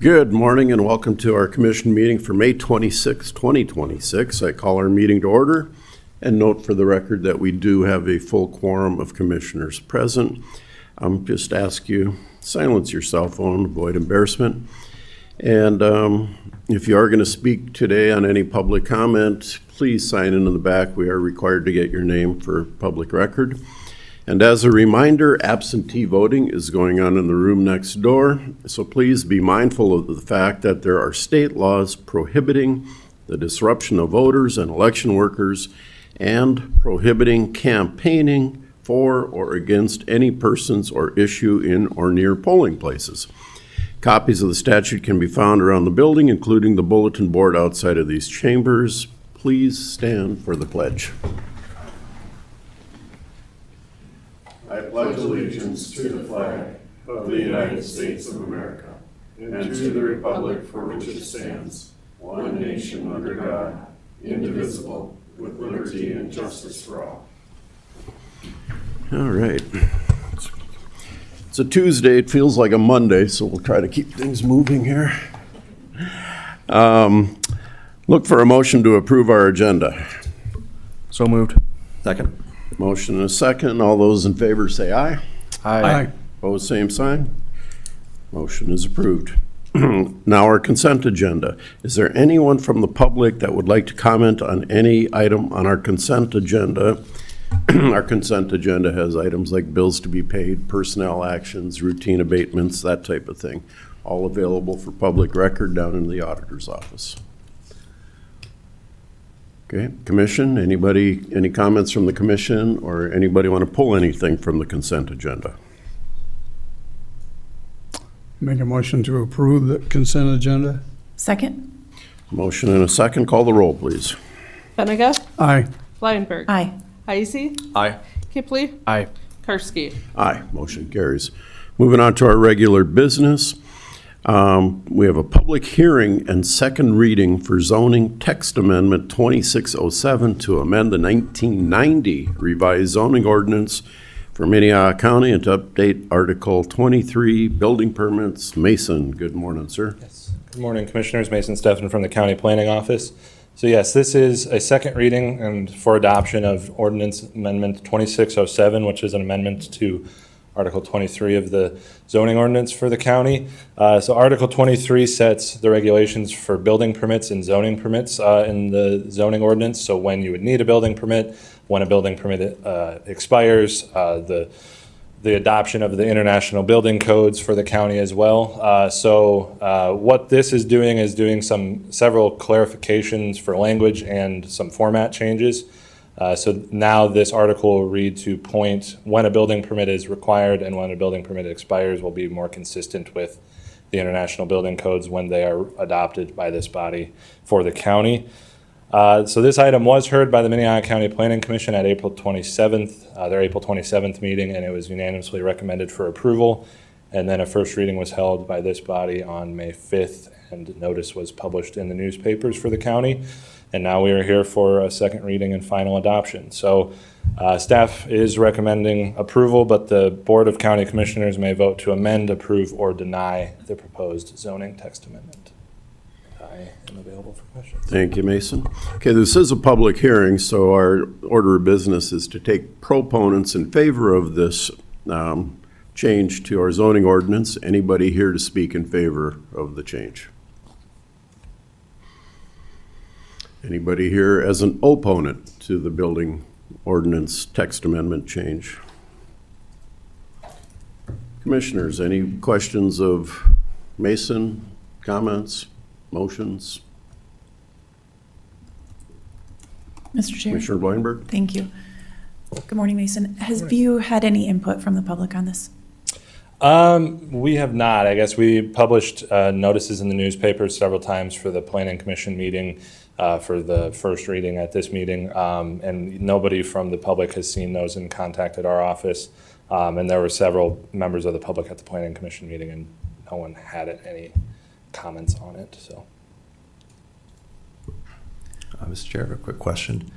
Good morning and welcome to our commission meeting for May 26, 2026. I call our meeting to order and note for the record that we do have a full quorum of commissioners present. Just ask you silence your cell phone, avoid embarrassment. And if you are going to speak today on any public comment, please sign in the back. We are required to get your name for public record. And as a reminder, absentee voting is going on in the room next door. So please be mindful of the fact that there are state laws prohibiting the disruption of voters and election workers and prohibiting campaigning for or against any persons or issue in or near polling places. Copies of the statute can be found around the building, including the bulletin board outside of these chambers. Please stand for the pledge. I pledge allegiance to the flag of the United States of America and to the republic for which it stands, one nation under God, indivisible, with liberty and justice for all. All right. It's a Tuesday. It feels like a Monday, so we'll try to keep things moving here. Look for a motion to approve our agenda. So moved. Second. Motion and a second. All those in favor say aye. Aye. Opposed, same sign. Motion is approved. Now our consent agenda. Is there anyone from the public that would like to comment on any item on our consent agenda? Our consent agenda has items like bills to be paid, personnel actions, routine abatements, that type of thing. All available for public record down in the auditor's office. Okay, commission, anybody, any comments from the commission or anybody want to pull anything from the consent agenda? Make a motion to approve the consent agenda. Second. Motion and a second. Call the roll, please. Benega? Aye. Leinberg? Aye. Heisey? Aye. Kipley? Aye. Karski? Aye, motion carries. Moving on to our regular business. We have a public hearing and second reading for zoning text amendment 2607 to amend the 1990 revised zoning ordinance for Minnehaha County and to update Article 23 building permits. Mason, good morning, sir. Yes. Good morning, Commissioners. Mason Steffen from the County Planning Office. So yes, this is a second reading and for adoption of Ordinance Amendment 2607, which is an amendment to Article 23 of the zoning ordinance for the county. So Article 23 sets the regulations for building permits and zoning permits in the zoning ordinance. So when you would need a building permit, when a building permit expires, the adoption of the international building codes for the county as well. So what this is doing several clarifications for language and some format changes. So now this article will read to point when a building permit is required and when a building permit expires will be more consistent with the international building codes when they are adopted by this body for the county. So this item was heard by the Minnehaha County Planning Commission at April 27th, their April 27th meeting, and it was unanimously recommended for approval. And then a first reading was held by this body on May 5th, and notice was published in the newspapers for the county. And now we are here for a second reading and final adoption. So staff is recommending approval, but the Board of County Commissioners may vote to amend, approve, or deny the proposed zoning text amendment. I am available for questions. Thank you, Mason. Okay, this is a public hearing, so our order of business is to take proponents in favor of this change to our zoning ordinance. Anybody here to speak in favor of the change? Anybody here as an opponent to the building ordinance text amendment change? Commissioners, any questions of Mason? Comments? Motions? Mr. Chair. Commissioner Bleinberg? Thank you. Good morning, Mason. Have you had any input from the public on this? We have not. I guess we published notices in the newspapers several times for the Planning Commission meeting, for the first reading at this meeting, and nobody from the public has seen those and contacted our office. And there were several members of the public at the Planning Commission meeting, and no one had any comments on it. So, Mr. Chair, I have a quick question.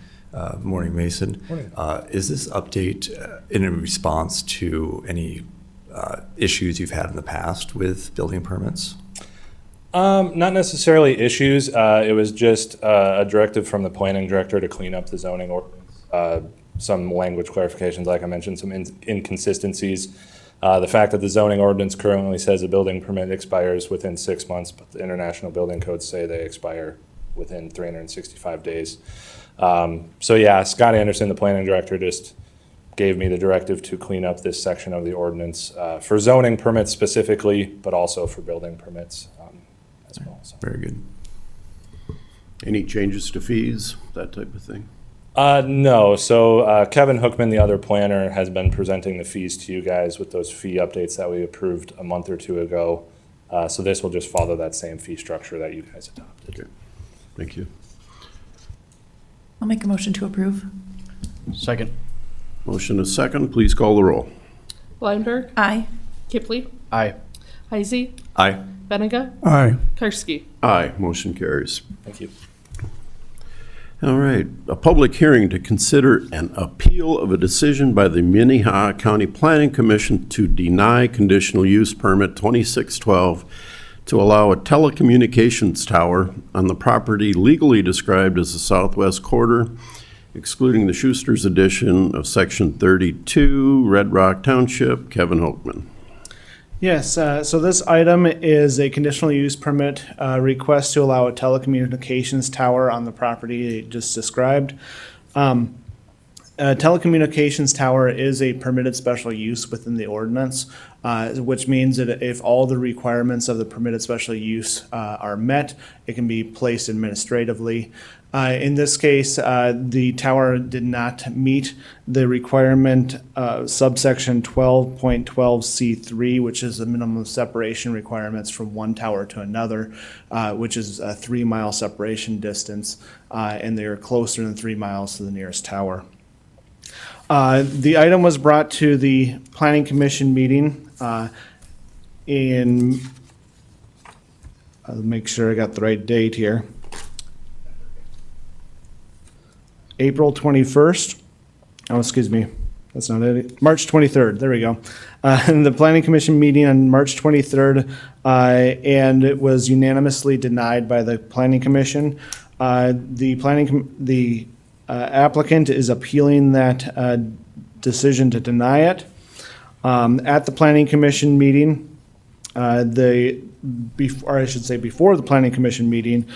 Morning, Mason. Morning. Is this update in response to any issues you've had in the past with building permits? Not necessarily issues. It was just a directive from the planning director to clean up the zoning ordinance. Some language clarifications, like I mentioned, some inconsistencies. The fact that the zoning ordinance currently says a building permit expires within 6 months, but the international building codes say they expire within 365 days. So yeah, Scott Anderson, the planning director, just gave me the directive to clean up this section of the ordinance for zoning permits specifically, but also for building permits as well. So. Very good. Any changes to fees, that type of thing? No. So Kevin Hookman, the other planner, has been presenting the fees to you guys with those fee updates that we approved a month or two ago. So this will just follow that same fee structure that you guys adopted. Okay. Thank you. I'll make a motion to approve. Second. Motion is second. Please call the roll. Blindberg, Aye. Kipley, Aye. Heisey, Aye. Benega, Aye. Karski. Aye. Motion carries. Thank you. All right. A public hearing to consider an appeal of a decision by the Minnehaha County Planning Commission to deny conditional use permit 2612 to allow a telecommunications tower on the property legally described as the southwest quarter, excluding the Schuster's addition of Section 32, Red Rock Township. Kevin Hoekman. Yes, so this item is a conditional use permit request to allow a telecommunications tower on the property just described. A telecommunications tower is a permitted special use within the ordinance, which means that if all the requirements of the permitted special use are met, it can be placed administratively. In this case, the tower did not meet the requirement subsection 12.12C3, which is the minimum separation requirements from one tower to another, which is a 3-mile separation distance, and they are closer than 3 miles to the nearest tower. The item was brought to the Planning Commission meeting in, I'll make sure I got the right date here. April 21st. Oh, excuse me. That's not it. March 23rd. There we go. The Planning Commission meeting on March 23rd, and it was unanimously denied by the Planning Commission. The applicant is appealing that decision to deny it. At the Planning Commission meeting, before the Planning Commission meeting,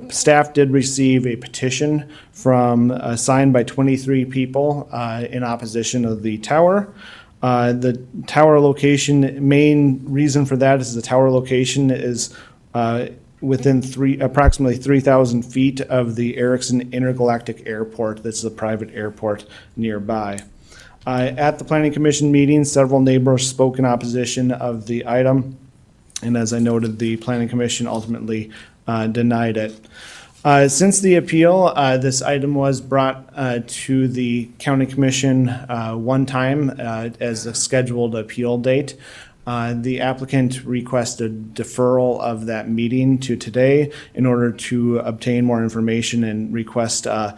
staff did receive a petition signed by 23 people in opposition of the tower. The tower location, main reason for that is the tower location is within approximately 3,000 feet of the Erickson Intergalactic Airport. That's a private airport nearby. At the Planning Commission meeting, several neighbors spoke in opposition of the item. And as I noted, the Planning Commission ultimately denied it. Since the appeal, this item was brought to the County Commission one time as a scheduled appeal date. The applicant requested deferral of that meeting to today in order to obtain more information and request a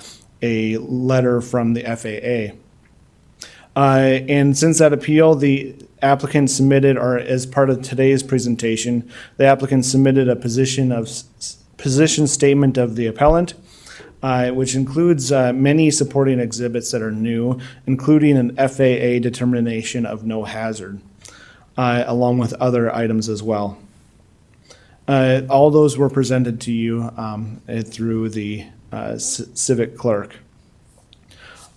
letter from the FAA. And since that appeal, the applicant submitted, or as part of today's presentation, the applicant submitted a position statement of the appellant, which includes many supporting exhibits that are new, including an FAA determination of no hazard, along with other items as well. All those were presented to you through the civic clerk.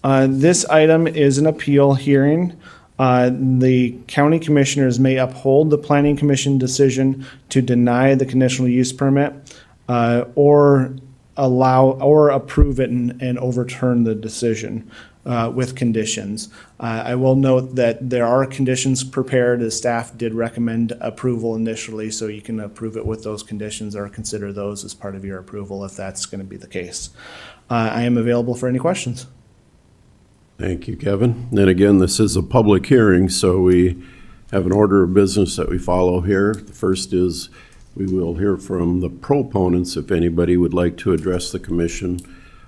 This item is an appeal hearing. The county commissioners may uphold the Planning Commission decision to deny the conditional use permit or allow or approve it and overturn the decision with conditions. I will note that there are conditions prepared, as staff did recommend approval initially, so you can approve it with those conditions or consider those as part of your approval if that's going to be the case. I am available for any questions. Thank you, Kevin. And again, this is a public hearing, so we have an order of business that we follow here. The first is we will hear from the proponents if anybody would like to address the commission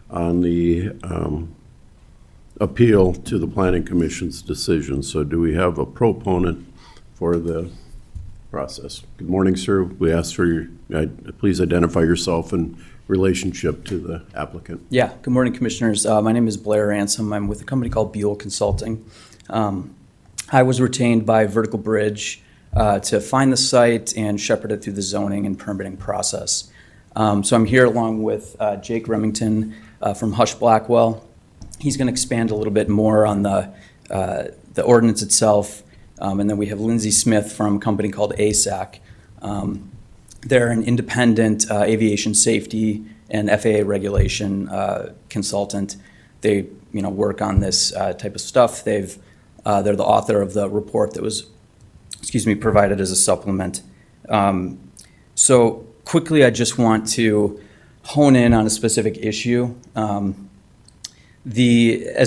on the appeal to the Planning Commission's decision. So do we have a proponent for the process. Good morning, sir. We ask for your, please identify yourself in relationship to the applicant. Yeah, good morning, Commissioners. My name is Blair Ransom. I'm with a company called Buell Consulting. I was retained by Vertical Bridge to find the site and shepherd it through the zoning and permitting process. So I'm here along with Jake Remington from Hush Blackwell. He's going to expand a little bit more on the ordinance itself. And then we have Lindsay Smith from a company called ASAC. They're an independent aviation safety and FAA regulation consultant. They, work on this type of stuff. They're the author of the report that was, provided as a supplement. So quickly, I just want to hone in on a specific issue. As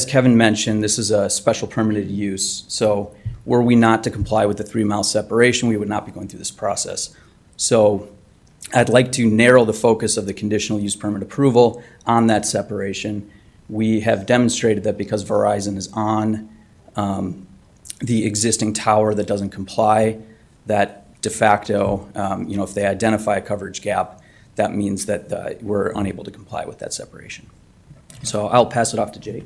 Kevin mentioned, this is a special permitted use. So were we not to comply with the 3-mile separation, we would not be going through this process. So I'd like to narrow the focus of the conditional use permit approval on that separation. We have demonstrated that because Verizon is on the existing tower that doesn't comply, that de facto, if they identify a coverage gap, that means that we're unable to comply with that separation. So I'll pass it off to Jake.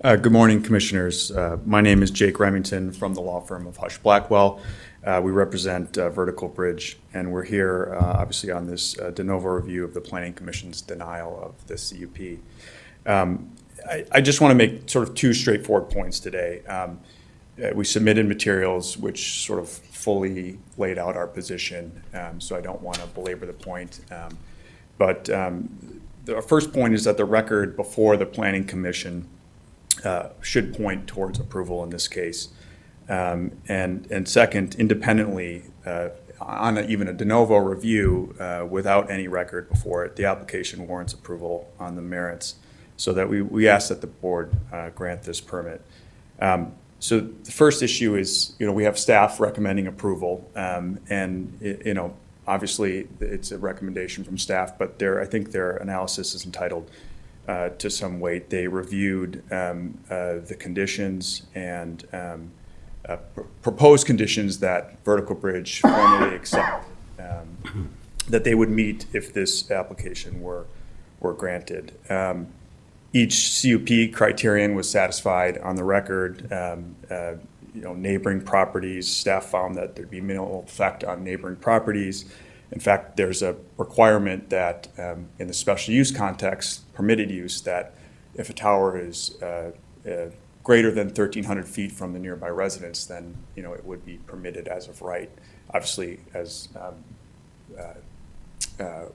Good morning, Commissioners. My name is Jake Remington from the law firm of Hush Blackwell. We represent Vertical Bridge, and we're here obviously on this de novo review of the Planning Commission's denial of the CUP. I just want to make sort of two straightforward points today. We submitted materials which sort of fully laid out our position, so I don't want to belabor the point. But the first point is that the record before the Planning Commission should point towards approval in this case. And second, independently, on even a de novo review without any record before it, the application warrants approval on the merits, so that we ask that the board grant this permit. So the first issue is, we have staff recommending approval, and obviously it's a recommendation from staff, but I think their analysis is entitled to some weight. They reviewed the conditions and proposed conditions that Vertical Bridge formally accepted that they would meet if this application were granted. Each CUP criterion was satisfied on the record. Neighboring properties, staff found that there'd be minimal effect on neighboring properties. In fact, there's a requirement that in the special use context, permitted use, that if a tower is greater than 1,300 feet from the nearby residence, then it would be permitted as of right. Obviously, as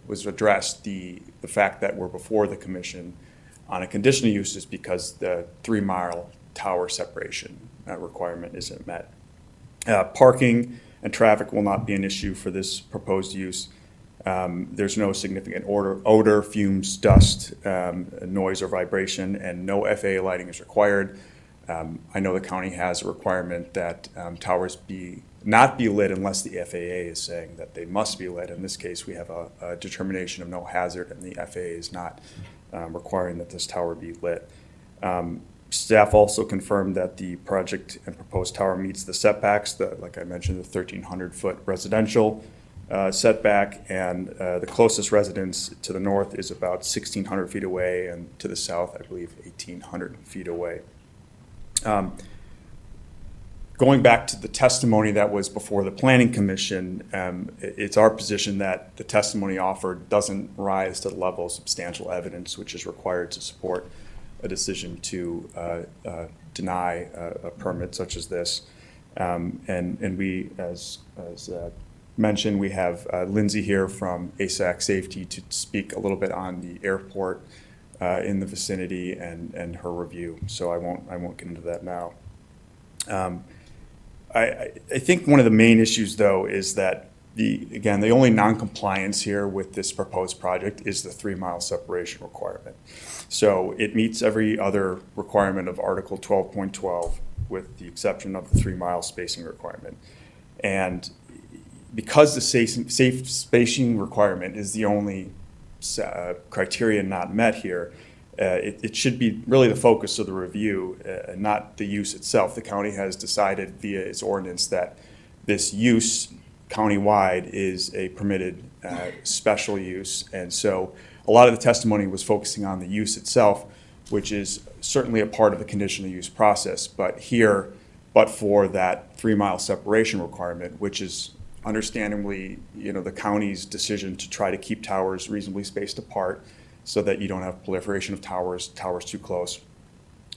was addressed, the fact that we're before the commission on a conditional use is because the 3-mile tower separation requirement isn't met. Parking and traffic will not be an issue for this proposed use. There's no significant odor, fumes, dust, noise, or vibration, and no FAA lighting is required. I know the county has a requirement that towers not be lit unless the FAA is saying that they must be lit. In this case, we have a determination of no hazard, and the FAA is not requiring that this tower be lit. Staff also confirmed that the project and proposed tower meets the setbacks, like I mentioned, the 1,300-foot residential setback, and the closest residence to the north is about 1,600 feet away, and to the south, I believe, 1,800 feet away. Going back to the testimony that was before the Planning Commission, it's our position that the testimony offered doesn't rise to the level of substantial evidence which is required to support a decision to deny a permit such as this. And we, as mentioned, we have Lindsay here from ASAC Safety to speak a little bit on the airport in the vicinity and her review. So I won't get into that now. I think one of the main issues, though, is that the only non-compliance here with this proposed project is the 3-mile separation requirement. So it meets every other requirement of Article 12.12 with the exception of the 3-mile spacing requirement. And because the safe spacing requirement is the only criteria not met here, it should be really the focus of the review, not the use itself. The county has decided via its ordinance that this use countywide is a permitted special use. And so a lot of the testimony was focusing on the use itself, which is certainly a part of the conditional use process. But here, but for that 3-mile separation requirement, which is understandably, the county's decision to try to keep towers reasonably spaced apart so that you don't have proliferation of towers too close.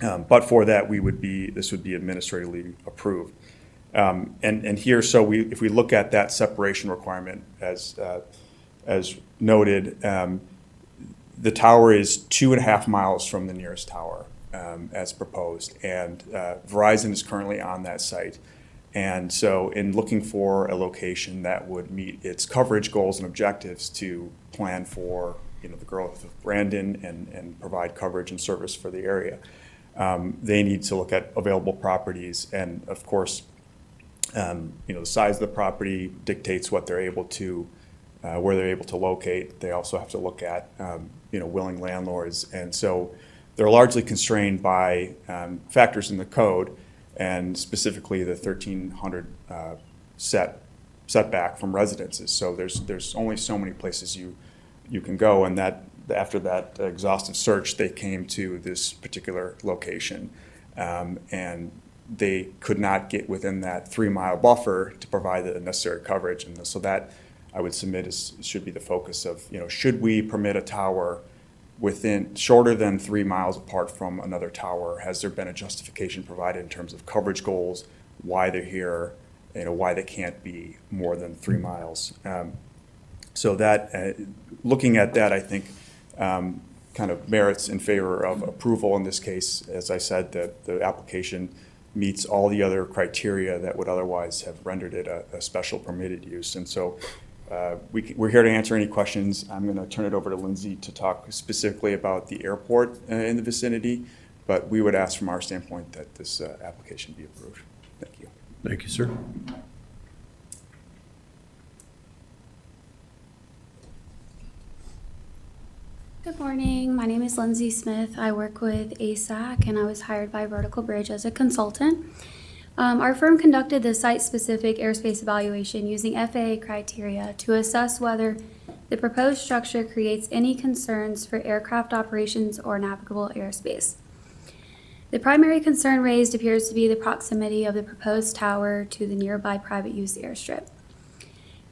But for that, this would be administratively approved. And here, so if we look at that separation requirement as noted, the tower is 2.5 miles from the nearest tower as proposed, and Verizon is currently on that site. And so in looking for a location that would meet its coverage goals and objectives to plan for the growth of Brandon and provide coverage and service for the area, they need to look at available properties. And of course, the size of the property dictates what they're able to, where they're able to locate. They also have to look at, willing landlords. And so they're largely constrained by factors in the code, and specifically the 1,300 setback from residences. So there's only so many places you can go, and that after that exhaustive search, they came to this particular location, and they could not get within that 3-mile buffer to provide the necessary coverage. And so that, I would submit, should be the focus of, should we permit a tower within shorter than 3 miles apart from another tower? Has there been a justification provided in terms of coverage goals, why they're here, why they can't be more than 3 miles? So that, looking at that, I think kind of merits in favor of approval in this case. As I said, the application meets all the other criteria that would otherwise have rendered it a special permitted use. And so we're here to answer any questions. I'm going to turn it over to Lindsay to talk specifically about the airport in the vicinity, but we would ask from our standpoint that this application be approved. Thank you. Thank you, sir. Good morning. My name is Lindsay Smith. I work with ASAC, and I was hired by Vertical Bridge as a consultant. Our firm conducted the site-specific airspace evaluation using FAA criteria to assess whether the proposed structure creates any concerns for aircraft operations or navigable airspace. The primary concern raised appears to be the proximity of the proposed tower to the nearby private use airstrip.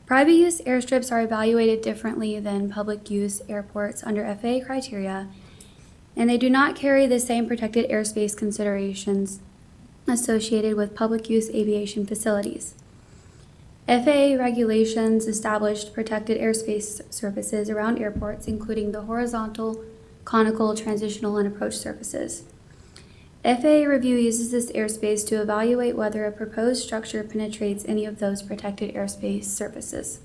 Private use airstrips are evaluated differently than public use airports under FAA criteria, and they do not carry the same protected airspace considerations associated with public use aviation facilities. FAA regulations established protected airspace surfaces around airports, including the horizontal, conical, transitional, and approach surfaces. FAA review uses this airspace to evaluate whether a proposed structure penetrates any of those protected airspace surfaces.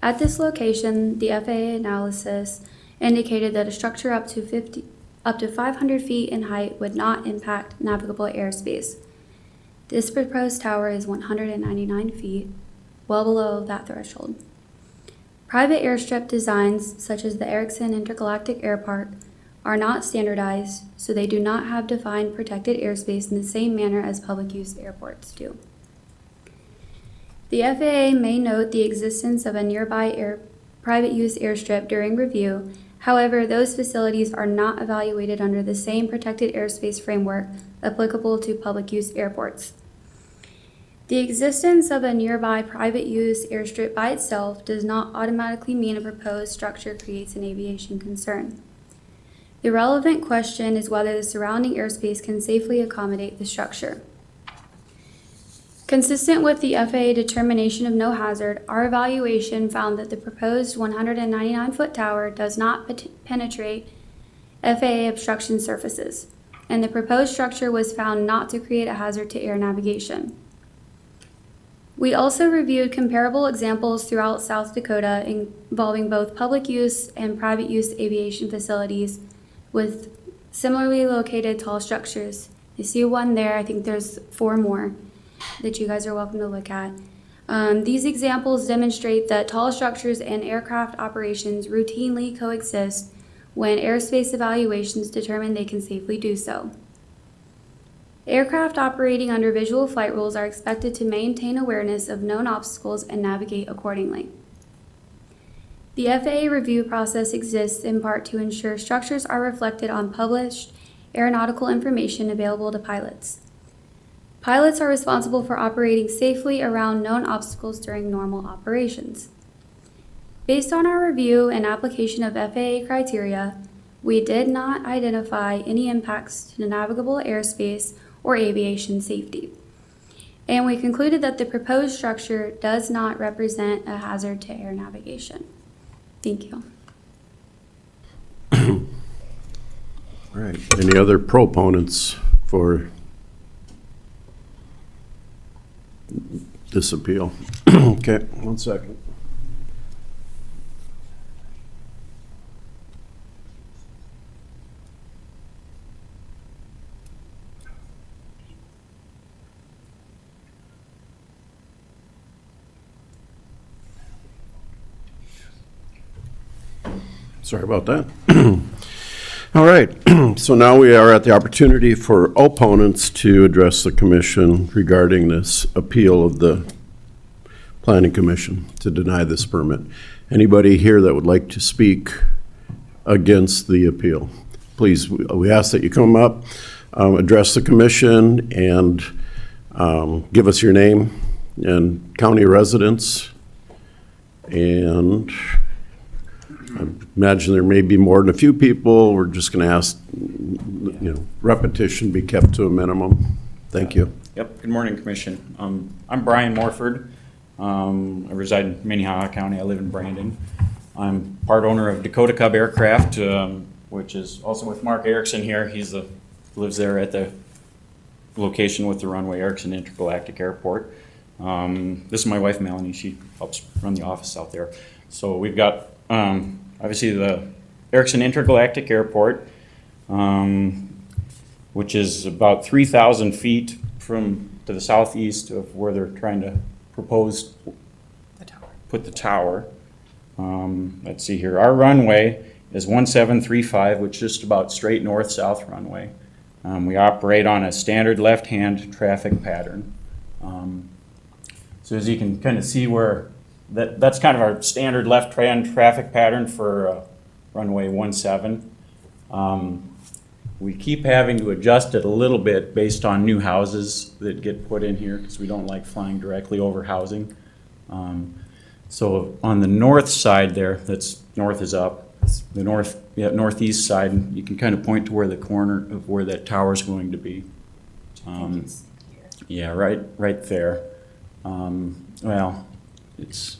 At this location, the FAA analysis indicated that a structure up to 500 feet in height would not impact navigable airspace. This proposed tower is 199 feet, well below that threshold. Private airstrip designs, such as the Erickson Intergalactic Airpark, are not standardized, so they do not have defined protected airspace in the same manner as public use airports do. The FAA may note the existence of a nearby private use airstrip during review. However, those facilities are not evaluated under the same protected airspace framework applicable to public use airports. The existence of a nearby private use airstrip by itself does not automatically mean a proposed structure creates an aviation concern. The relevant question is whether the surrounding airspace can safely accommodate the structure. Consistent with the FAA determination of no hazard, our evaluation found that the proposed 199-foot tower does not penetrate FAA obstruction surfaces, and the proposed structure was found not to create a hazard to air navigation. We also reviewed comparable examples throughout South Dakota involving both public use and private use aviation facilities with similarly located tall structures. You see one there. I think there's 4 more that you guys are welcome to look at. These examples demonstrate that tall structures and aircraft operations routinely coexist when airspace evaluations determine they can safely do so. Aircraft operating under visual flight rules are expected to maintain awareness of known obstacles and navigate accordingly. The FAA review process exists in part to ensure structures are reflected on published aeronautical information available to pilots. Pilots are responsible for operating safely around known obstacles during normal operations. Based on our review and application of FAA criteria, we did not identify any impacts to navigable airspace or aviation safety. And we concluded that the proposed structure does not represent a hazard to air navigation. Thank you. All right. Any other proponents for this appeal? Okay, 1 second. Sorry about that. All right, so now we are at the opportunity for opponents to address the commission regarding this appeal of the Planning Commission to deny this permit. Anybody here that would like to speak against the appeal? Please, we ask that you come up, address the commission, and give us your name and county residence. And I imagine there may be more than a few people. We're just going to ask, repetition be kept to a minimum. Thank you. Yep. Good morning, Commission. I'm Brian Morford. I reside in Minnehaha County. I live in Brandon. I'm part owner of Dakota Cub Aircraft, which is also with Mark Erickson here. Lives there at the location with the runway, Erickson Intergalactic Airport. This is my wife, Melanie. She helps run the office out there. So we've got obviously the Erickson Intergalactic Airport, which is about 3,000 feet to the southeast of where they're trying to propose put the tower. Let's see here. Our runway is 1735, which is just about straight north-south runway. We operate on a standard left-hand traffic pattern. So as you can kind of see where that's kind of our standard left-hand traffic pattern for runway 17. We keep having to adjust it a little bit based on new houses that get put in here because we don't like flying directly over housing. So on the north side there, that's north is up. The northeast side, you can kind of point to where the corner of where that tower is going to be. Yeah, right there. Well, it's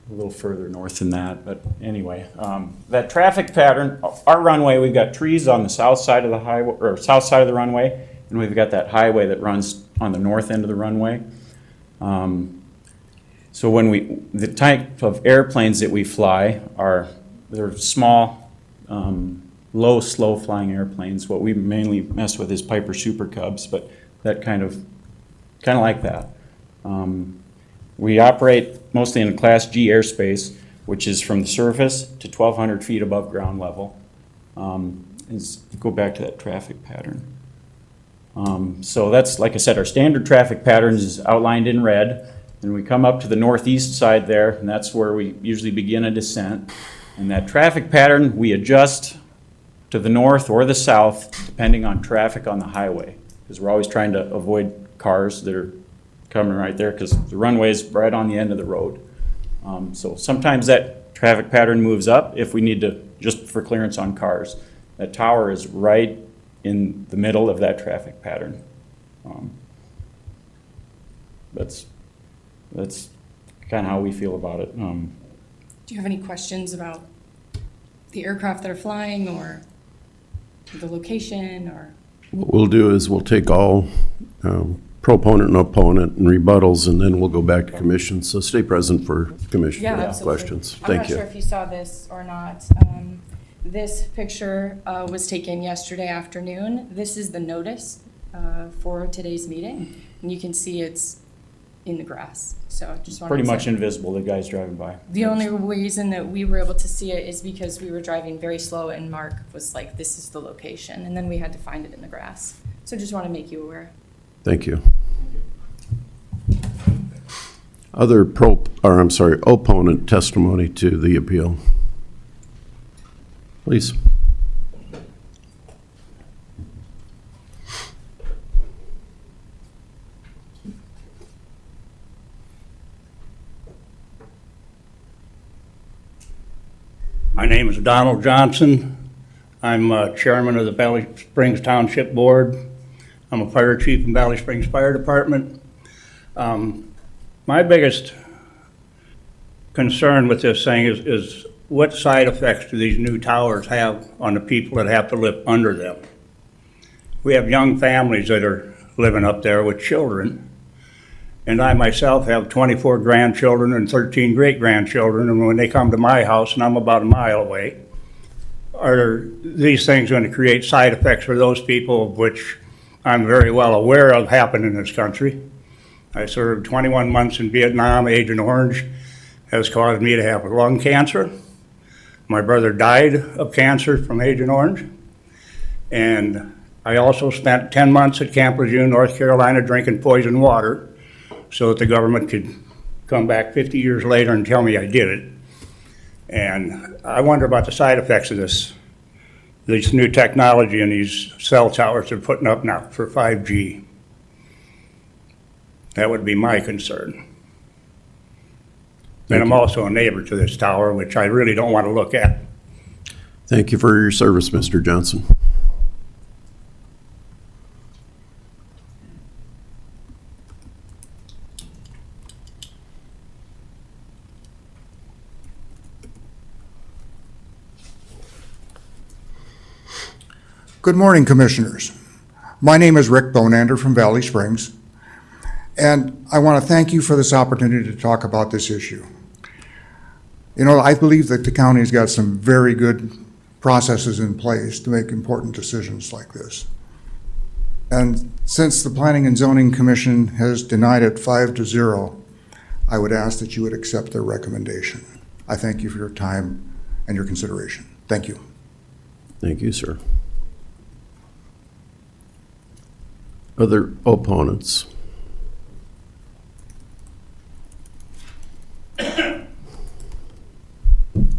a little further north than that, but anyway, that traffic pattern, our runway, we've got trees on the south side of the highway, or south side of the runway, and we've got that highway that runs on the north end of the runway. So when the type of airplanes that we fly they're small, low, slow flying airplanes. What we mainly mess with is Piper Super Cubs, but that kind of like that. We operate mostly in Class G airspace, which is from the surface to 1,200 feet above ground level. Go back to that traffic pattern. So that's, like I said, our standard traffic patterns is outlined in red. And we come up to the northeast side there, and that's where we usually begin a descent. And that traffic pattern, we adjust to the north or the south, depending on traffic on the highway, because we're always trying to avoid cars that are coming right there, because the runway is right on the end of the road. So sometimes that traffic pattern moves up if we need to, just for clearance on cars. That tower is right in the middle of that traffic pattern. That's kind of how we feel about it. Do you have any questions about the aircraft that are flying or the location or? What we'll do is we'll take all proponent and opponent and rebuttals, and then we'll go back to commission. So stay present for commission questions. Thank you. I'm not sure if you saw this or not. This picture was taken yesterday afternoon. This is the notice for today's meeting. And you can see it's in the grass. So I just wanted Pretty to much say- invisible, the guys driving by. The only reason that we were able to see it is because we were driving very slow and Mark was like, this is the location. And then we had to find it in the grass. So just want to make you aware. Thank you. Other opponent testimony to the appeal. Please. My name is Donald Johnson. I'm chairman of the Valley Springs Township Board. I'm a fire chief in Valley Springs Fire Department. My biggest concern with this thing is what side effects do these new towers have on the people that have to live under them? We have young families that are living up there with children. And I myself have 24 grandchildren and 13 great-grandchildren, and when they come to my house, and I'm about a mile away, are these things going to create side effects for those people, which I'm very well aware of happen in this country? I served 21 months in Vietnam. Agent Orange has caused me to have lung cancer. My brother died of cancer from Agent Orange. And I also spent 10 months at Camp Lejeune, North Carolina, drinking poison water, so that the government could come back 50 years later and tell me I did it. And I wonder about the side effects of this new technology and these cell towers they're putting up now for 5G. That would be my concern. And I'm also a neighbor to this tower, which I really don't want to look at. Thank you for your service, Mr. Johnson. Good morning, Commissioners. My name is Rick Bonander from Valley Springs, and I want to thank you for this opportunity to talk about this issue. You know, I believe that the county's got some very good processes in place to make important decisions like this. And since the Planning and Zoning Commission has denied it 5-0, I would ask that you would accept their recommendation. I thank you for your time and your consideration. Thank you. Thank you, sir. Other opponents?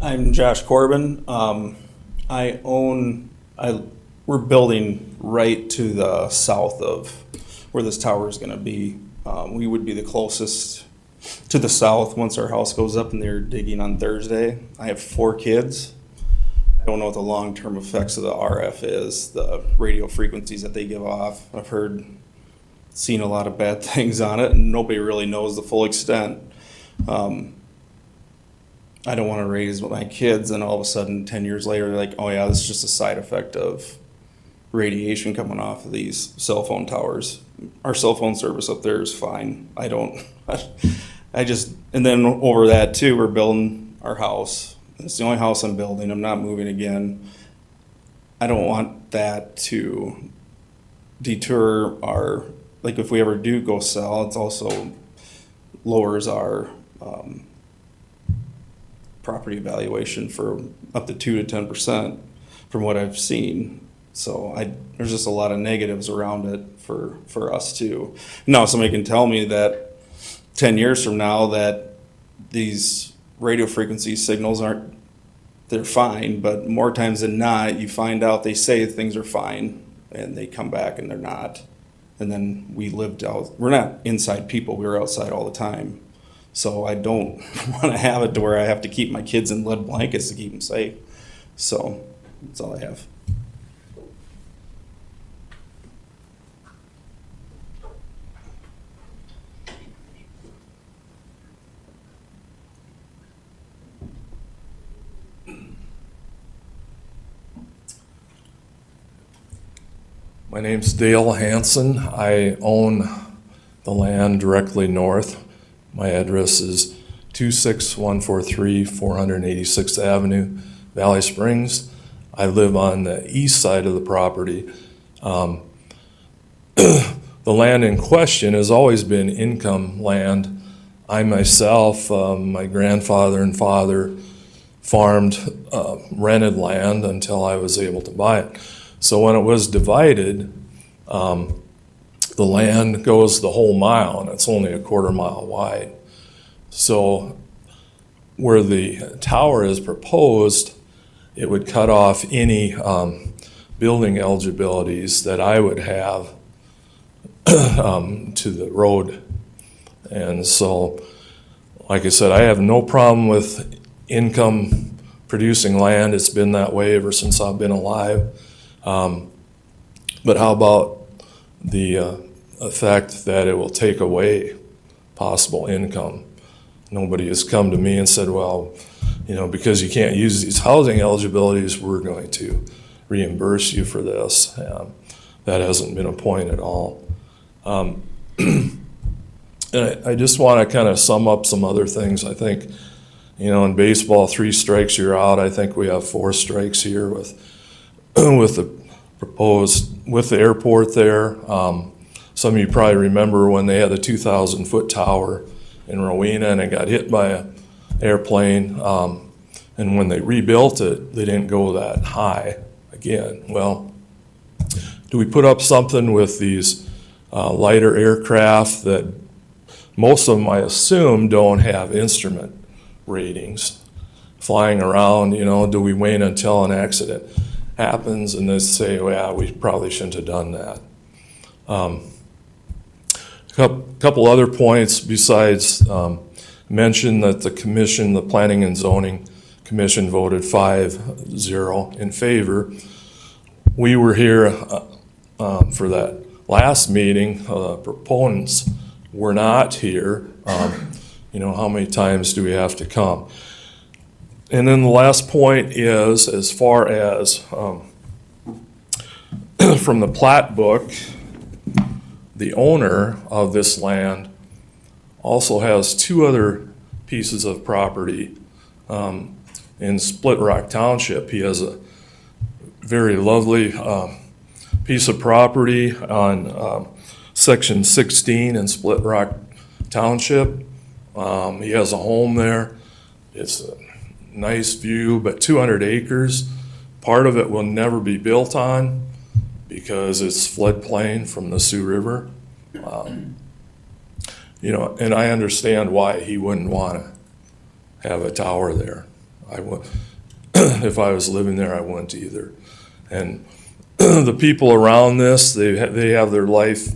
I'm Josh Corbin. We're building right to the south of where this tower is going to be. We would be the closest to the south once our house goes up, and they're digging on Thursday. I have 4 kids. I don't know what the long-term effects of the RF is, the radio frequencies that they give off. I've seen a lot of bad things on it, and nobody really knows the full extent. I don't want to raise my kids, and all of a sudden, 10 years later, they're like, oh yeah, this is just a side effect of radiation coming off of these cell phone towers. Our cell phone service up there is fine. And then over that too, we're building our house. It's the only house I'm building. I'm not moving again. I don't want that to deter if we ever do go sell, it's also lowers our property valuation for up to 2 to 10% from what I've seen. So there's just a lot of negatives around it for us too. Now, somebody can tell me that 10 years from now that these radio frequency signals they're fine, but more times than not, you find out they say things are fine and they come back and they're not. And then we're not inside people, we were outside all the time. So I don't want to have it to where I have to keep my kids in lead blankets to keep them safe. So that's all I have. My name's Dale Hansen. I own the land directly north. My address is 26143 486th Avenue, Valley Springs. I live on the east side of the property. The the land in question has always been income land. I myself, my grandfather and father farmed rented land until I was able to buy it. So when it was divided, the land goes the whole mile, and it's only a quarter mile wide. So where the tower is proposed, it would cut off any building eligibilities that I would have to the road. And so, like I said, I have no problem with income producing land. It's been that way ever since I've been alive. But how about the effect that it will take away possible income? Nobody has come to me and said, well, you know, because you can't use these housing eligibilities, we're going to reimburse you for this. That hasn't been a point at all. And I just want to kind of sum up some other things. I think, you know, in baseball, 3 strikes, you're out. I think we have 4 strikes here with the proposed, with the airport there. Some of you probably remember when they had the 2,000-foot tower in Rowena and it got hit by an airplane. And when they rebuilt it, they didn't go that high again. Well, do we put up something with these lighter aircraft that most of them, I assume, don't have instrument ratings flying around? You know, do we wait until an accident happens and then say, well, yeah, we probably shouldn't have done that? Couple other points besides mention that the commission, the Planning and Zoning Commission, voted 5-0 in favor. We were here for that last meeting. Proponents were not here. You know, how many times do we have to come? And then the last point is, as far as from the plat book, the owner of this land also has 2 other pieces of property in Split Rock Township. He has a very lovely piece of property on section 16 in Split Rock Township. He has a home there. It's a nice view, but 200 acres. Part of it will never be built on because it's floodplain from the Sioux River. You know, and I understand why he wouldn't want to have a tower there. I would, if I was living there, I wouldn't either. And the people around this, they have their life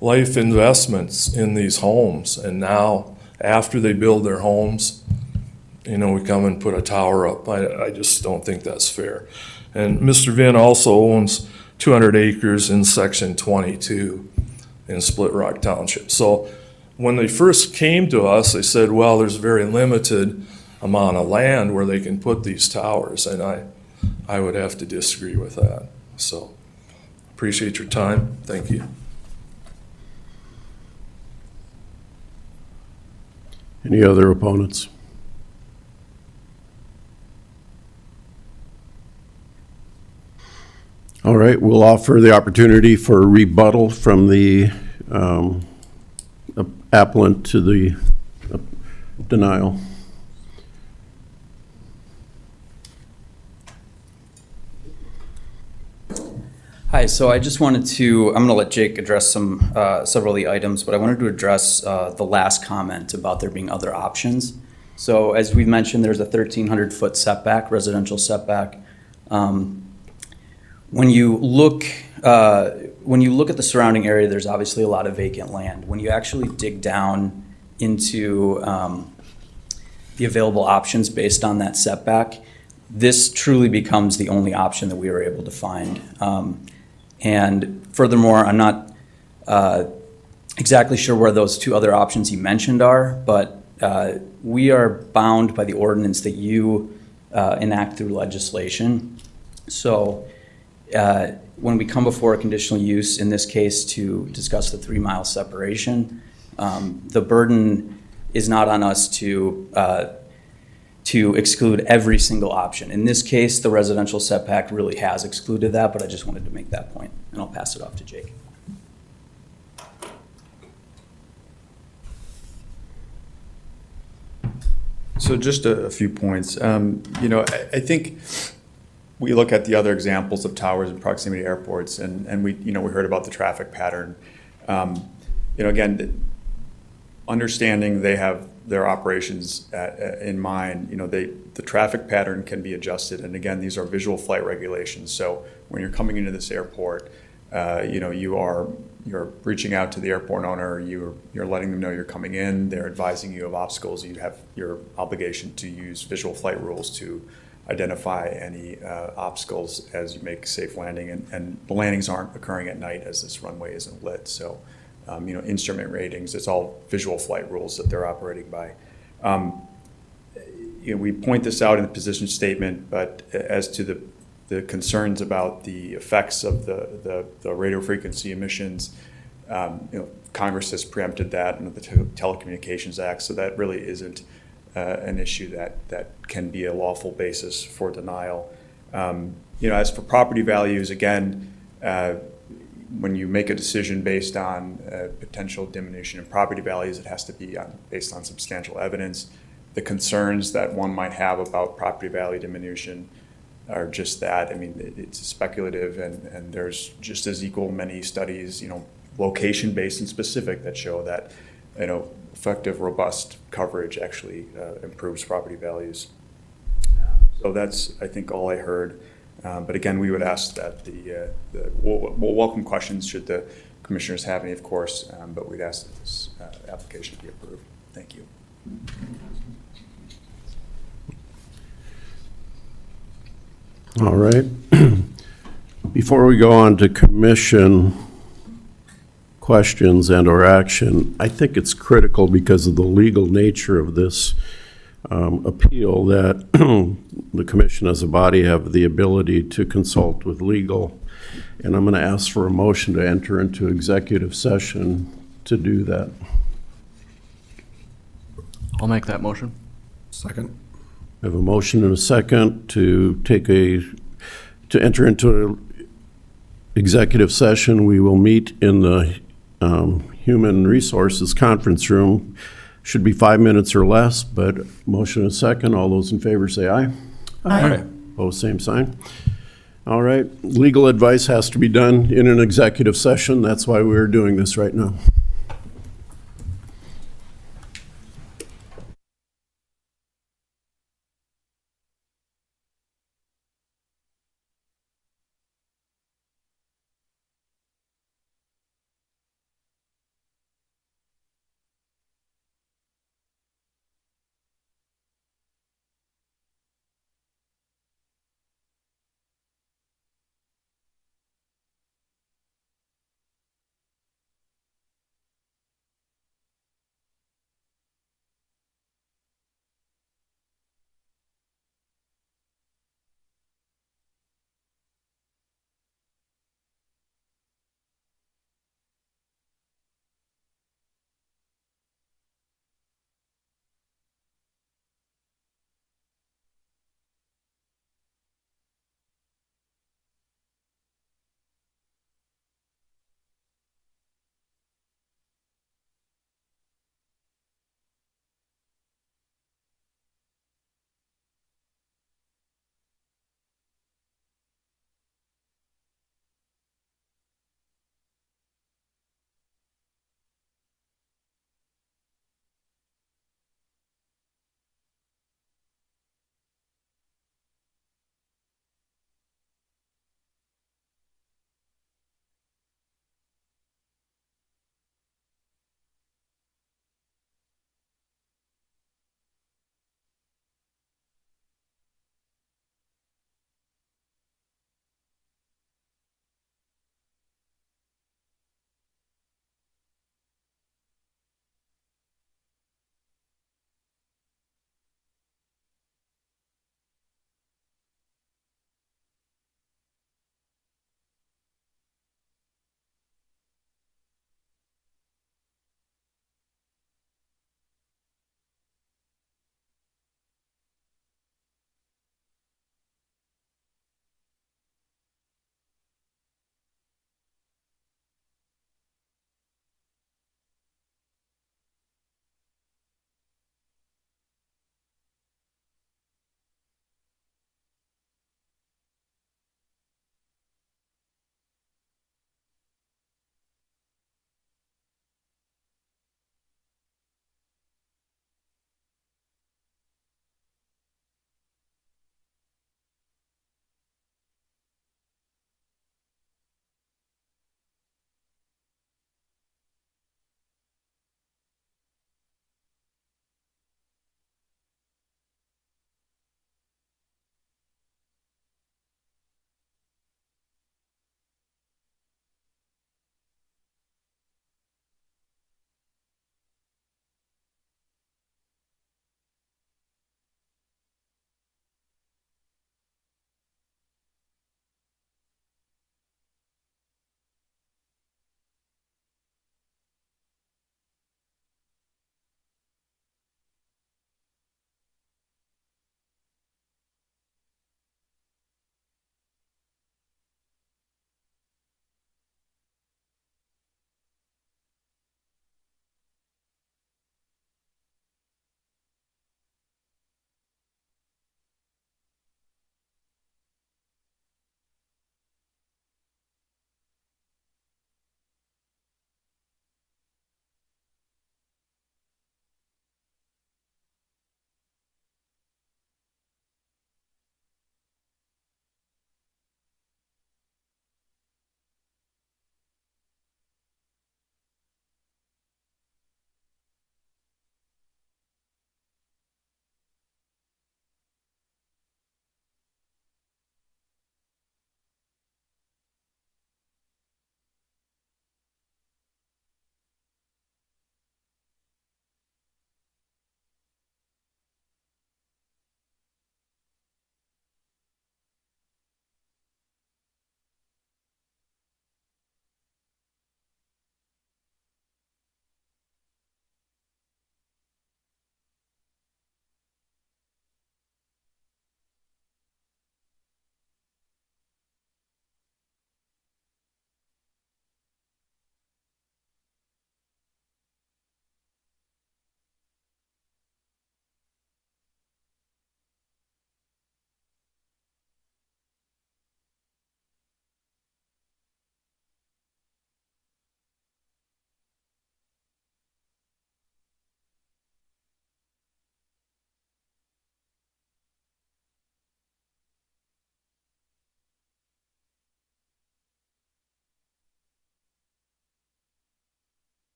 investments in these homes, and now after they build their homes, you know, we come and put a tower up. I just don't think that's fair. And Mr. Vinn also owns 200 acres in section 22 in Split Rock Township. So when they first came to us, they said, well, there's a very limited amount of land where they can put these towers, and I would have to disagree with that. So appreciate your time. Thank you. Any other opponents? All right, we'll offer the opportunity for a rebuttal from the appellant to the denial. Hi, so I just wanted to, I'm going to let Jake address several of the items, but I wanted to address the last comment about there being other options. So as we mentioned, there's a 1,300-foot setback, residential setback. When you look at the surrounding area, there's obviously a lot of vacant land. When you actually dig down into the available options based on that setback, this truly becomes the only option that we were able to find. And furthermore, I'm not exactly sure where those 2 other options you mentioned are, but we are bound by the ordinance that you enact through legislation. So when we come before a conditional use, in this case to discuss the 3-mile separation, the burden is not on us to exclude every single option. In this case, the residential setback really has excluded that, but I just wanted to make that point, and I'll pass it off to Jake. So just a few points. I think we look at the other examples of towers in proximity to airports, and we heard about the traffic pattern. Again, understanding they have their operations in mind, the traffic pattern can be adjusted. And again, these are visual flight regulations. So when you're coming into this airport, you're reaching out to the airport owner, you're letting them know you're coming in, they're advising you of obstacles, you have your obligation to use visual flight rules to identify any obstacles as you make safe landing, and the landings aren't occurring at night as this runway isn't lit. So, instrument ratings, it's all visual flight rules that they're operating by. We point this out in the position statement, but as to the concerns about the effects of the radio frequency emissions, Congress has preempted that under the Telecommunications Act, so that really isn't an issue that can be a lawful basis for denial. As for property values, again, when you make a decision based on potential diminution in property values, it has to be based on substantial evidence. The concerns that one might have about property value diminution are just that. I mean, it's speculative, and there's just as equal many studies, location-based and specific, that show that, effective, robust coverage actually improves property values. So that's, I think, all I heard. But again, we would ask that we'll welcome questions should the commissioners have any, of course, but we'd ask that this application be approved. Thank you. All right. Before we go on to commission questions and/or action, I think it's critical, because of the legal nature of this appeal, that the commission as a body have the ability to consult with legal. And I'm going to ask for a motion to enter into executive session to do that. I'll make that motion. Second. I have a motion and a second to enter into an executive session. We will meet in the Human Resources Conference Room. Should be 5 minutes or less, but motion and a second. All those in favor say aye. Aye. Opposed, same sign. All right. Legal advice has to be done in an executive session. That's why we're doing this right now.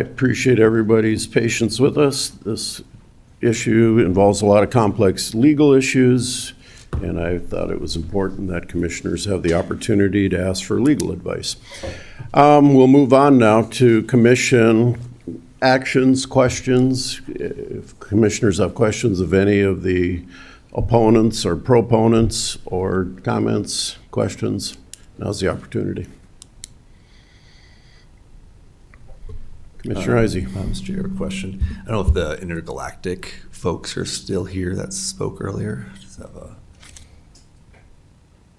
appreciate everybody's patience with us. This issue involves a lot of complex legal issues, and I thought it was important that commissioners have the opportunity to ask for legal advice. We'll move on now to commission actions, questions. If commissioners have questions of any of the opponents or proponents or comments, questions, now's the opportunity. Commissioner Heisey. Mr. Chair, a question. I don't know if the intergalactic folks are still here that spoke earlier. Just have a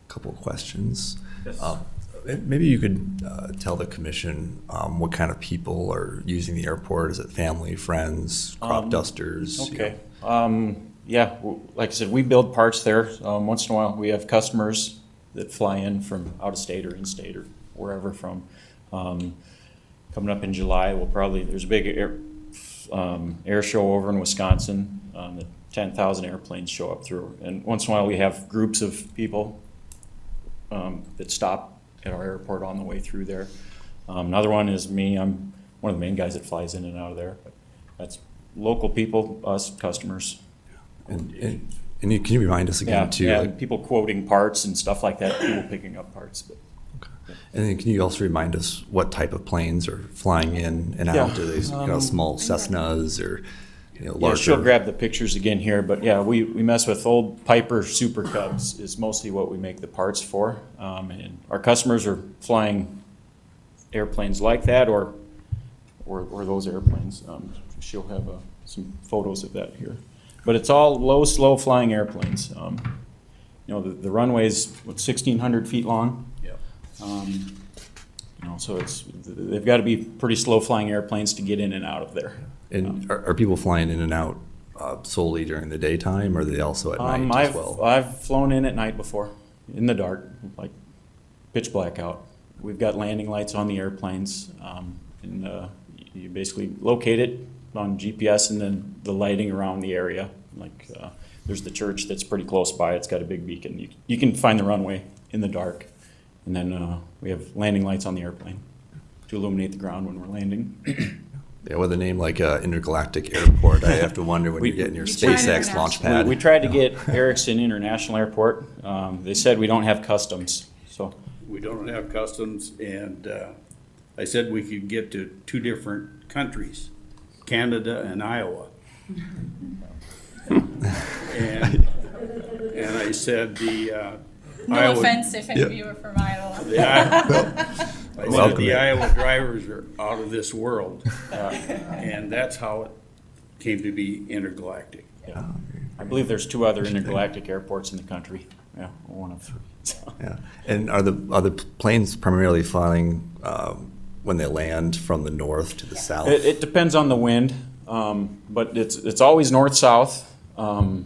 couple of questions. Yes. Maybe you could tell the commission what kind of people are using the airport. Is it family, friends, crop dusters? Okay. Yeah, like I said, we build parts there. Once in a while, we have customers that fly in from out of state or in state or wherever from. Coming up in July, there's a big air show over in Wisconsin. That 10,000 airplanes show up through. And once in a while, we have groups of people that stop at our airport on the way through there. Another one is me. I'm one of the main guys that flies in and out of there. But that's local people, us, customers. And can you remind us again, too? Yeah, people quoting parts and stuff like that, people picking up parts. But. And then can you also remind us what type of planes are flying in and out? Are they small Cessnas or larger? Yeah, she'll grab the pictures again here, but yeah, we mess with old Piper Super Cubs is mostly what we make the parts for. And our customers are flying airplanes like that or those airplanes. She'll have some photos of that here. But it's all low, slow flying airplanes. The runway's 1,600 feet long. So they've got to be pretty slow flying airplanes to get in and out of there. And are people flying in and out solely during the daytime, or are they also at night as well? I've flown in at night before, in the dark, like pitch black out. We've got landing lights on the airplanes, and you basically locate it on GPS and then the lighting around the area. Like there's the church that's pretty close by. It's got a big beacon. You can find the runway in the dark. And then we have landing lights on the airplane to illuminate the ground when we're landing. Yeah, with a name like Intergalactic Airport, I have to wonder when you're getting your SpaceX launch pad. We tried to get Erickson International Airport. They said we don't have customs. So We don't have customs, and I said we could get to 2 different countries, Canada and Iowa. and I said No offense if any of you are from Iowa. The Iowa drivers are out of this world, and that's how it came to be intergalactic. Yeah. I believe there's 2 other intergalactic airports in the country. Yeah, one of 3. So. Yeah, and are the planes primarily flying when they land from the north to the south? It depends on the wind, but it's always north-south. Yeah,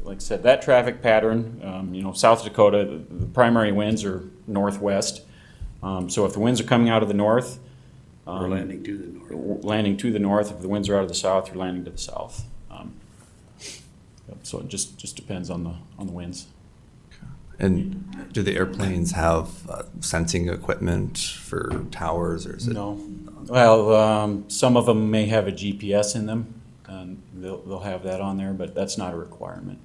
like I said, that traffic pattern, South Dakota, the primary winds are northwest. So if the winds are coming out of the north, We're landing to the north. Landing to the north. If the winds are out of the south, you're landing to the south. So it just depends on the winds. And do the airplanes have sensing equipment for towers, or is it? No. Well, some of them may have a GPS in them, and they'll have that on there, but that's not a requirement.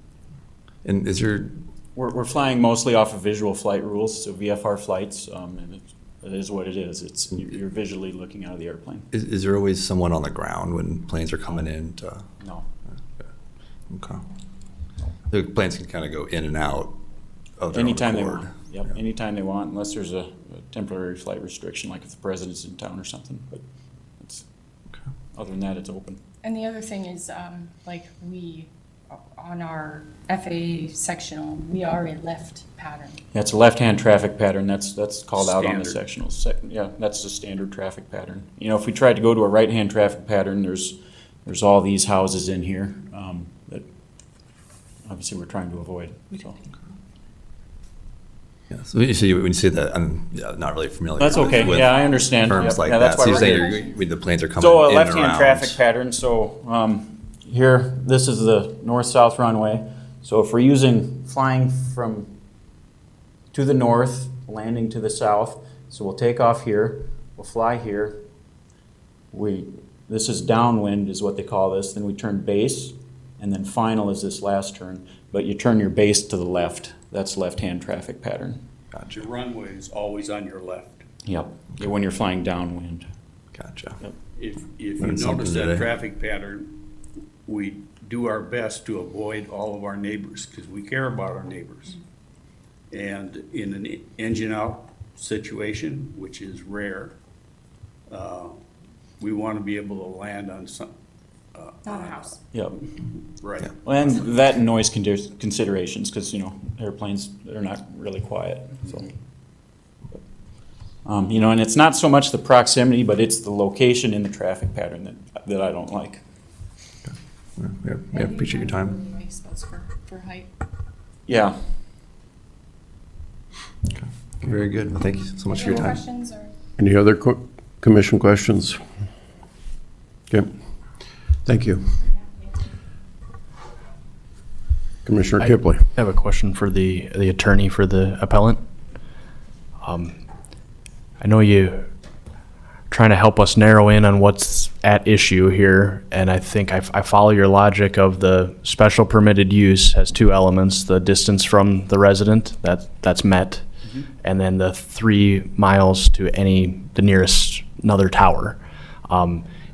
And is there? We're flying mostly off of visual flight rules, so VFR flights, and it is what it is. You're visually looking out of the airplane. Is there always someone on the ground when planes are coming in? No. Okay. The planes can kind of go in and out of their Anytime own they accord. want. Yep, yeah. Anytime they want, unless there's a temporary flight restriction, like if the president's in town or something. But other than that, it's open. And the other thing is, on our FAA sectional, we are a left pattern. Yeah, it's a left-hand traffic pattern. That's called out on the Standard. sectionals. Yeah, that's the standard traffic pattern. If we tried to go to a right-hand traffic pattern, there's all these houses in here that obviously we're trying to avoid. So. Yeah, so when you say that, I'm not really familiar. That's okay. With I understand. Terms Yep. like Yeah, that. that's why So we're you're here. saying when the planes are coming So a in left-hand and around. traffic pattern. So here, this is the north-south runway. So if we're flying from to the north, landing to the south, so we'll take off here, we'll fly here, this is downwind is what they call this, then we turn base, and then final is this last turn, but you turn your base to the left. That's left-hand traffic pattern. The runway is always on your left. Yep, when you're flying downwind. Gotcha. Yep. If you Learned something notice that today. traffic pattern, we do our best to avoid all of our neighbors, because we care about our neighbors. And in an engine-out situation, which is rare, we want to be able to land on some, Not a house. Yep. right. And that and noise considerations, because, airplanes, they're not really quiet, so. And it's not so much the proximity, but it's the location in the traffic pattern that I don't like. Yeah, appreciate your time. Makes sense for height. Yeah. Very good. Well, thank you so much for your time. Questions or? Any other commission questions? Okay, thank you. Commissioner Kipley. I have a question for the attorney for the appellant. I know you're trying to help us narrow in on what's at issue here, and I think I follow your logic of the special permitted use has two elements: the distance from the resident that's met, and then the 3 miles to the nearest another tower.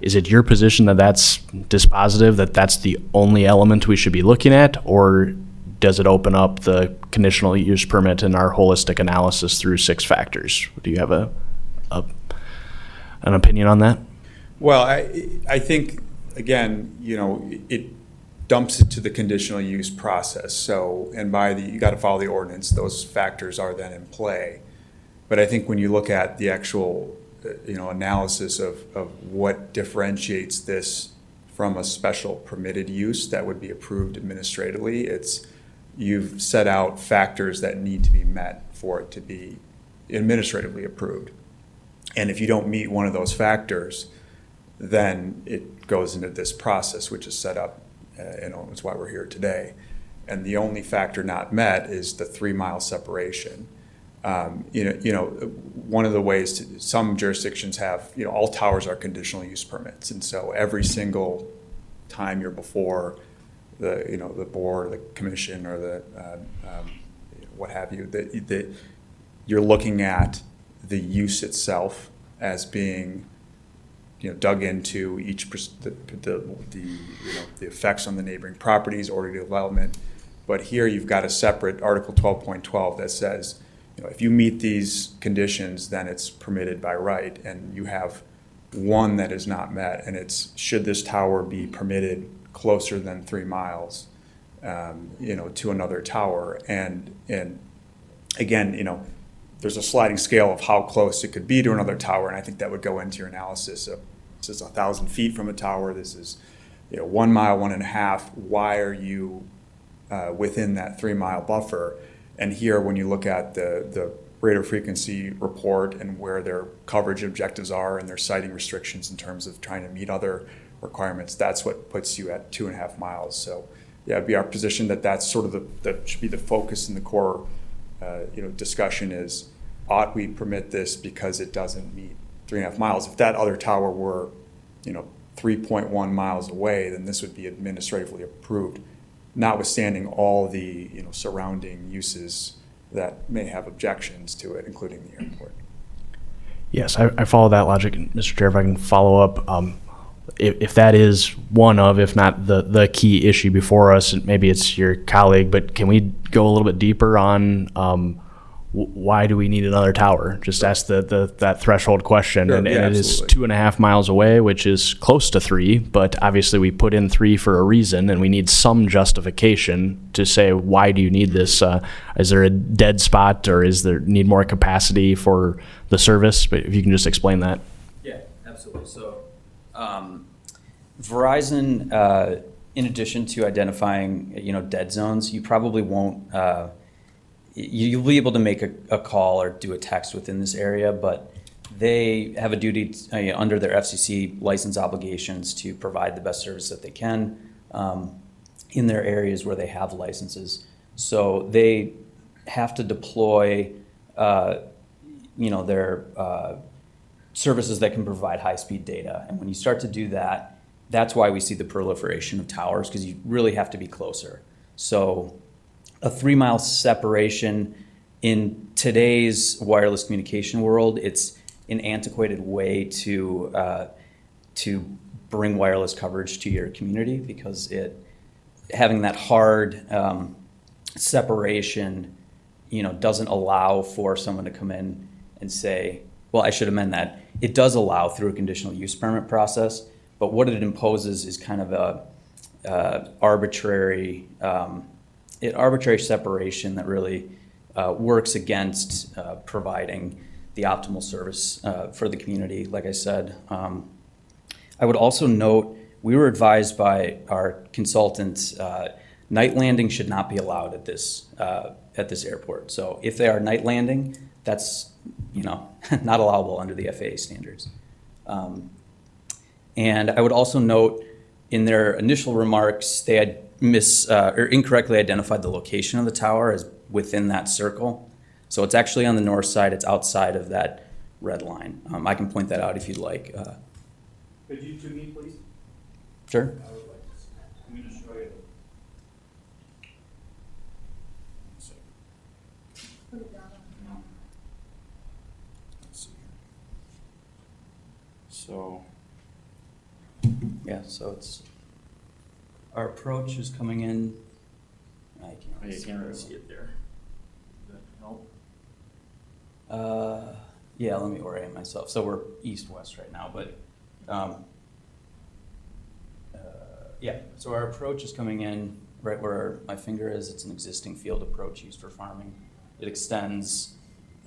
Is it your position that that's dispositive, that that's the only element we should be looking at, or does it open up the conditional use permit in our holistic analysis through 6 factors? Do you have an opinion on that? Well, I think, again, it dumps it to the conditional use process. So, and you got to follow the ordinance, those factors are then in play. But I think when you look at the actual, analysis of what differentiates this from a special permitted use that would be approved administratively, you've set out factors that need to be met for it to be administratively approved. And if you don't meet one of those factors, then it goes into this process, which is set up, that's why we're here today. And the only factor not met is the 3 mile separation. One of the ways some jurisdictions have, all towers are conditional use permits. And so every single time you're before the board, the commission, or the what have you, that you're looking at the use itself as being, dug into the effects on the neighboring properties, order development. But here you've got a separate Article 12.12 that says, if you meet these conditions, then it's permitted by right. And you have one that is not met, and it's should this tower be permitted closer than 3 miles, to another tower. And again, there's a sliding scale of how close it could be to another tower, and I think that would go into your analysis of, this is 1,000 feet from a tower, this is 1 mile, 1.5. Why are you within that 3 mile buffer? And here, when you look at the radar frequency report and where their coverage objectives are and their siting restrictions in terms of trying to meet other requirements, that's what puts you at 2.5 miles. So yeah, it'd be our position that that's sort of that should be the focus in the core discussion is, ought we permit this because it doesn't meet 3.5 miles? If that other tower were 3.1 miles away, then this would be administratively approved, notwithstanding all the surrounding uses that may have objections to it, including the airport. Yes, I follow that logic. Mr. Chair, if I can follow up, if that is one of, if not the key issue before us, and maybe it's your colleague, but can we go a little bit deeper on why do we need another tower? Just ask that threshold question. Sure, and yeah, it is absolutely. 2.5 miles away, which is close to 3, but obviously we put in 3 for a reason, and we need some justification to say, why do you need this? Is there a dead spot, or is there need more capacity for the service? But if you can just explain that. Yeah, absolutely. So Verizon, in addition to identifying, dead zones, you probably won't, you'll be able to make a call or do a text within this area, but they have a duty under their FCC license obligations to provide the best service that they can in their areas where they have licenses. So they have to deploy, their services that can provide high-speed data. And when you start to do that, that's why we see the proliferation of towers, because you really have to be closer. So a 3-mile separation in today's wireless communication world, it's an antiquated way to bring wireless coverage to your community, because having that hard separation, doesn't allow for someone to come in and say, well, I should amend that. It does allow through a conditional use permit process, but what it imposes is kind of a arbitrary separation that really works against providing the optimal service for the community. Like I said, I would also note, we were advised by our consultant, night landing should not be allowed at this airport. So if they are night landing, that's not allowable under the FAA standards. And I would also note, in their initial remarks, they had incorrectly identified the location of the tower as within that circle. So it's actually on the north side. It's outside of that red line. I can point that out if you'd like. Could you to me, please? Sure. I would like to. I'm going to show you. So, yeah, so it's, our approach is coming in, I can't really see it there. Does that help? Yeah, let me orient myself. So we're east-west right now, but, yeah, so our approach is coming in right where my finger is. It's an existing field approach used for farming. It extends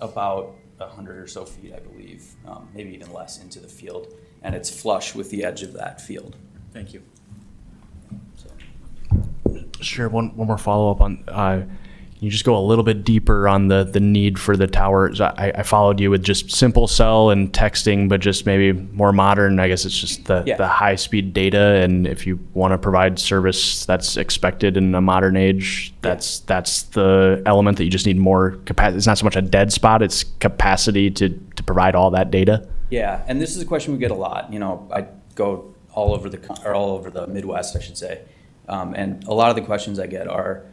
about 100 or so feet, I believe, maybe even less into the field, and it's flush with the edge of that field. Thank you. Sure. One more follow-up on, can you just go a little bit deeper on the need for the towers? I followed you with just simple cell and texting, but just maybe more modern. I guess it's just the high-speed data, and if you want to provide service that's expected in a modern age, that's the element that you just need more capacity. It's not so much a dead spot, it's capacity to provide all that data. Yeah, and this is a question we get a lot. I go all over the Midwest, I should say. And a lot of the questions I get are,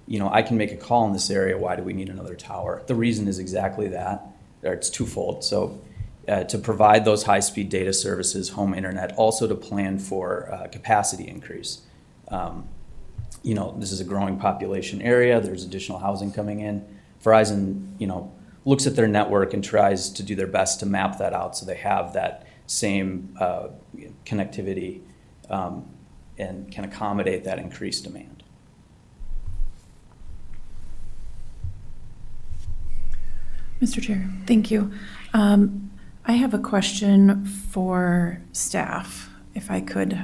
I can make a call in this area, why do we need another tower? The reason is exactly that, or it's twofold. So to provide those high-speed data services, home internet, also to plan for capacity increase. This is a growing population area, there's additional housing coming in. Verizon, looks at their network and tries to do their best to map that out so they have that same connectivity and can accommodate that increased demand. Mr. Chair, thank you. I have a question for staff, if I could.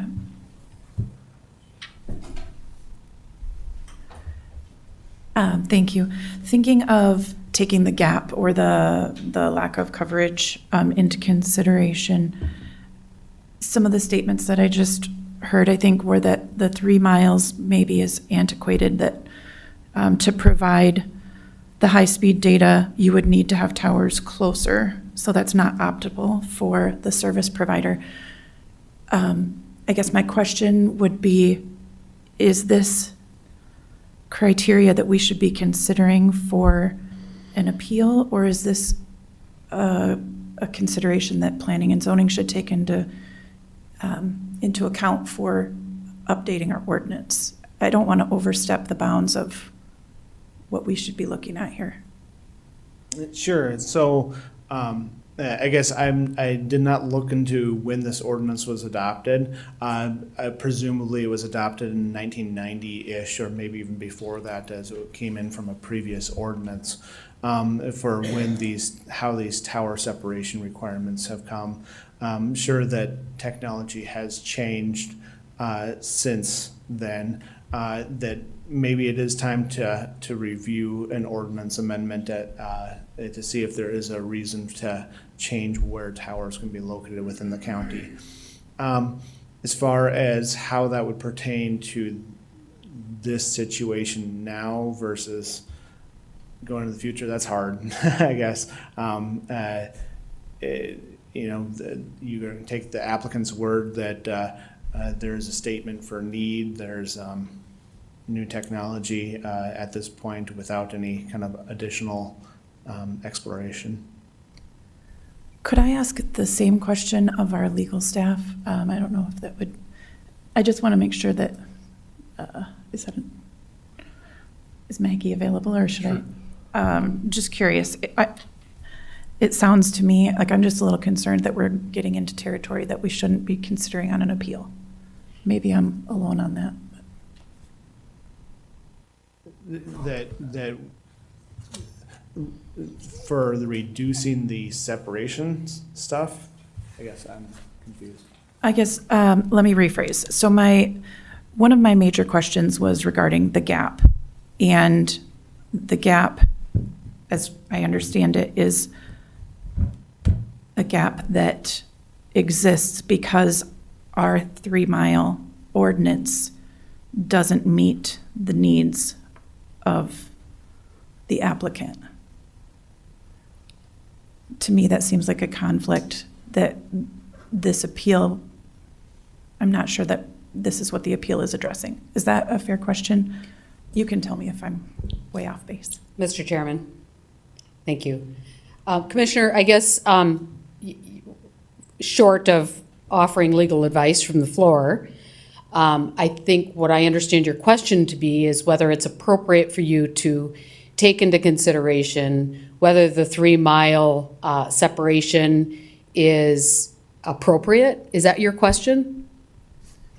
Thank you. Thinking of taking the gap or the lack of coverage into consideration, some of the statements that I just heard, I think, were that the 3 miles maybe is antiquated, that to provide the high-speed data, you would need to have towers closer, so that's not optimal for the service provider. I guess my question would be, is this criteria that we should be considering for an appeal, or is this a consideration that planning and zoning should take into account for updating our ordinance? I don't want to overstep the bounds of what we should be looking at here. Sure. So I guess I did not look into when this ordinance was adopted. Presumably it was adopted in 1990-ish, or maybe even before that, as it came in from a previous ordinance for how these tower separation requirements have come. I'm sure that technology has changed since then. That maybe it is time to review an ordinance amendment to see if there is a reason to change where towers can be located within the county. As far as how that would pertain to this situation now versus going into the future, that's hard, I guess. you're going to take the applicant's word that there's a statement for need, there's new technology at this point without any kind of additional exploration. Could I ask the same question of our legal staff? I don't know if that would, I just want to make sure that, is Maggie available, or should I? Just curious. It sounds to me like I'm just a little concerned that we're getting into territory that we shouldn't be considering on an appeal. Maybe I'm alone on that. That for the reducing the separations stuff, I guess I'm confused. I guess, let me rephrase. So one of my major questions was regarding the gap. And the gap, as I understand it, is a gap that exists because our 3-mile ordinance doesn't meet the needs of the applicant. To me, that seems like a conflict that this appeal, I'm not sure that this is what the appeal is addressing. Is that a fair question? You can tell me if I'm way off base. Mr. Chairman, thank you. Commissioner, I guess short of offering legal advice from the floor, I think what I understand your question to be is whether it's appropriate for you to take into consideration whether the 3-mile separation is appropriate. Is that your question?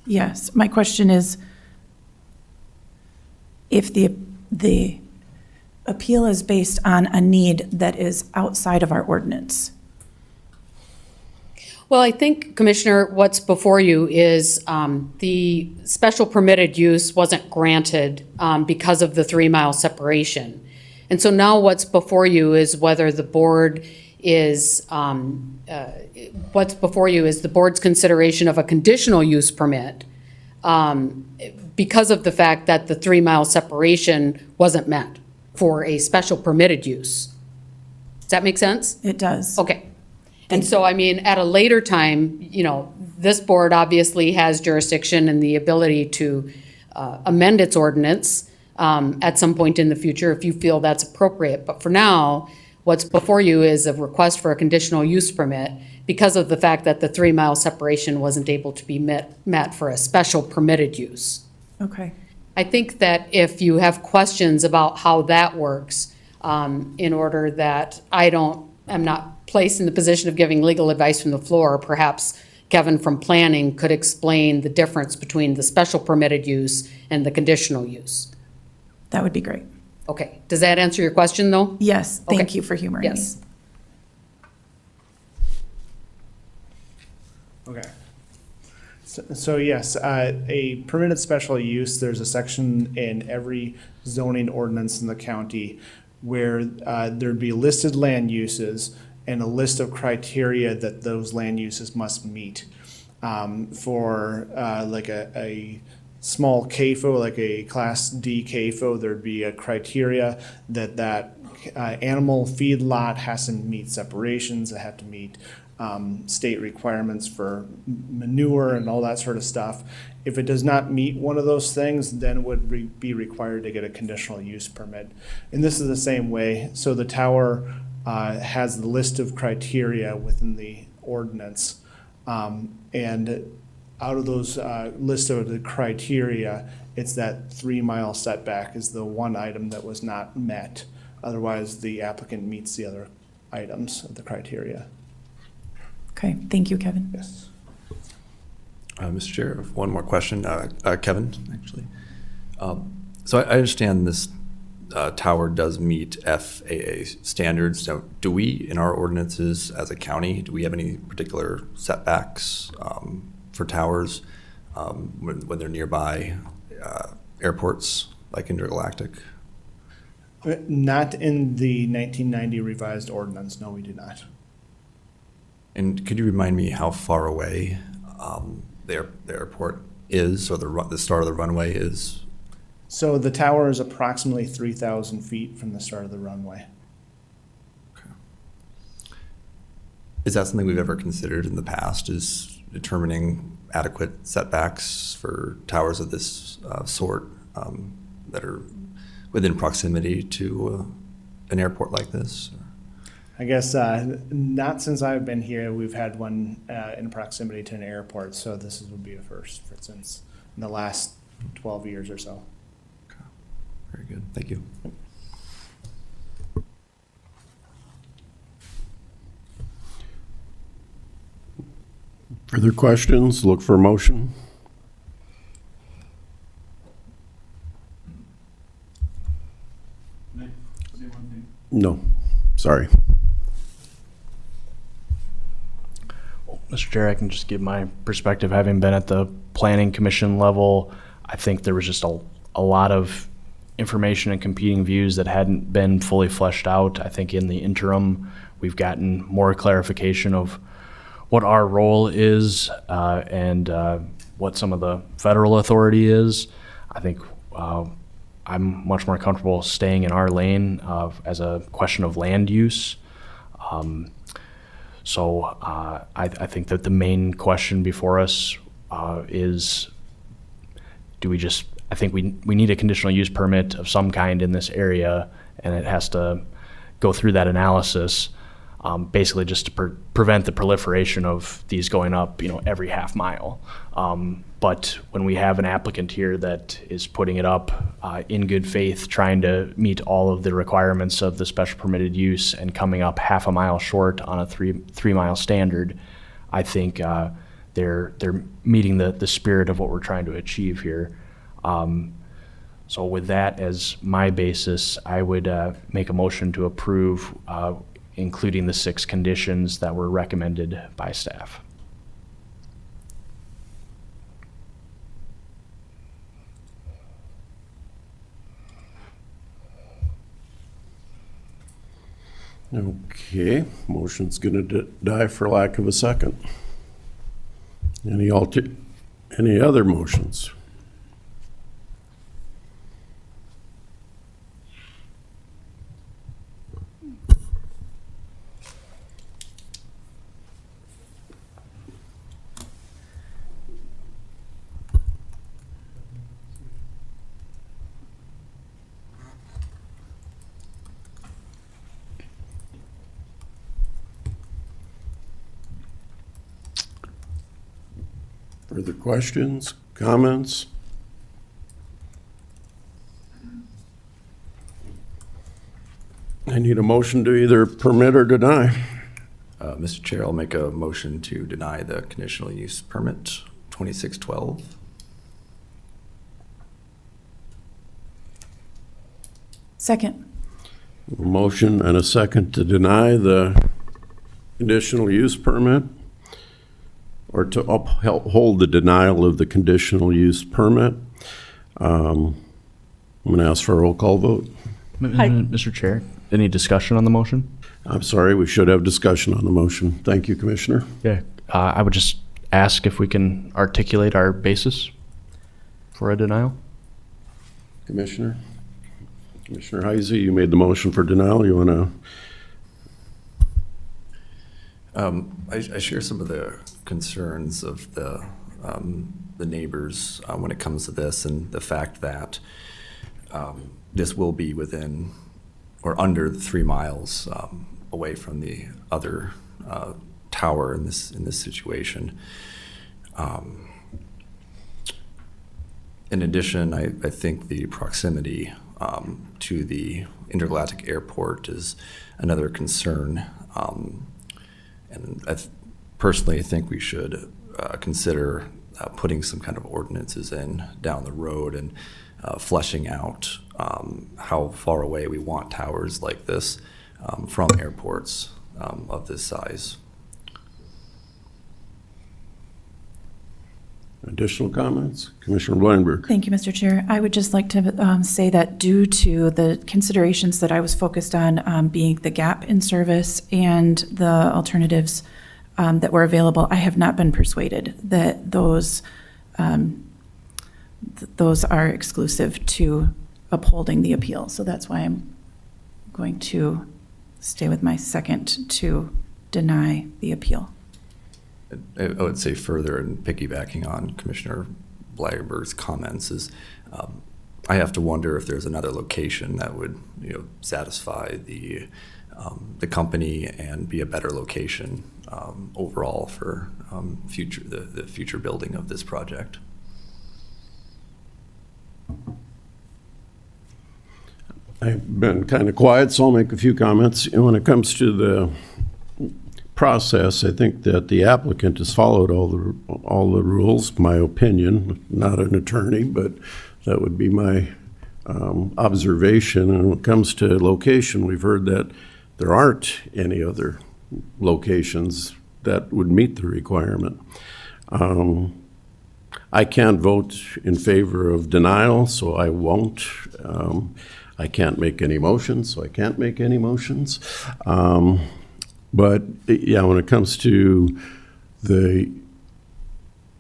Yes. My question is, if the appeal is based on a need that is outside of our ordinance. Well, I think, Commissioner, what's before you is the special permitted use wasn't granted because of the 3-mile separation. And so now what's before you is whether the board is, what's before you is the board's consideration of a conditional use permit because of the fact that the 3-mile separation wasn't met for a special permitted use. Does that make sense? It does. Okay. And so, I mean, at a later time, this board obviously has jurisdiction and the ability to amend its ordinance at some point in the future if you feel that's appropriate. But for now, what's before you is a request for a conditional use permit because of the fact that the 3-mile separation wasn't able to be met for a special permitted use. Okay. I think that if you have questions about how that works, in order that I'm not placed in the position of giving legal advice from the floor, perhaps Kevin from planning could explain the difference between the special permitted use and the conditional use. That would be great. Okay. Does that answer your question, though? Yes. Thank Okay. you for humoring Yes. me. Okay. So yes, a permitted special use, there's a section in every zoning ordinance in the county where there'd be listed land uses and a list of criteria that those land uses must meet. For like a small CAFO, like a Class D CAFO, there'd be a criteria that animal feed lot has to meet separations, it had to meet state requirements for manure and all that sort of stuff. If it does not meet one of those things, then it would be required to get a conditional use permit. And this is the same way. So the tower has the list of criteria within the ordinance. And out of those list of the criteria, it's that 3-mile setback is the one item that was not met. Otherwise, the applicant meets the other items of the criteria. Okay. Thank you, Kevin. Yes. Mr. Chair, one more question. Kevin, actually. So I understand this tower does meet FAA standards. So do we, in our ordinances as a county, do we have any particular setbacks for towers when they're nearby airports like Intergalactic? Not in the 1990 revised ordinance. No, we do not. And could you remind me how far away the airport is, or the start of the runway is? So the tower is approximately 3,000 feet from the start of the runway. Is that something we've ever considered in the past, is determining adequate setbacks for towers of this sort that are within proximity to an airport like this? I guess not since I've been here. We've had one in proximity to an airport, so this would be a first, for instance, in the last 12 years or so. Very good, thank you. Further questions? Look for a motion. No, sorry. Mr. Chair, I can just give my perspective, having been at the planning commission level. I think there was just a lot of information and competing views that hadn't been fully fleshed out. I think in the interim, we've gotten more clarification of what our role is and what some of the federal authority is. I think I'm much more comfortable staying in our lane as a question of land use. So I think that the main question before us is, I think we need a conditional use permit of some kind in this area, and it has to go through that analysis, basically just to prevent the proliferation of these going up, every half mile. But when we have an applicant here that is putting it up in good faith, trying to meet all of the requirements of the special permitted use and coming up half a mile short on a three mile standard, I think they're meeting the spirit of what we're trying to achieve here. So with that as my basis, I would make a motion to approve, including the 6 conditions that were recommended by staff. Okay, motion's gonna die for lack of a second. Any other motions? Further questions, comments? I need a motion to either permit or deny. Mr. Chair, I'll make a motion to deny the conditional use permit 2612. Second. A motion and a second to deny the conditional use permit, or to uphold the denial of the conditional use permit. I'm going to ask for a roll call vote. Mr. Chair, any discussion on the motion? I'm sorry, we should have discussion on the motion. Thank you, Commissioner. Yeah, I would just ask if we can articulate our basis for a denial. Commissioner Heisey, you made the motion for denial. You want to? I share some of the concerns of the neighbors when it comes to this, and the fact that this will be within or under the 3 miles away from the other tower in this situation. In addition, I think the proximity to the intergalactic airport is another concern. And I personally think we should consider putting some kind of ordinances in down the road and fleshing out how far away we want towers like this from airports of this size. Additional comments? Commissioner Blindberg. Thank you, Mr. Chair. I would just like to say that due to the considerations that I was focused on, being the gap in service and the alternatives that were available, I have not been persuaded that those are exclusive to upholding the appeal. So that's why I'm going to stay with my second to deny the appeal. I would say further, and piggybacking on Commissioner Blackberg's comments, is I have to wonder if there's another location that would, satisfy the company and be a better location overall for the future building of this project. I've been kind of quiet, so I'll make a few comments. And when it comes to the process, I think that the applicant has followed all the rules, my opinion, not an attorney, but that would be my observation. And when it comes to location, we've heard that there aren't any other locations that would meet the requirement. I can't vote in favor of denial, so I won't. I can't make any motions, so I can't make any motions. But yeah, when it comes to the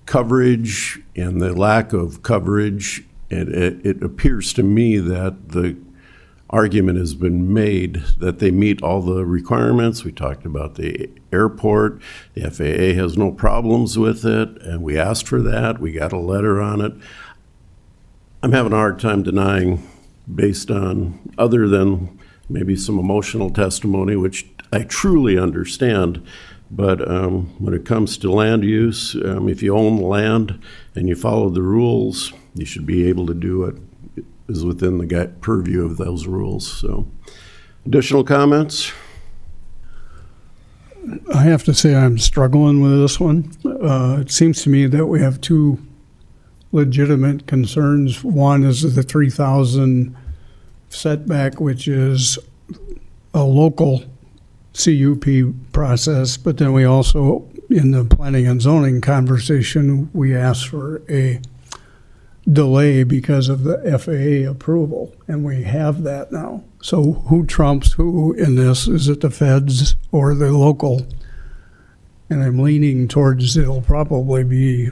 coverage and the lack of coverage, it appears to me that the argument has been made that they meet all the requirements. We talked about the airport. The FAA has no problems with it, and we asked for that. We got a letter on it. I'm having a hard time denying based on, other than maybe some emotional testimony, which I truly understand. But when it comes to land use, if you own the land and you follow the rules, you should be able to do it. Is within the purview of those rules. So, additional comments? I have to say I'm struggling with this one. It seems to me that we have two legitimate concerns. One is the 3,000 setback, which is a local CUP process, but then we also, in the planning and zoning conversation, we asked for a delay because of the FAA approval, and we have that now. So who trumps who in this? Is it the feds or the local? And I'm leaning towards it'll probably be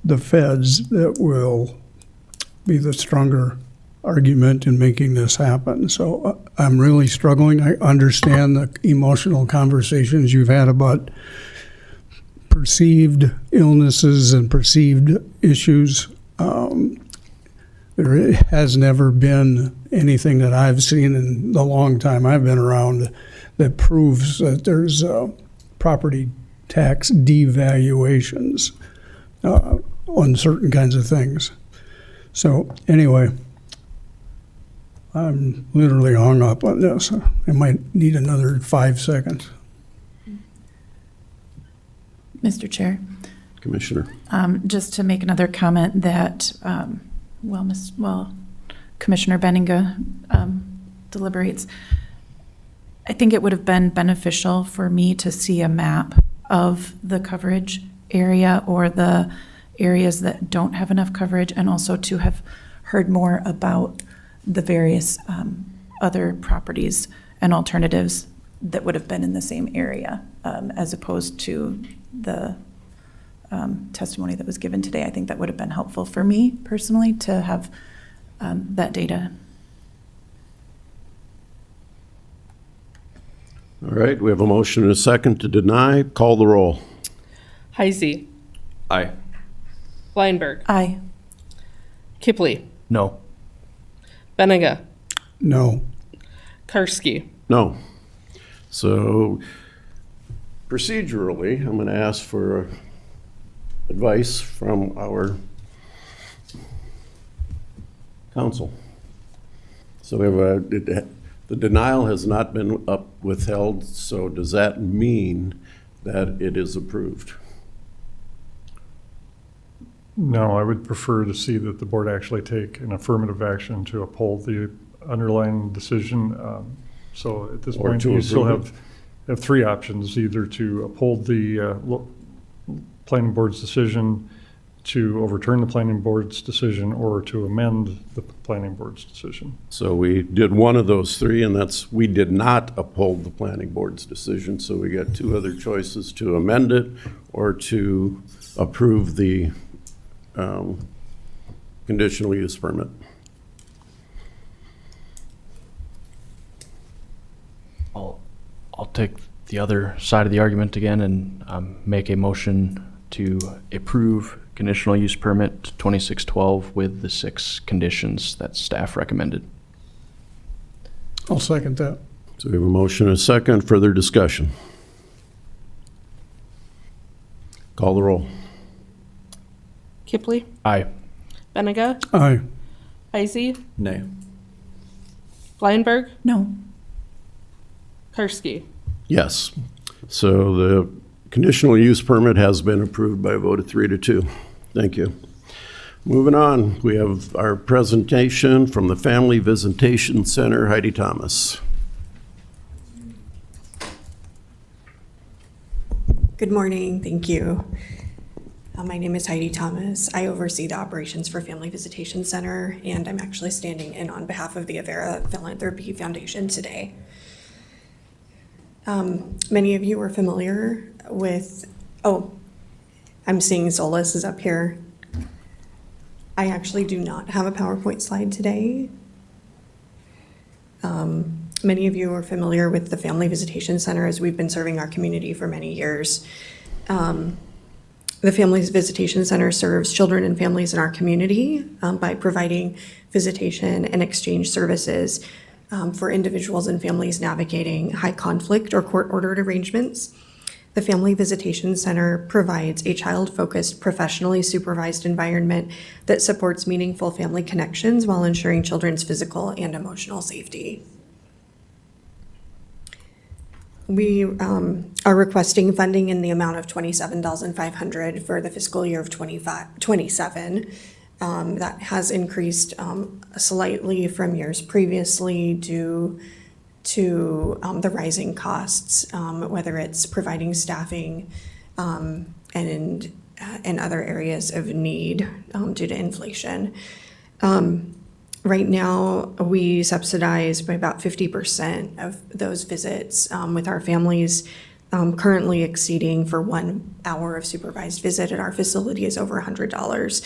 the feds that will be the stronger argument in making this happen. So I'm really struggling. I understand the emotional conversations you've had about perceived illnesses and perceived issues. There has never been anything that I've seen in the long time I've been around that proves that there's property tax devaluations on certain kinds of things. So anyway, I'm literally hung up on this. I might need another 5 seconds. Mr. Chair. Commissioner. Just to make another comment that, Commissioner Benninga deliberates, I think it would have been beneficial for me to see a map of the coverage area or the areas that don't have enough coverage, and also to have heard more about the various other properties and alternatives that would have been in the same area, as opposed to the testimony that was given today. I think that would have been helpful for me personally to have that data. All right, we have a motion and a second to deny. Call the roll. Heisey. Aye. Blindberg. Aye. Kipley. No. Benega. No. Karski. No. So procedurally, I'm going to ask for advice from our council. So we have the denial has not been withheld, so does that mean that it is approved? No, I would prefer to see that the board actually take an affirmative action to uphold the underlying decision. So at this point, you still have three options: either to uphold the planning board's decision, to overturn the planning board's decision, or to amend the planning board's decision. So we did one of those three, and that's we did not uphold the planning board's decision. So we got two other choices: to amend it or to approve the conditional use permit. I'll take the other side of the argument again and make a motion to approve conditional use permit 2612 with the 6 conditions that staff recommended. I'll second that. So we have a motion and a second. Further discussion? Call the roll. Kipley, Aye. Benega, Aye. Heisey, Nay. Bleinberg, No. Karski. Yes. So the conditional use permit has been approved by a vote of 3-2. Thank you. Moving on, we have our presentation from the Family Visitation Center, Heidi Thomas. Good morning, thank you. My name is Heidi Thomas. I oversee the operations for Family Visitation Center, and I'm actually standing in on behalf of the Avera Philanthropy Foundation today. Many of you are familiar with, I'm seeing Solus is up here. I actually do not have a PowerPoint slide today. Many of you are familiar with the Family Visitation Center as we've been serving our community for many years. The Family Visitation Center serves children and families in our community by providing visitation and exchange services for individuals and families navigating high conflict or court-ordered arrangements. The Family Visitation Center provides a child-focused, professionally supervised environment that supports meaningful family connections while ensuring children's physical and emotional safety. We are requesting funding in the amount of $27,500 for the fiscal year of 27. That has increased slightly from years previously due to the rising costs, whether it's providing staffing and other areas of need due to inflation. Right now, we subsidize by about 50% of those visits with our families, currently exceeding for 1 hour of supervised visit at our facility is over $100.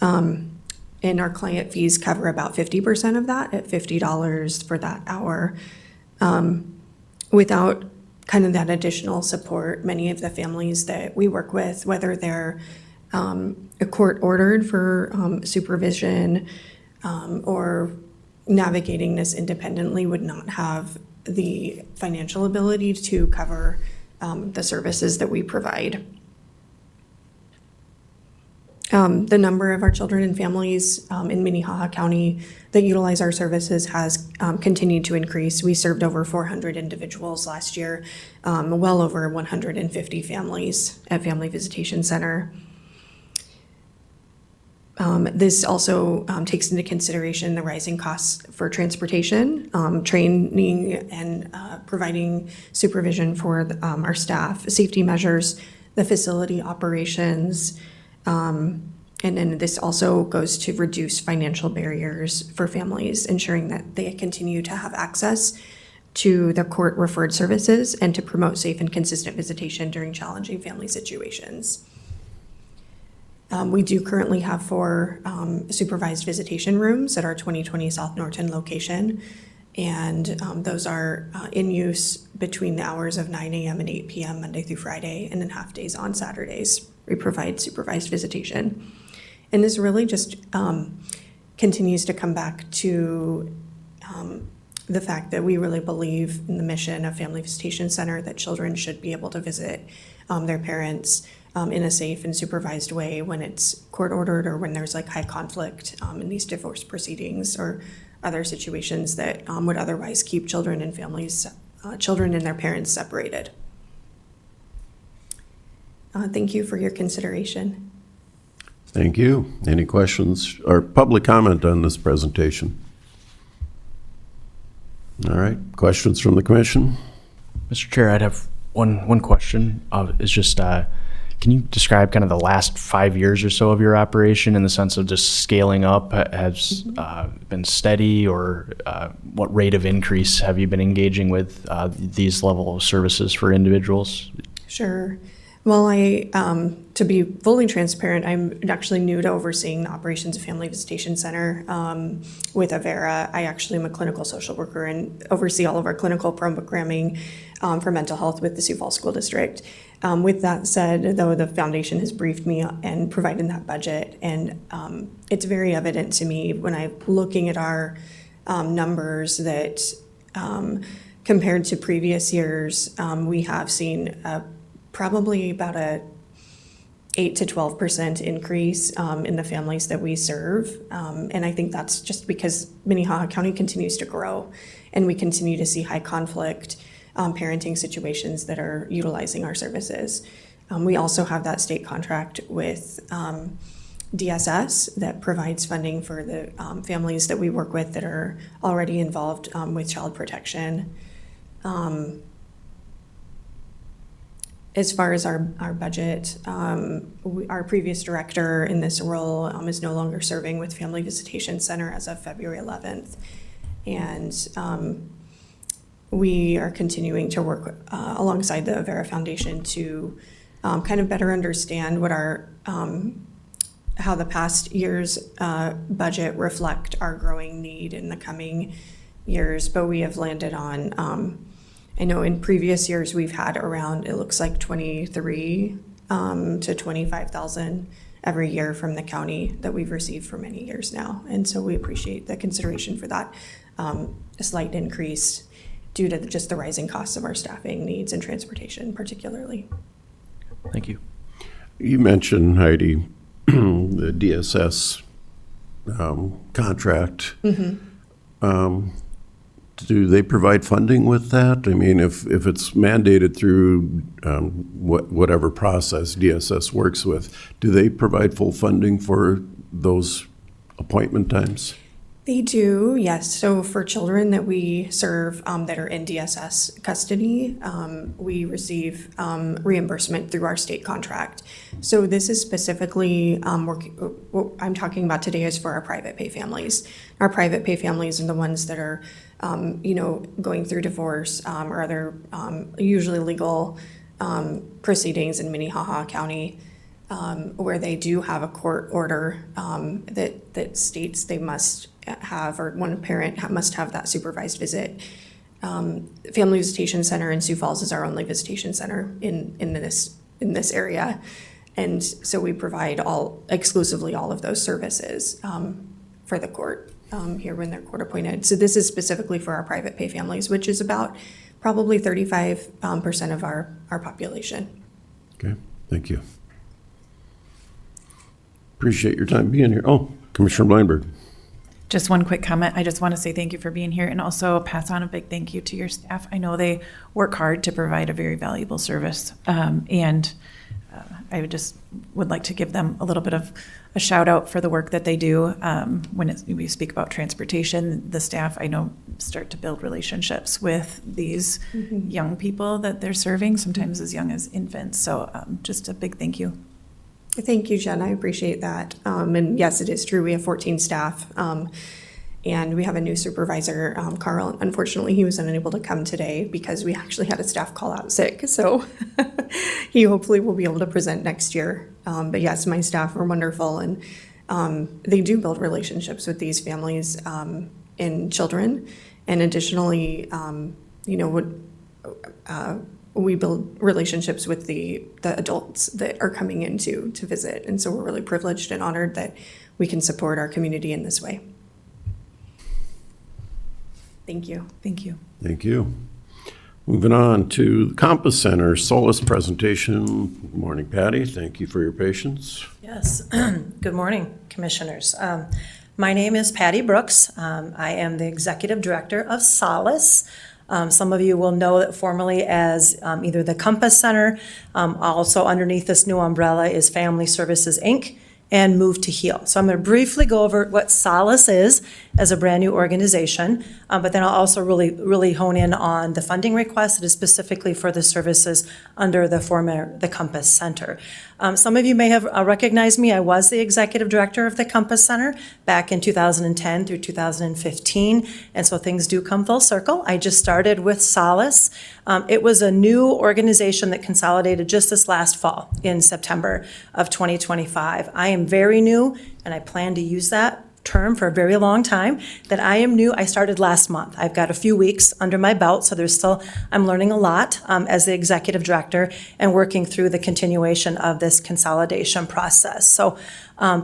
And our client fees cover about 50% of that at $50 for that hour. Without kind of that additional support, many of the families that we work with, whether they're court ordered for supervision, or navigating this independently, would not have the financial ability to cover the services that we provide. The number of our children and families in Minnehaha County that utilize our services has continued to increase. We served over 400 individuals last year, well over 150 families at Family Visitation Center. This also takes into consideration the rising costs for transportation, training, and providing supervision for our staff, safety measures, the facility operations, and then this also goes to reduce financial barriers for families, ensuring that they continue to have access to the court-referred services and to promote safe and consistent visitation during challenging family situations. We do currently have 4 supervised visitation rooms at our 2020 South Norton location, and those are in use between the hours of 9 a.m. and 8 p.m. Monday through Friday, and then half days on Saturdays. We provide supervised visitation. And this really just continues to come back to the fact that we really believe in the mission of Family Visitation Center, that children should be able to visit their parents in a safe and supervised way when it's court-ordered or when there's like high conflict in these divorce proceedings or other situations that would otherwise keep children and families, children and their parents separated. Thank you for your consideration. Thank you. Any questions or public comment on this presentation? All right, questions from the commission? Mr. Chair, I'd have one question. It's just, can you describe kind of the last 5 years or so of your operation in the sense of just scaling up? Has been steady, or what rate of increase have you been engaging with these level of services for individuals? Sure. Well, to be fully transparent, I'm actually new to overseeing the operations of Family Visitation Center with Avera. I actually am a clinical social worker and oversee all of our clinical programming for mental health with the Sioux Falls School District. With that said, though, the foundation has briefed me and provided that budget, and it's very evident to me when I'm looking at our numbers that compared to previous years, we have seen probably about a 8 to 12% increase in the families that we serve. And I think that's just because Minnehaha County continues to grow and we continue to see high conflict parenting situations that are utilizing our services. We also have that state contract with DSS that provides funding for the families that we work with that are already involved with child protection. As far as our budget, our previous director in this role is no longer serving with Family Visitation Center as of February 11th. And we are continuing to work alongside the Avera Foundation to kind of better understand what our how the past year's budget reflect our growing need in the coming years. But we have landed on I know in previous years we've had around, it looks like 23 to 25,000 every year from the county that we've received for many years now. And so we appreciate the consideration for that, a slight increase due to just the rising costs of our staffing needs and transportation particularly. Thank you. You mentioned, Heidi, the DSS contract. Do they provide funding with that? I mean, if it's mandated through whatever process DSS works with, do they provide full funding for those appointment times? They do, yes. So for children that we serve that are in DSS custody, we receive reimbursement through our state contract. So this is specifically, what I'm talking about today is for our private pay families. Our private pay families are the ones that are, going through divorce or other usually legal proceedings in Minnehaha County, where they do have a court order that states they must have, or one parent must have that supervised visit. Family Visitation Center in Sioux Falls is our only visitation center in this area. And so we provide exclusively all of those services for the court here when they're court appointed. So this is specifically for our private pay families, which is about probably 35% of our population. Okay, thank you. Appreciate your time being here. Oh, Commissioner Bleinberg. Just one quick comment. I just want to say thank you for being here and also pass on a big thank you to your staff. I know they work hard to provide a very valuable service. I would like to give them a little bit of a shout out for the work that they do. When we speak about transportation, the staff, I know, start to build relationships with these young people that they're serving, sometimes as young as infants. So just a big thank you. Thank you, Jen. I appreciate that. And yes, it is true. We have 14 staff. And we have a new supervisor, Carl. Unfortunately, he was unable to come today because we actually had a staff call out sick. So he hopefully will be able to present next year. But yes, my staff are wonderful. And they do build relationships with these families and children. And additionally, we build relationships with the adults that are coming in to visit. And so we're really privileged and honored that we can support our community in this way. Thank you. Thank you. Thank you. Moving on to the Compass Center Solace presentation. Good morning, Patty. Thank you for your patience. Yes. Good morning, Commissioners. My name is Patty Brooks. I am the Executive Director of Solace. Some of you will know it formally as either the Compass Center. Also underneath this new umbrella is Family Services, Inc., and Move to Heal. So I'm going to briefly go over what Solace is, as a brand-new organization. But then I'll also really hone in on the funding request that is specifically for the services under the Compass Center. Some of you may have recognized me. I was the executive director of the Compass Center back in 2010 through 2015, and so things do come full circle. I just started with Solace. It was a new organization that consolidated just this last fall in September of 2025. I am very new, and I plan to use that term for a very long time, that I am new. I started last month. I've got a few weeks under my belt, so I'm learning a lot as the executive director and working through the continuation of this consolidation process. So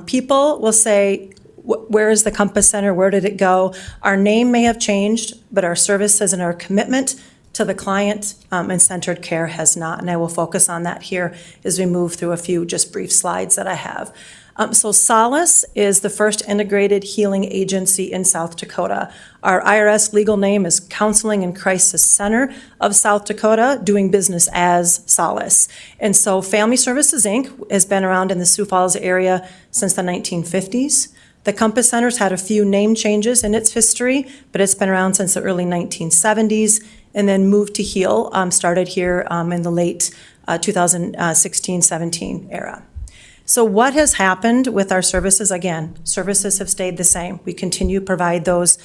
people will say, where is the Compass Center? Where did it go? Our name may have changed, but our services and our commitment to the client and centered care has not, and I will focus on that here as we move through a few just brief slides that I have. So Solace is the first integrated healing agency in South Dakota. Our IRS legal name is Counseling and Crisis Center of South Dakota, doing business as Solace. And so Family Services, Inc. has been around in the Sioux Falls area since the 1950s. The Compass Center's had a few name changes in its history, but it's been around since the early 1970s, and then moved to Heal, started here in the late 2016-17 era. So what has happened with our services? Again, services have stayed the same. We continue to provide those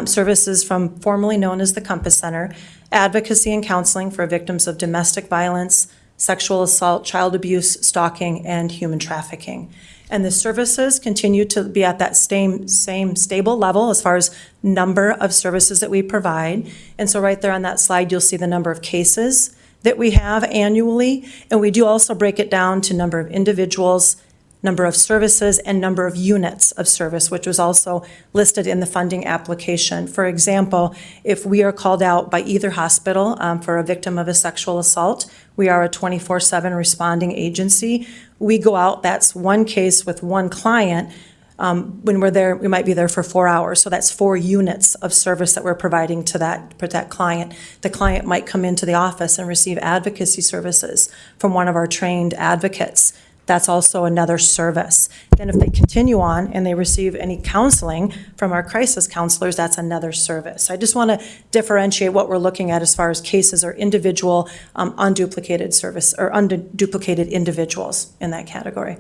services from formerly known as the Compass Center, advocacy and counseling for victims of domestic violence, sexual assault, child abuse, stalking, and human trafficking. And the services continue to be at that same stable level as far as number of services that we provide. And so right there on that slide, you'll see the number of cases that we have annually, and we do also break it down to number of individuals, number of services, and number of units of service, which was also listed in the funding application. For example, if we are called out by either hospital for a victim of a sexual assault, we are a 24/7 responding agency. We go out, that's one case with one client. When we're there, we might be there for 4 hours. So that's 4 units of service that we're providing to that client. The client might come into the office and receive advocacy services from one of our trained advocates. That's also another service. Then if they continue on and they receive any counseling from our crisis counselors, that's another service. So I just want to differentiate what we're looking at as far as cases or individual unduplicated service or unduplicated individuals in that category.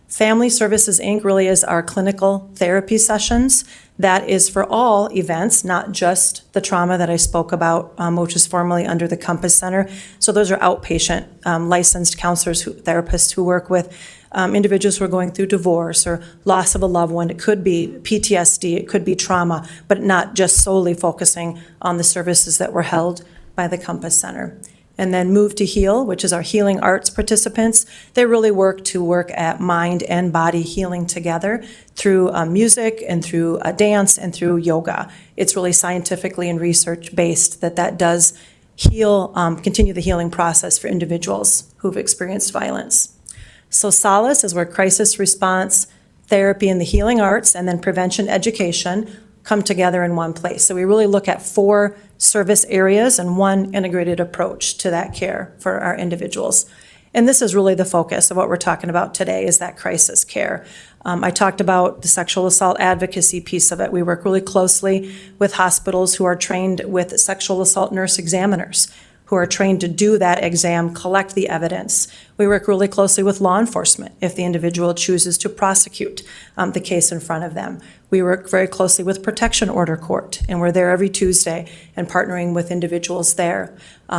Family Services, Inc. really is our clinical therapy sessions. That is for all events, not just the trauma that I spoke about, which is formerly under the Compass Center. So those are outpatient licensed counselors, therapists who work with individuals who are going through divorce or loss of a loved one. It could be PTSD, it could be trauma, but not just solely focusing on the services that were held by the Compass Center. And then Move to Heal, which is our healing arts participants. They really work at mind and body healing together through music and through dance and through yoga. It's really scientifically and research-based that does heal, continue the healing process for individuals who've experienced violence. So Solace is where crisis response, therapy, and the healing arts, and then prevention education come together in one place. So we really look at 4 service areas and one integrated approach to that care for our individuals. And this is really the focus of what we're talking about today, is that crisis care. I talked about the sexual assault advocacy piece of it. We work really closely with hospitals who are trained with sexual assault nurse examiners, who are trained to do that exam, collect the evidence. We work really closely with law enforcement if the individual chooses to prosecute the case in front of them. We work very closely with Protection Order Court, and we're there every Tuesday and partnering with individuals there.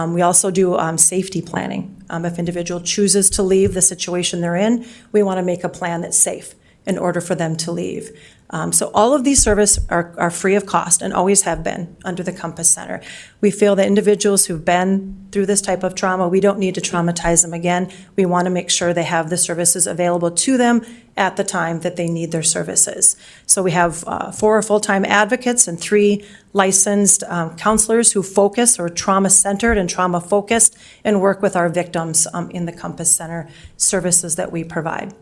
We also do safety planning. If individual chooses to leave the situation they're in, we want to make a plan that's safe in order for them to leave. So all of these services are free of cost and always have been under the Compass Center. We feel that individuals who've been through this type of trauma, we don't need to traumatize them again. We want to make sure they have the services available to them at the time that they need their services. So we have 4 full-time advocates and 3 licensed counselors who focus or trauma-centered and trauma-focused and work with our victims in the Compass Center services that we provide.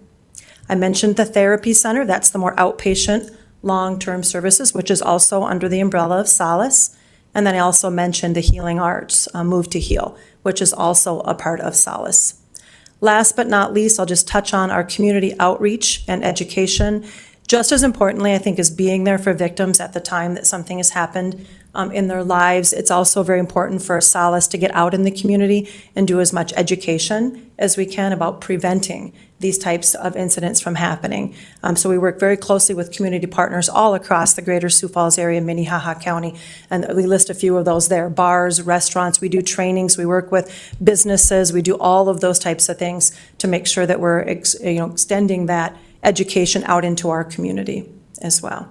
I mentioned the therapy center. That's the more outpatient long-term services, which is also under the umbrella of Solace. And then I also mentioned the healing arts, Move to Heal, which is also a part of Solace. Last but not least, I'll just touch on our community outreach and education. just as importantly, I think, is being there for victims at the time that something has happened in their lives. It's also very important for Solace to get out in the community and do as much education as we can about preventing these types of incidents from happening. So we work very closely with community partners all across the greater Sioux Falls area, Minnehaha County, and we list a few of those there: bars, restaurants. We do trainings, we work with businesses, we do all of those types of things to make sure that we're extending that education out into our community as well.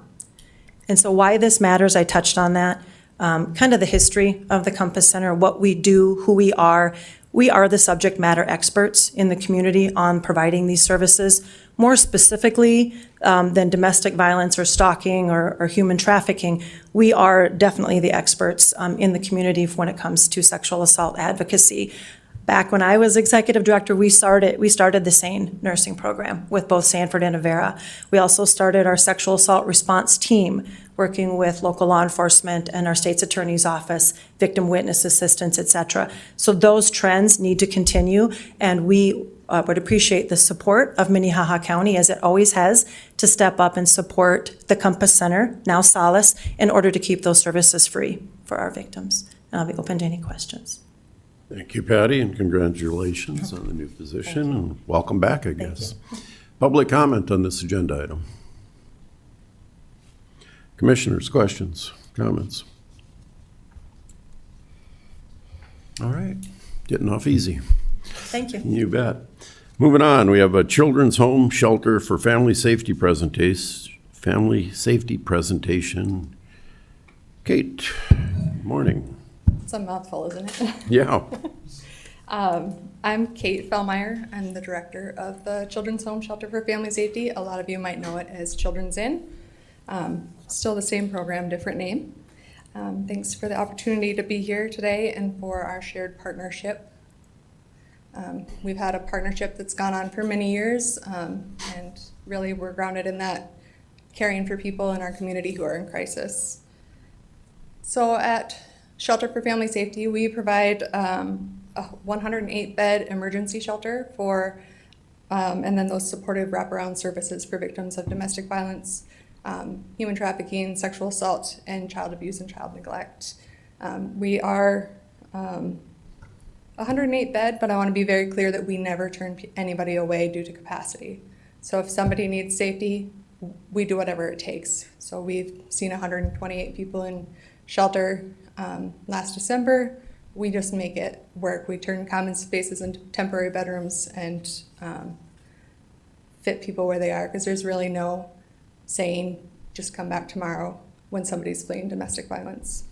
And so why this matters, I touched on that. Kind of the history of the Compass Center, what we do, who we are. We are the subject matter experts in the community on providing these services. More specifically than domestic violence or stalking or human trafficking, we are definitely the experts in the community when it comes to sexual assault advocacy. Back when I was executive director, we started the SANE nursing program with both Sanford and Avera. We also started our sexual assault response team, working with local law enforcement and our state's attorney's office, victim witness assistance, et cetera. So those trends need to continue, and we would appreciate the support of Minnehaha County, as it always has, to step up and support the Compass Center, now Solace, in order to keep those services free for our victims. And I'll be open to any questions. Thank you, Patty, and congratulations on the new position, and welcome back, I guess. Public comment on this agenda item. Commissioners, questions, comments? All right, getting off easy. Thank you. You bet. Moving on, we have a children's home shelter for family safety presentation. Kate, morning. It's a mouthful, isn't it? Yeah. I'm Kate Fellmeyer. I'm the director of the Children's Home Shelter for Family Safety. A lot of you might know it as Children's Inn. Still the same program, different name. Thanks for the opportunity to be here today and for our shared partnership. We've had a partnership that's gone on for many years, and really we're grounded in that caring for people in our community who are in crisis. So at Shelter for Family Safety, we provide a 108-bed emergency shelter for, and then those supportive wraparound services for victims of domestic violence, human trafficking, sexual assault, and child abuse and child neglect. We are 108 bed, but I want to be very clear that we never turn anybody away due to capacity. So if somebody needs safety, we do whatever it takes. So we've seen 128 people in shelter last December. We just make it work. We turn common spaces into temporary bedrooms and fit people where they are, because there's really no saying just come back tomorrow when somebody's fleeing domestic violence.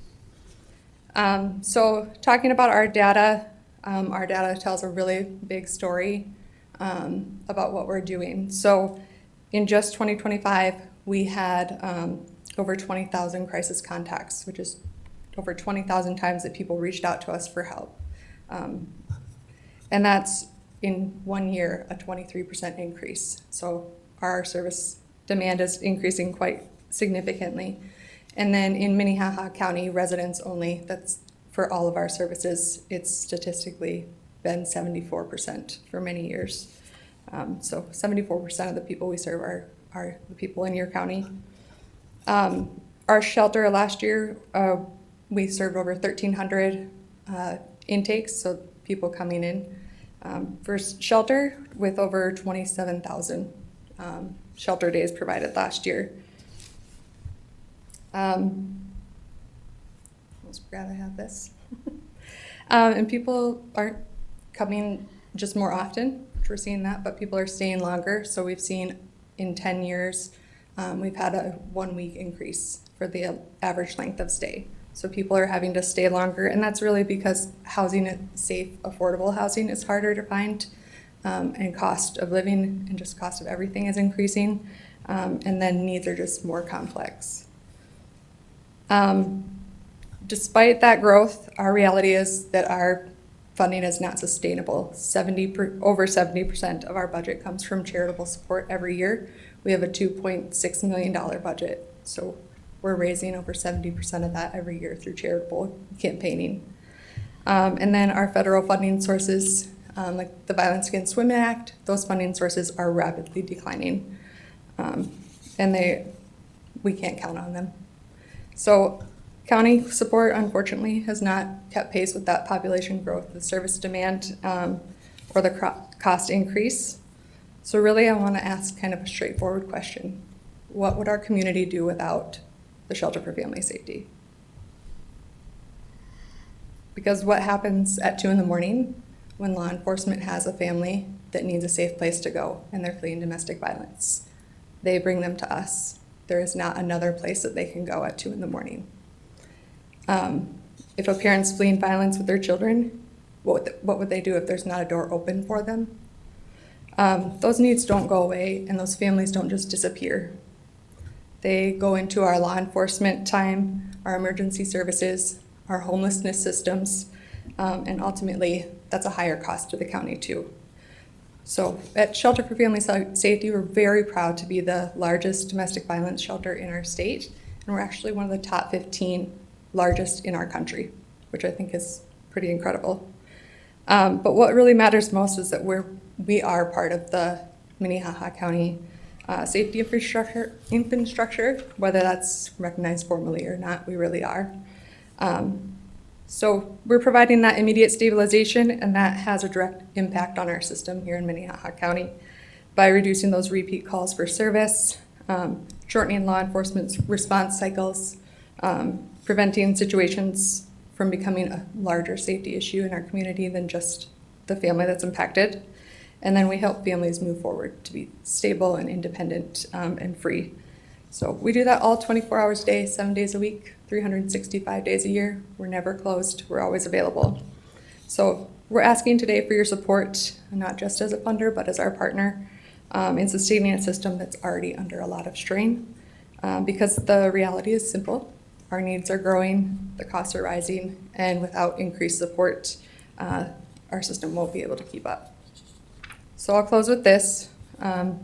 So talking about our data tells a really big story about what we're doing. So in just 2025, we had over 20,000 crisis contacts, which is over 20,000 times that people reached out to us for help. And that's in 1 year, a 23% increase. So our service demand is increasing quite significantly. And then in Minnehaha County, residents only, that's for all of our services, it's statistically been 74% for many years. So 74% of the people we serve are the people in your county. Our shelter last year, we served over 1,300 intakes, so people coming in. First shelter with over 27,000 shelter days provided last year. Almost forgot I had this. And people aren't coming just more often, which we're seeing that, but people are staying longer. So we've seen in 10 years, we've had a 1 week increase for the average length of stay. So people are having to stay longer, and that's really because housing, safe, affordable housing is harder to find, and cost of living and just cost of everything is increasing, and then needs are just more complex. Despite that growth, our reality is that our funding is not sustainable. Over 70% of our budget comes from charitable support every year. We have a $2.6 million budget, so we're raising over 70% of that every year through charitable campaigning. And then our federal funding sources, like the Violence Against Women Act, those funding sources are rapidly declining. and we can't count on them. So county support, unfortunately, has not kept pace with that population growth, the service demand, or the cost increase. So really, I want to ask kind of a straightforward question. What would our community do without the Shelter for Family Safety? Because what happens at 2 in the morning when law enforcement has a family that needs a safe place to go and they're fleeing domestic violence? They bring them to us. There is not another place that they can go at 2 in the morning. If a parent's fleeing violence with their children, what would they do if there's not a door open for them? Those needs don't go away, and those families don't just disappear. They go into our law enforcement time, our emergency services, our homelessness systems, and ultimately, that's a higher cost to the county too. So at Shelter for Family Safety, we're very proud to be the largest domestic violence shelter in our state, and we're actually one of the top 15 largest in our country, which I think is pretty incredible. But what really matters most is that we are part of the Minnehaha County safety infrastructure, whether that's recognized formally or not, we really are. So we're providing that immediate stabilization, and that has a direct impact on our system here in Minnehaha County by reducing those repeat calls for service, shortening law enforcement's response cycles, preventing situations from becoming a larger safety issue in our community than just the family that's impacted. And then we help families move forward to be stable and independent and free. So we do that all 24 hours a day, 7 days a week, 365 days a year. We're never closed. We're always available. So we're asking today for your support, not just as a funder, but as our partner in sustaining a system that's already under a lot of strain. Because the reality is simple. Our needs are growing, the costs are rising, and without increased support, our system won't be able to keep up. So I'll close with this.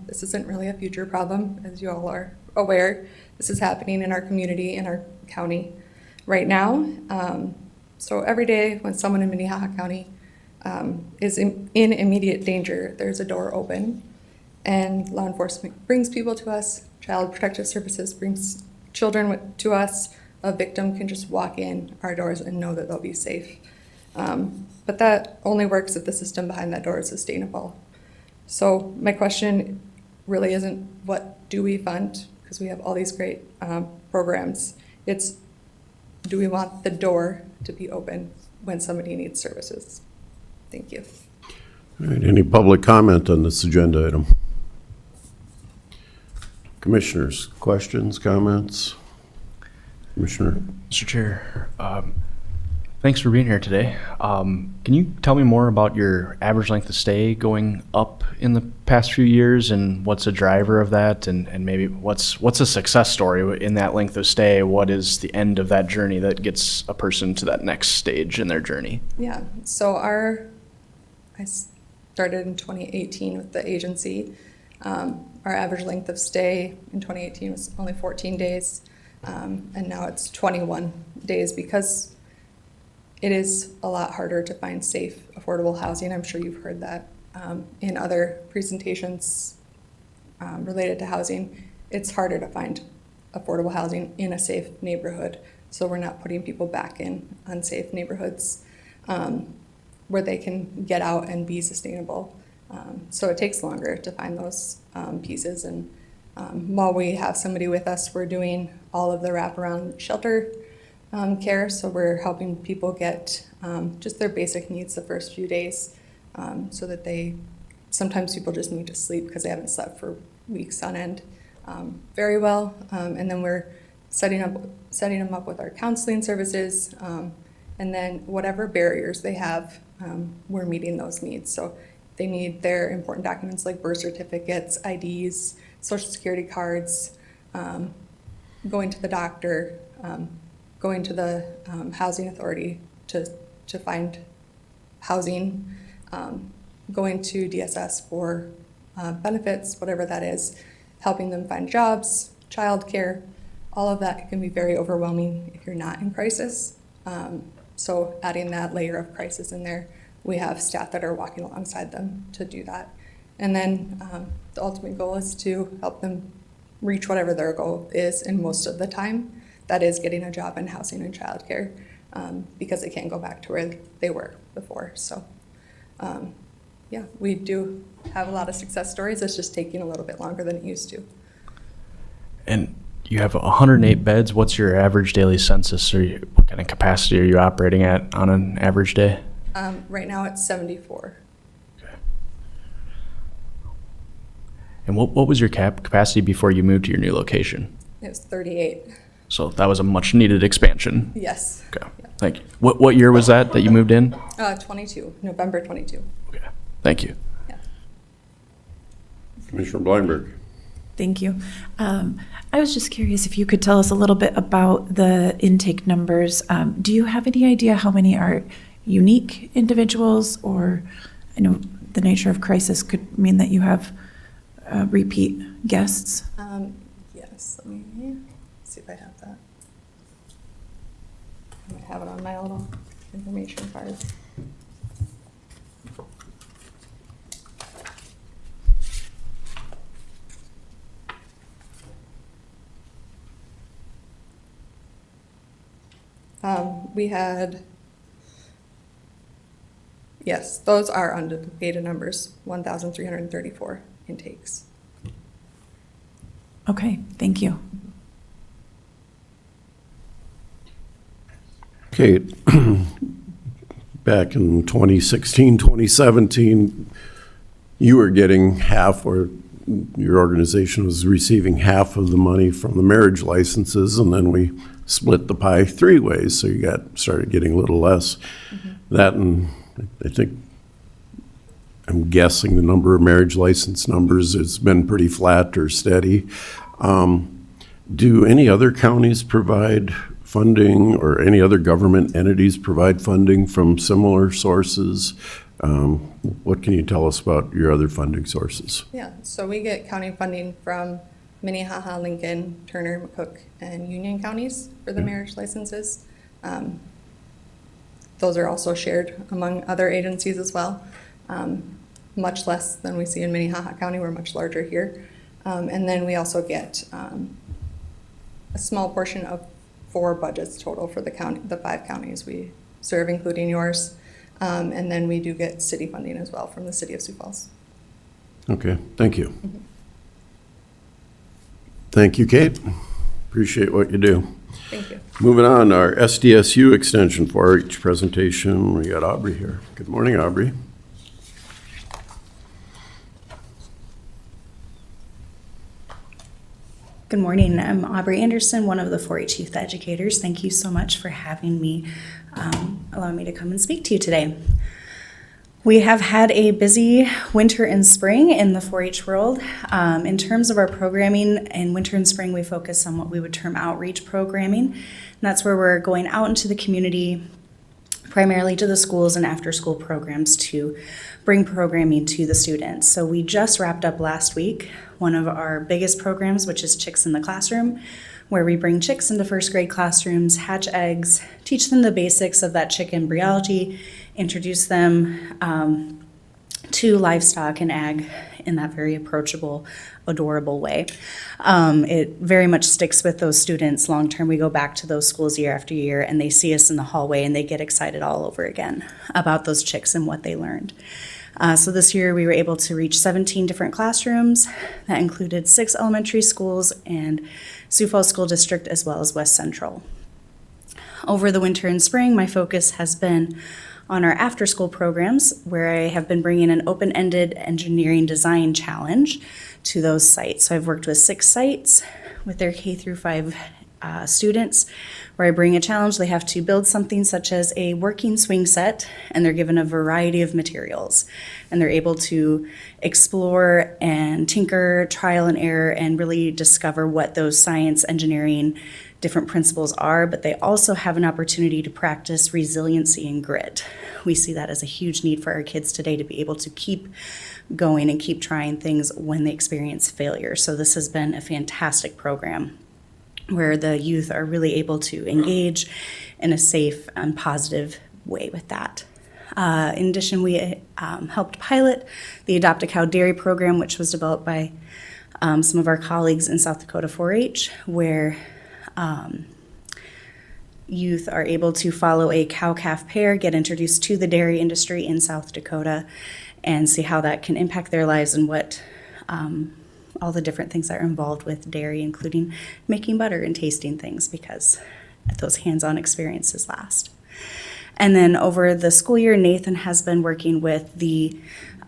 This isn't really a future problem, as you all are aware. This is happening in our community, in our county right now. So every day when someone in Minnehaha County is in immediate danger, there's a door open, and law enforcement brings people to us. Child Protective Services brings children to us. A victim can just walk in our doors and know that they'll be safe. But that only works if the system behind that door is sustainable. So my question really isn't what do we fund, because we have all these great programs. It's, do we want the door to be open when somebody needs services? Thank you. All right, any public comment on this agenda item? Commissioners, questions, comments? Commissioner? Mr. Chair, thanks for being here today. Can you tell me more about your average length of stay going up in the past few years, and what's a driver of that, and maybe what's a success story in that length of stay? What is the end of that journey that gets a person to that next stage in their journey? Yeah, so I started in 2018 with the agency. Our average length of stay in 2018 was only 14 days. And now it's 21 days because it is a lot harder to find safe, affordable housing. I'm sure you've heard that in other presentations related to housing. It's harder to find affordable housing in a safe neighborhood. So we're not putting people back in unsafe neighborhoods where they can get out and be sustainable. So it takes longer to find those pieces. And while we have somebody with us, we're doing all of the wraparound shelter care. So we're helping people get just their basic needs the first few days so that sometimes people just need to sleep because they haven't slept for weeks on end very well. And then we're setting them up with our counseling services. And then whatever barriers they have, we're meeting those needs. So they need their important documents like birth certificates, IDs, Social Security cards, going to the doctor, going to the housing authority to find housing, going to DSS for benefits, whatever that is, helping them find jobs, childcare. All of that can be very overwhelming if you're not in crisis. So adding that layer of crisis in there, we have staff that are walking alongside them to do that. And then the ultimate goal is to help them reach whatever their goal is, and most of the time, that is getting a job in housing and childcare, because they can't go back to where they were before. So, yeah, we do have a lot of success stories. It's just taking a little bit longer than it used to. And you have 108 beds. What's your average daily census, or what kind of capacity are you operating at on an average day? Right now, it's 74. And what was your capacity before you moved to your new location? It was 38. So that was a much needed expansion. Yes. Okay, thank you. What year was that you moved in? 22, November 22. Okay, thank you. Commissioner Bleinberg. Thank you. I was just curious if you could tell us a little bit about the intake numbers. Do you have any idea how many are unique individuals, or I know the nature of crisis could mean that you have repeat guests? Yes, let me see if I have that. I might have it on my little information card. We had, yes, those are unduplicated numbers, 1,334 intakes. Okay, thank you. Okay, back in 2016, 2017, you were getting half, or your organization was receiving half of the money from the marriage licenses, and then we split the pie 3 ways, so you started getting a little less. That, and I think, I'm guessing the number of marriage license numbers has been pretty flat or steady. Do any other counties provide funding, or any other government entities provide funding from similar sources? What can you tell us about your other funding sources? Yeah, so we get county funding from Minnehaha, Lincoln, Turner, McCook, and Union counties for the marriage licenses. Those are also shared among other agencies as well. Much less than we see in Minnehaha County. We're much larger here. And then we also get a small portion of 4 budgets total for the 5 counties we serve, including yours. And then we do get city funding as well from the city of Sioux Falls. Okay, thank you. Thank you, Kate. Appreciate what you do. Thank you. Moving on, our SDSU Extension 4-H presentation. We got Aubrey here. Good morning, Aubrey. Good morning. I'm Aubrey Anderson, one of the 4-H youth educators. Thank you so much for having me, allowing me to come and speak to you today. We have had a busy winter and spring in the 4-H world. In terms of our programming, in winter and spring, we focus on what we would term outreach programming. And that's where we're going out into the community, primarily to the schools and after-school programs, to bring programming to the students. So we just wrapped up last week one of our biggest programs, which is Chicks in the Classroom, where we bring chicks into first grade classrooms, hatch eggs, teach them the basics of that chick embryology, introduce them to livestock and ag in that very approachable, adorable way. It very much sticks with those students long term. We go back to those schools year after year, and they see us in the hallway and they get excited all over again about those chicks and what they learned. So this year we were able to reach 17 different classrooms. That included 6 elementary schools and Sioux Falls School District, as well as West Central. Over the winter and spring, my focus has been on our after-school programs, where I have been bringing an open-ended engineering design challenge to those sites. So I've worked with 6 sites with their K through 5 students, where I bring a challenge. They have to build something such as a working swing set, and they're given a variety of materials. And they're able to explore and tinker, trial and error, and really discover what those science, engineering, different principles are, but they also have an opportunity to practice resiliency and grit. We see that as a huge need for our kids today, to be able to keep going and keep trying things when they experience failure. So this has been a fantastic program where the youth are really able to engage in a safe and positive way with that. In addition, we helped pilot the Adopt a Cow Dairy program, which was developed by some of our colleagues in South Dakota 4-H, where youth are able to follow a cow-calf pair, get introduced to the dairy industry in South Dakota, and see how that can impact their lives and what all the different things that are involved with dairy, including making butter and tasting things, because those hands-on experiences last. And then over the school year, Nathan has been working with the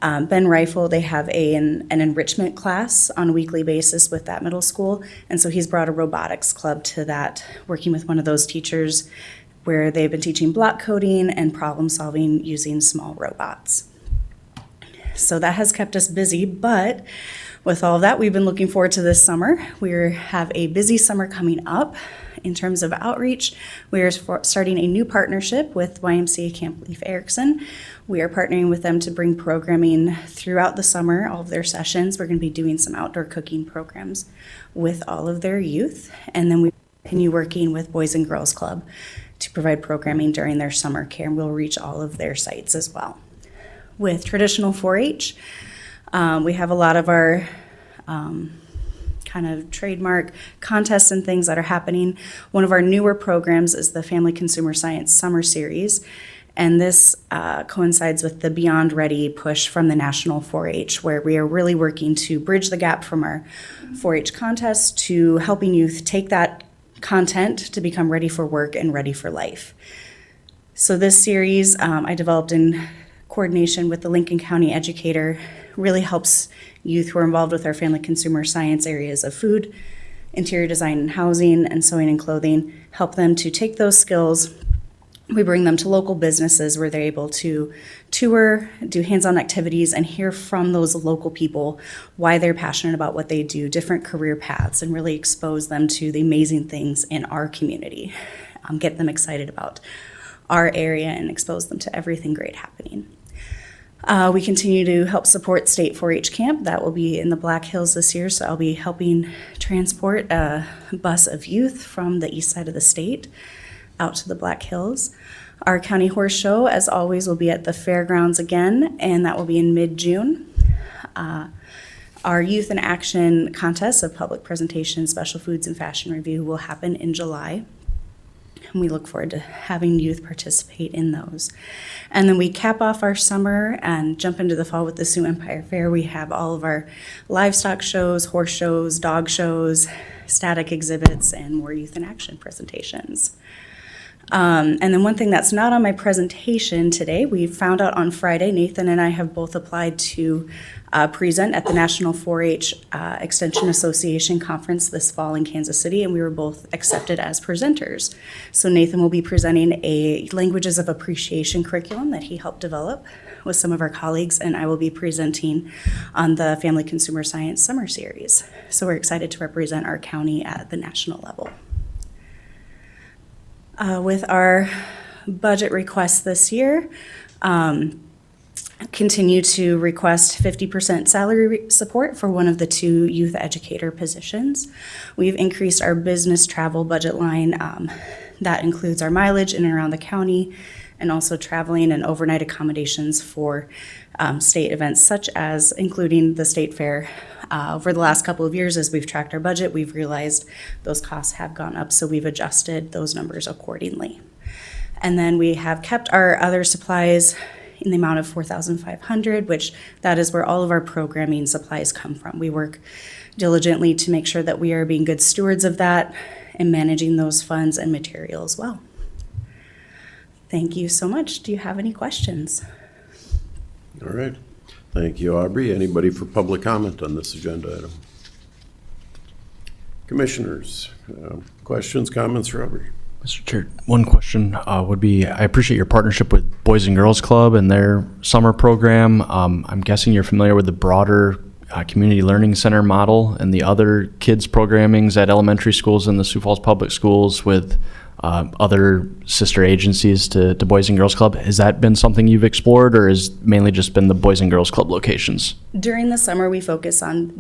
Ben Rifle. They have an enrichment class on a weekly basis with that middle school. And so he's brought a robotics club to that, working with one of those teachers where they've been teaching block coding and problem solving using small robots. So that has kept us busy, but with all of that, we've been looking forward to this summer. We have a busy summer coming up. In terms of outreach, we are starting a new partnership with YMCA Camp Leaf Erickson. We are partnering with them to bring programming throughout the summer, all of their sessions. We're going to be doing some outdoor cooking programs with all of their youth. And then we continue working with Boys and Girls Club to provide programming during their summer care, and we'll reach all of their sites as well. With traditional 4-H, we have a lot of our kind of trademark contests and things that are happening. One of our newer programs is the Family Consumer Science Summer Series, and this coincides with the Beyond Ready push from the National 4-H, where we are really working to bridge the gap from our 4-H contest to helping youth take that content to become ready for work and ready for life. So this series I developed in coordination with the Lincoln County educator really helps youth who are involved with our family consumer science areas of food, interior design and housing, and sewing and clothing, help them to take those skills. We bring them to local businesses where they're able to tour, do hands-on activities, and hear from those local people why they're passionate about what they do, different career paths, and really expose them to the amazing things in our community. Get them excited about our area and expose them to everything great happening. We continue to help support State 4-H Camp. That will be in the Black Hills this year, so I'll be helping transport a bus of youth from the east side of the state out to the Black Hills. Our county horse show, as always, will be at the fairgrounds again, and that will be in mid-June. Our Youth in Action contest of public presentation, special foods, and fashion review will happen in July. And we look forward to having youth participate in those. And then we cap off our summer and jump into the fall with the Sioux Empire Fair. We have all of our livestock shows, horse shows, dog shows, static exhibits, and more youth in action presentations. And then one thing that's not on my presentation today, we found out on Friday, Nathan and I have both applied to present at the National 4-H Extension Association Conference this fall in Kansas City, and we were both accepted as presenters. So Nathan will be presenting a Languages of Appreciation curriculum that he helped develop with some of our colleagues, and I will be presenting on the Family Consumer Science Summer Series. So we're excited to represent our county at the national level. With our budget requests this year, continue to request 50% salary support for one of the 2 youth educator positions. We've increased our business travel budget line. That includes our mileage in and around the county, and also traveling and overnight accommodations for state events, such as including the state fair. Over the last couple of years, as we've tracked our budget, we've realized those costs have gone up, so we've adjusted those numbers accordingly. And then we have kept our other supplies in the amount of $4,500, which that is where all of our programming supplies come from. We work diligently to make sure that we are being good stewards of that and managing those funds and materials well. Thank you so much. Do you have any questions? All right. Thank you, Aubrey. Anybody for public comment on this agenda item? Commissioners, questions, comments for Aubrey? Mr. Chair, one question would be, I appreciate your partnership with Boys and Girls Club and their summer program. I'm guessing you're familiar with the broader Community Learning Center model and the other kids programmings at elementary schools and the Sioux Falls Public Schools with other sister agencies to Boys and Girls Club. Has that been something you've explored, or has mainly just been the Boys and Girls Club locations? During the summer, we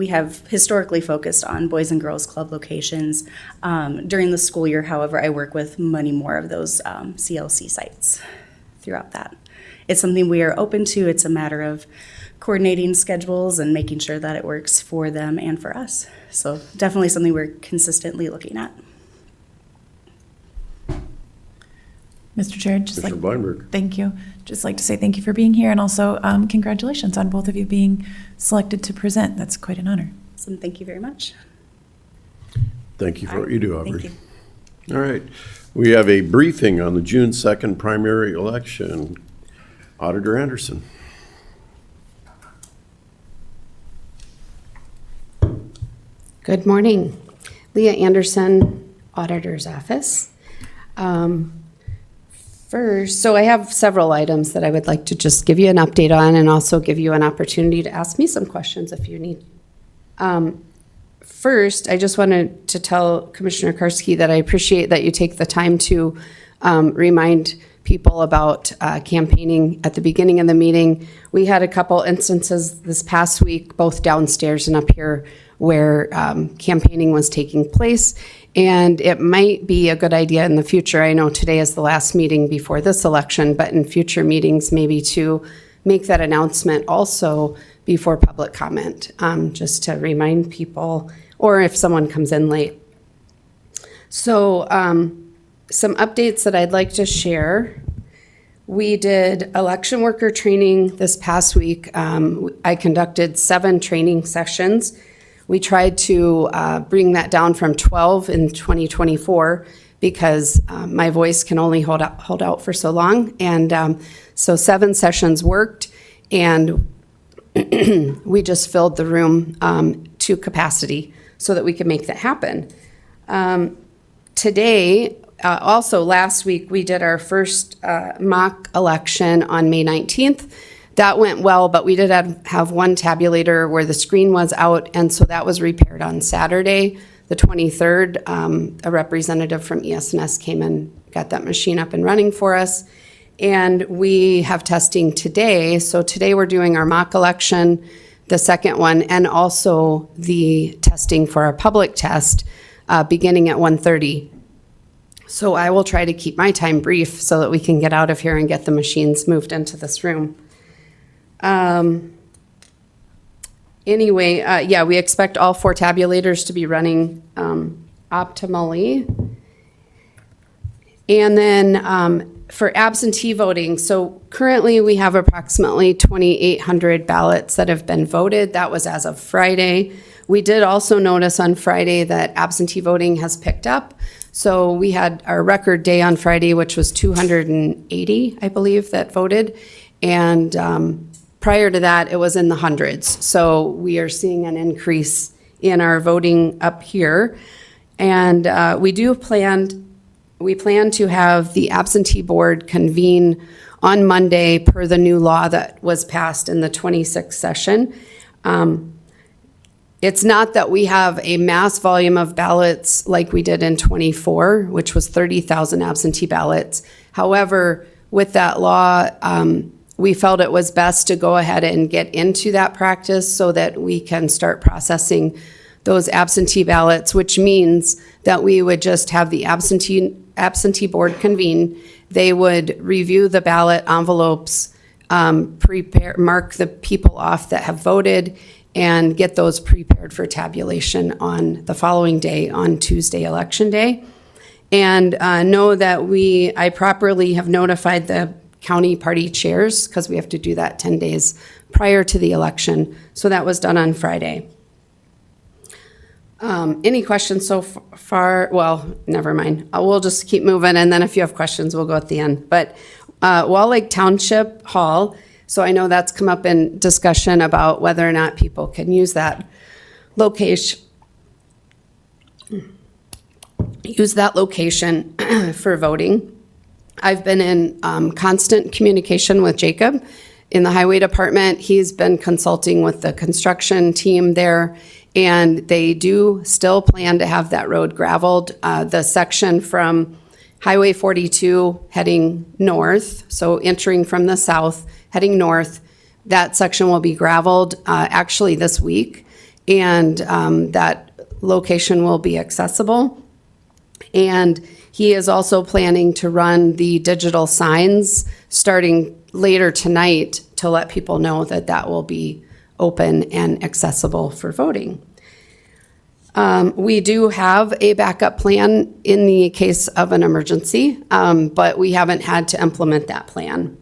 have historically focused on Boys and Girls Club locations. During the school year, however, I work with many more of those CLC sites throughout that. it's something we are open to. It's a matter of coordinating schedules and making sure that it works for them and for us. So definitely something we're consistently looking at. Mr. Chair, just like, Commissioner Bleinberg. thank you. Just like to say thank you for being here, and also congratulations on both of you being selected to present. That's quite an honor. So thank you very much. Thank you for what you do, Aubrey. Thank you. All right. We have a briefing on the June 2nd primary election. Auditor Anderson. Good morning. Leah Anderson, Auditor's Office. First, so I have several items that I would like to just give you an update on and also give you an opportunity to ask me some questions if you need. First, I just wanted to tell Commissioner Karski that I appreciate that you take the time to remind people about campaigning at the beginning of the meeting. We had a couple instances this past week, both downstairs and up here, where campaigning was taking place. And it might be a good idea in the future. I know today is the last meeting before this election, but in future meetings, maybe to make that announcement also before public comment, just to remind people, or if someone comes in late. So some updates that I'd like to share. We did election worker training this past week. I conducted 7 training sessions. We tried to bring that down from 12 in 2024 because my voice can only hold out for so long. And so 7 sessions worked, and we just filled the room to capacity so that we could make that happen. Today, also last week, we did our first mock election on May 19th. That went well, but we did have one tabulator where the screen was out, and so that was repaired on Saturday, the 23rd. A representative from ES&S came and got that machine up and running for us. And we have testing today. So today we're doing our mock election, the second one, and also the testing for our public test beginning at 1:30. So I will try to keep my time brief so that we can get out of here and get the machines moved into this room. Anyway, yeah, we expect all 4 tabulators to be running optimally. And then for absentee voting, so currently we have approximately 2,800 ballots that have been voted. That was as of Friday. We did also notice on Friday that absentee voting has picked up. So we had our record day on Friday, which was 280, I believe, that voted. And prior to that, it was in the hundreds. So we are seeing an increase in our voting up here. And we plan to have the absentee board convene on Monday per the new law that was passed in the 26th session. It's not that we have a mass volume of ballots like we did in 24, which was 30,000 absentee ballots. However, with that law, we felt it was best to go ahead and get into that practice so that we can start processing those absentee ballots, which means that we would just have the absentee board convene. They would review the ballot envelopes, mark the people off that have voted, and get those prepared for tabulation on the following day, on Tuesday, Election Day. And know that I properly have notified the county party chairs, because we have to do that 10 days prior to the election. So that was done on Friday. Any questions so far? Well, never mind. We'll just keep moving, and then if you have questions, we'll go at the end. But Wall Lake Township Hall, so I know that's come up in discussion about whether or not people can use that location. For voting. I've been in constant communication with Jacob in the highway department. He's been consulting with the construction team there, and they do still plan to have that road gravelled. The section from Highway 42 heading north, so entering from the south, heading north, that section will be gravelled actually this week, and that location will be accessible. And he is also planning to run the digital signs starting later tonight to let people know that that will be open and accessible for voting. We do have a backup plan in the case of an emergency, but we haven't had to implement that plan.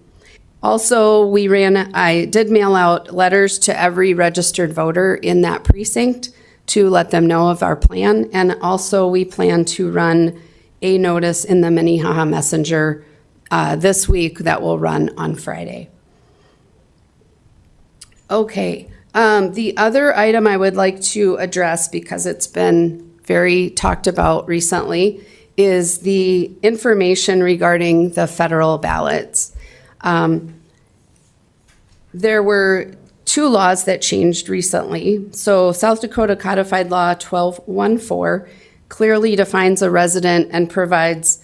Also, I did mail out letters to every registered voter in that precinct to let them know of our plan. And also, we plan to run a notice in the Minnehaha Messenger this week that will run on Friday. Okay, the other item I would like to address, because it's been very talked about recently, is the information regarding the federal ballots. There were 2 laws that changed recently. So South Dakota Codified Law 1214 clearly defines a resident and provides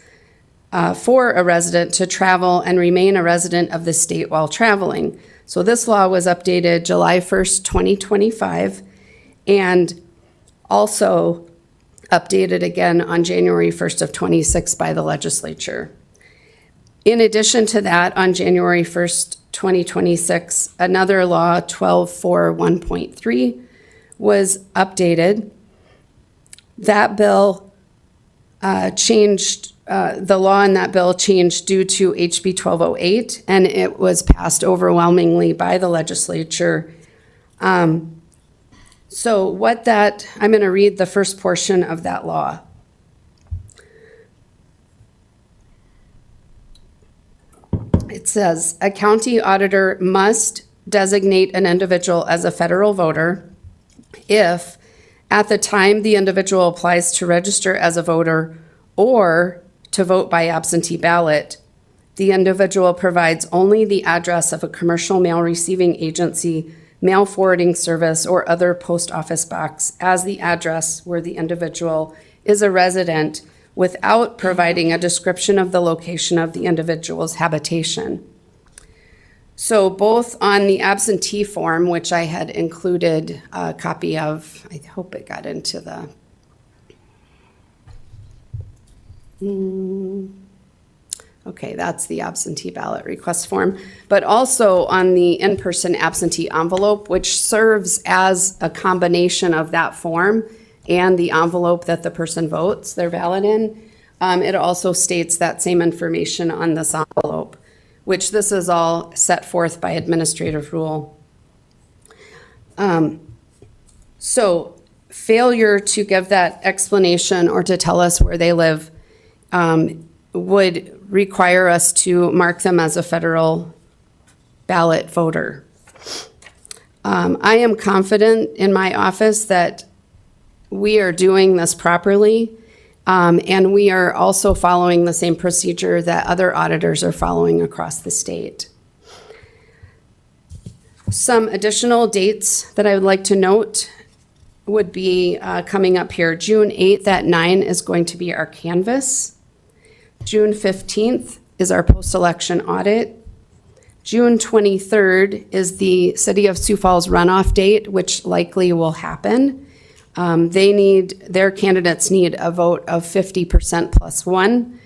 for a resident to travel and remain a resident of the state while traveling. So this law was updated July 1st, 2025, and also updated again on January 1st of 26 by the legislature. In addition to that, on January 1st, 2026, another law, 1241.3, was updated. That bill changed, the law in that bill changed due to HB 1208, and it was passed overwhelmingly by the legislature. So what that, I'm going to read the first portion of that law. It says, a county auditor must designate an individual as a federal voter if, at the time the individual applies to register as a voter or to vote by absentee ballot, the individual provides only the address of a commercial mail receiving agency, mail forwarding service, or other post office box as the address where the individual is a resident, without providing a description of the location of the individual's habitation. So both on the absentee form, which I had included a copy of, I hope it got into the, okay, that's the absentee ballot request form, but also on the in-person absentee envelope, which serves as a combination of that form and the envelope that the person votes their ballot in. It also states that same information on this envelope, which this is all set forth by administrative rule. So failure to give that explanation or to tell us where they live would require us to mark them as a federal ballot voter. I am confident in my office that we are doing this properly, and we are also following the same procedure that other auditors are following across the state. Some additional dates that I would like to note would be coming up here. June 8th at 9 is going to be our canvass. June 15th is our post-election audit. June 23rd is the City of Sioux Falls runoff date, which likely will happen. Their candidates need a vote of 50% plus 1.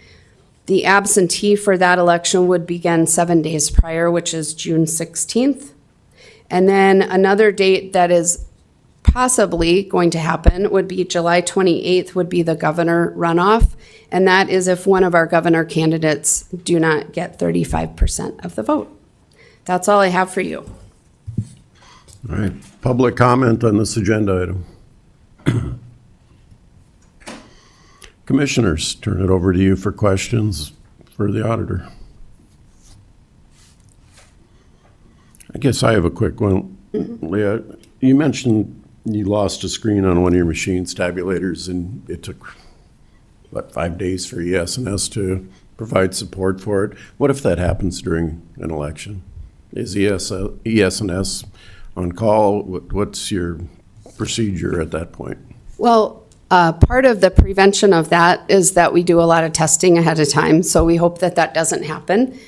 The absentee for that election would begin 7 days prior, which is June 16th. And then another date that is possibly going to happen would be July 28th would be the governor runoff. And that is if one of our governor candidates do not get 35% of the vote. That's all I have for you. All right, public comment on this agenda item. Commissioners, turn it over to you for questions for the auditor. I guess I have a quick one. Leah, you mentioned you lost a screen on one of your machines, tabulators, and it took, what, 5 days for ES&S to provide support for it. What if that happens during an election? Is ES&S on call? What's your procedure at that point? Well, part of the prevention of that is that we do a lot of testing ahead of time, so we hope that that doesn't happen.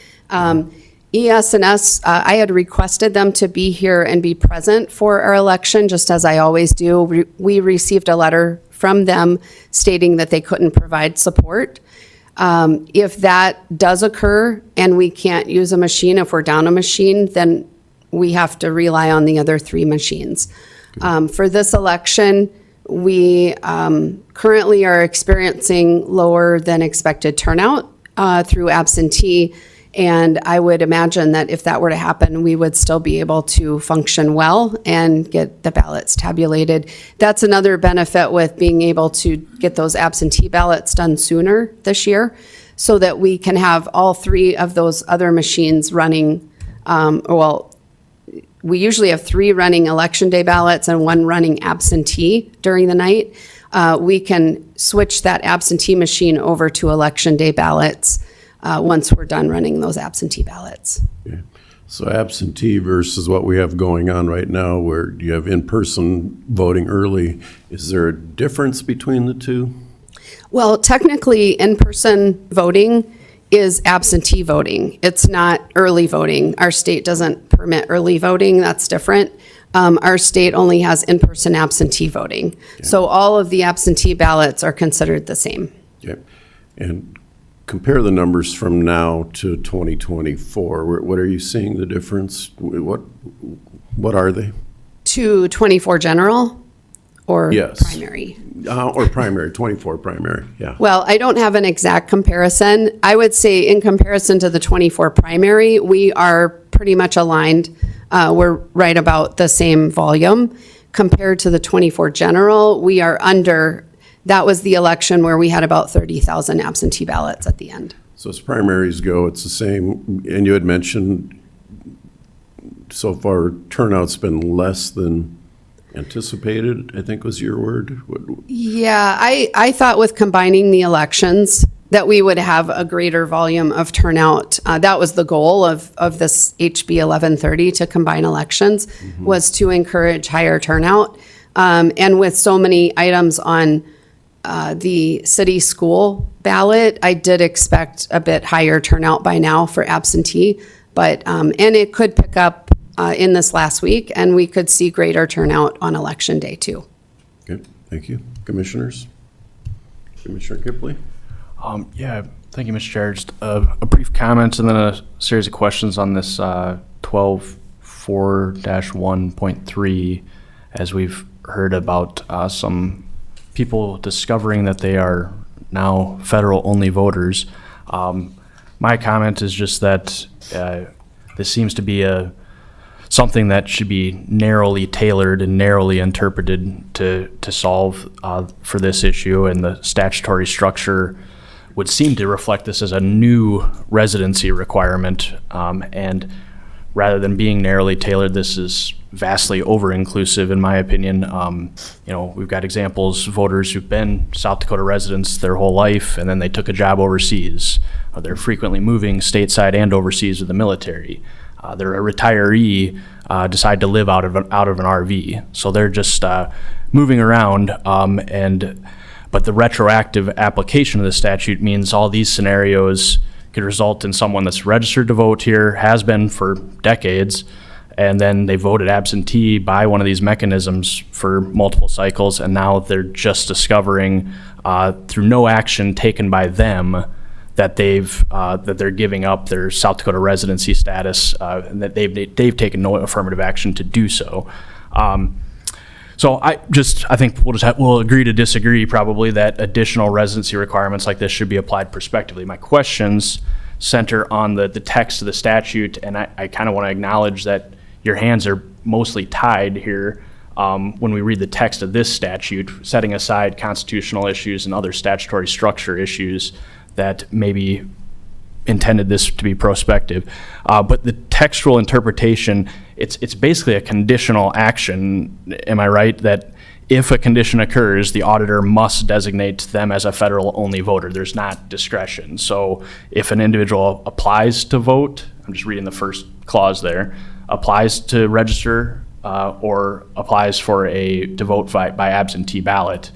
ES&S, I had requested them to be here and be present for our election, just as I always do. We received a letter from them stating that they couldn't provide support. If that does occur and we can't use a machine, if we're down a machine, then we have to rely on the other 3 machines. For this election, we currently are experiencing lower than expected turnout through absentee. And I would imagine that if that were to happen, we would still be able to function well and get the ballots tabulated. That's another benefit with being able to get those absentee ballots done sooner this year, so that we can have all 3 of those other machines running. We usually have 3 running election day ballots and 1 running absentee during the night. We can switch that absentee machine over to election day ballots once we're done running those absentee ballots. Okay. So absentee versus what we have going on right now, where you have in-person voting early, is there a difference between the two? Well, technically, in-person voting is absentee voting. It's not early voting. Our state doesn't permit early voting. That's different. Our state only has in-person absentee voting. Okay. So all of the absentee ballots are considered the same. Okay. And compare the numbers from now to 2024. What are you seeing the difference? What are they? To 24 general or yes. primary? Or primary, 24 primary, yeah. Well, I don't have an exact comparison. I would say in comparison to the 24 primary, we are pretty much aligned. We're right about the same volume. Compared to the 24 general, we are under. That was the election where we had about 30,000 absentee ballots at the end. So as primaries go, it's the same. And you had mentioned so far turnout's been less than anticipated, I think was your word. Yeah, I thought with combining the elections that we would have a greater volume of turnout. That was the goal of this HB 1130 to combine elections, was to encourage higher turnout. And with so many items on the city school ballot, I did expect a bit higher turnout by now for absentee, but and it could pick up in this last week, and we could see greater turnout on election day too. Okay, thank you. Commissioners? Commissioner Kipley? Yeah, thank you, Mr. Chair. Just a brief comment and then a series of questions on this 12.4-1.3, as we've heard about some people discovering that they are now federal-only voters. My comment is just that this seems to be something that should be narrowly tailored and narrowly interpreted to solve for this issue, and the statutory structure would seem to reflect this as a new residency requirement, and rather than being narrowly tailored, this is vastly over-inclusive in my opinion. We've got examples, voters who've been South Dakota residents their whole life and then they took a job overseas, or they're frequently moving stateside and overseas with the military. They're a retiree, decide to live out of an RV. So they're just moving around, but the retroactive application of the statute means all these scenarios could result in someone that's registered to vote here, has been for decades, and then they voted absentee by one of these mechanisms for multiple cycles, and now they're just discovering through no action taken by them that they're giving up their South Dakota residency status, and that they've taken no affirmative action to do so. So I think we'll agree to disagree probably that additional residency requirements like this should be applied prospectively. My questions center on the text of the statute, and I kind of want to acknowledge that your hands are mostly tied here when we read the text of this statute, setting aside constitutional issues and other statutory structure issues that maybe intended this to be prospective. But the textual interpretation, it's basically a conditional action, am I right? That if a condition occurs, the auditor must designate them as a federal-only voter. There's not discretion. So if an individual applies to vote, I'm just reading the first clause there, applies to register or applies to vote by absentee ballot,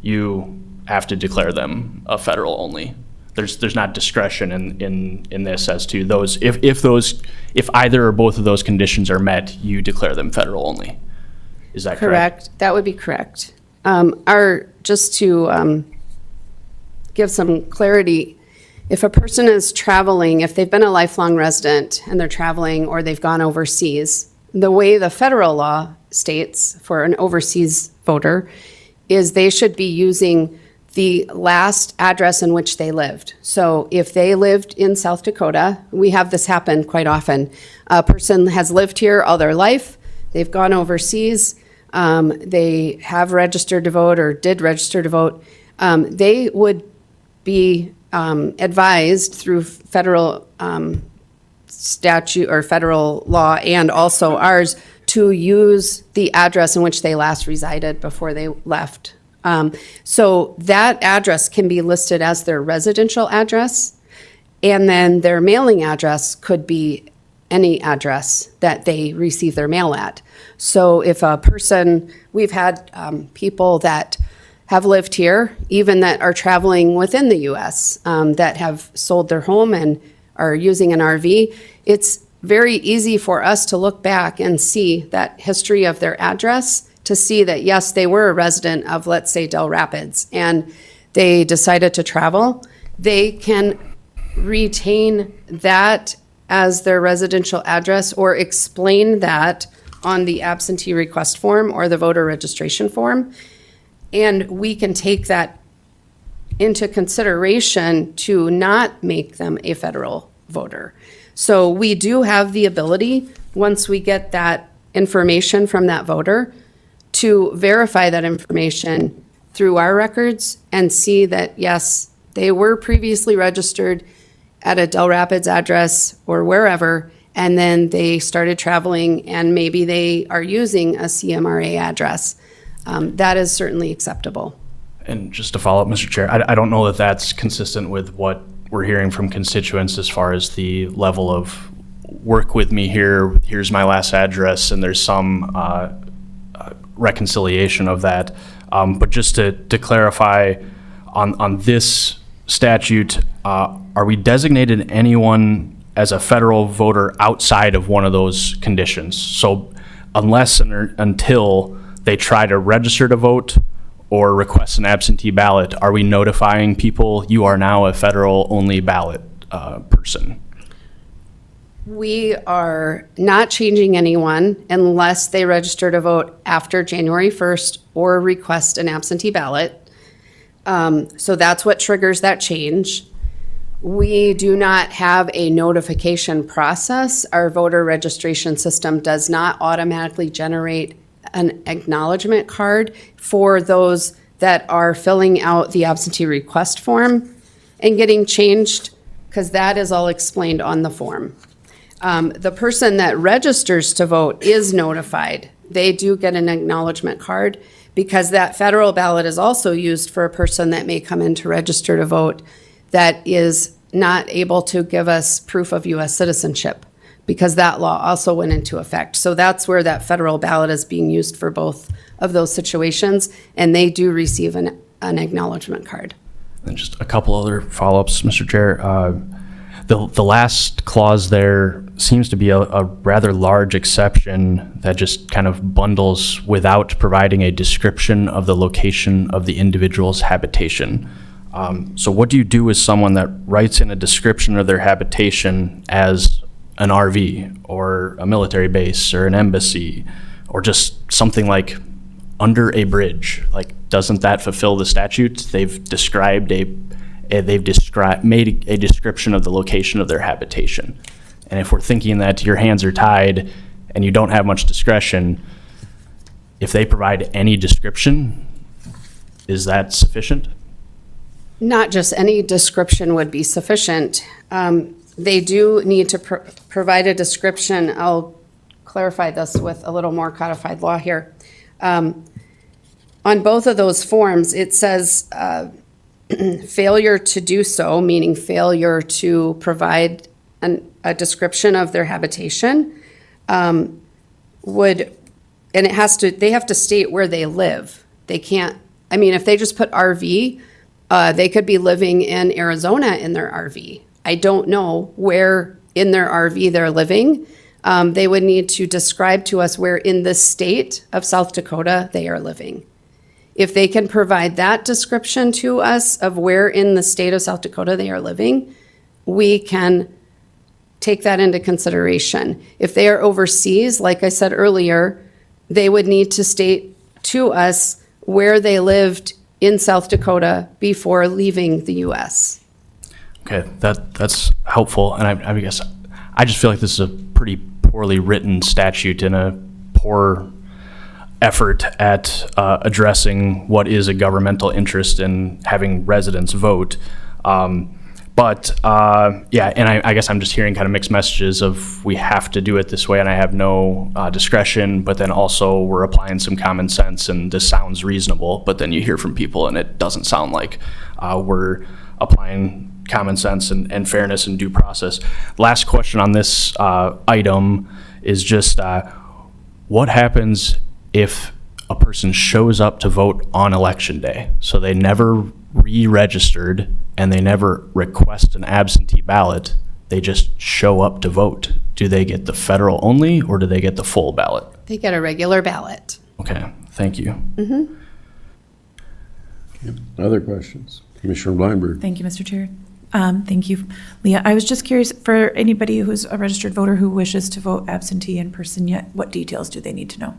you have to declare them a federal only. There's not discretion in this as to those, if either or both of those conditions are met, you declare them federal only. Is that correct? That would be correct. Just to give some clarity, if a person is traveling, if they've been a lifelong resident and they're traveling or they've gone overseas, the way the federal law states for an overseas voter is they should be using the last address in which they lived. So if they lived in South Dakota, we have this happen quite often. A person has lived here all their life, they've gone overseas, they have registered to vote or did register to vote, they would be advised through federal statute or federal law and also ours to use the address in which they last resided before they left. So that address can be listed as their residential address, and then their mailing address could be any address that they receive their mail at. So if a person, we've had people that have lived here, even that are traveling within the US, that have sold their home and are using an RV, it's very easy for us to look back and see that history of their address to see that, yes, they were a resident of, let's say, Del Rapids, and they decided to travel. They can retain that as their residential address or explain that on the absentee request form or the voter registration form. And we can take that into consideration to not make them a federal voter. So we do have the ability, once we get that information from that voter, to verify that information through our records and see that, yes, they were previously registered at a Del Rapids address or wherever, and then they started traveling and maybe they are using a CMRA address. That is certainly acceptable. And just to follow up, Mr. Chair, I don't know that that's consistent with what we're hearing from constituents as far as the level of work with me here, here's my last address, and there's some reconciliation of that. But just to clarify, on this statute, are we designated anyone as a federal voter outside of one of those conditions? So unless and until they try to register to vote or request an absentee ballot, are we notifying people you are now a federal only ballot person? We are not changing anyone unless they register to vote after January 1st or request an absentee ballot. So that's what triggers that change. We do not have a notification process. Our voter registration system does not automatically generate an acknowledgement card for those that are filling out the absentee request form and getting changed, because that is all explained on the form. The person that registers to vote is notified. They do get an acknowledgement card because that federal ballot is also used for a person that may come in to register to vote that is not able to give us proof of US citizenship, because that law also went into effect. So that's where that federal ballot is being used for both of those situations, and they do receive an acknowledgement card. And just a couple other follow-ups, Mr. Chair. The last clause there seems to be a rather large exception that just kind of bundles without providing a description of the location of the individual's habitation. So what do you do with someone that writes in a description of their habitation as an RV or a military base or an embassy or just something like under a bridge? Like, doesn't that fulfill the statute? They've made a description of the location of their habitation. And if we're thinking that your hands are tied and you don't have much discretion, if they provide any description, is that sufficient? Not just any description would be sufficient. They do need to provide a description. I'll clarify this with a little more codified law here. On both of those forms, it says failure to do so, meaning failure to provide a description of their habitation, they have to state where they live. They can't, I mean, if they just put RV, they could be living in Arizona in their RV. I don't know where in their RV they're living. They would need to describe to us where in the state of South Dakota they are living. If they can provide that description to us of where in the state of South Dakota they are living, we can take that into consideration. If they are overseas, like I said earlier, they would need to state to us where they lived in South Dakota before leaving the US. Okay, that's helpful, and I guess I just feel like this is a pretty poorly written statute and a poor effort at addressing what is a governmental interest in having residents vote. Yeah, and I guess I'm just hearing kind of mixed messages of we have to do it this way and I have no discretion, but then also we're applying some common sense and this sounds reasonable, but then you hear from people and it doesn't sound like we're applying common sense and fairness and due process. Last question on this item is just what happens if a person shows up to vote on election day? So they never re-registered and they never request an absentee ballot. They just show up to vote. Do they get the federal only or do they get the full ballot? They get a regular ballot. Okay, thank you. Mm-hmm. Other questions? Commissioner Bleinberg. Thank you, Mr. Chair. Thank you, Leah. I was just curious, for anybody who's a registered voter who wishes to vote absentee in person yet, what details do they need to know?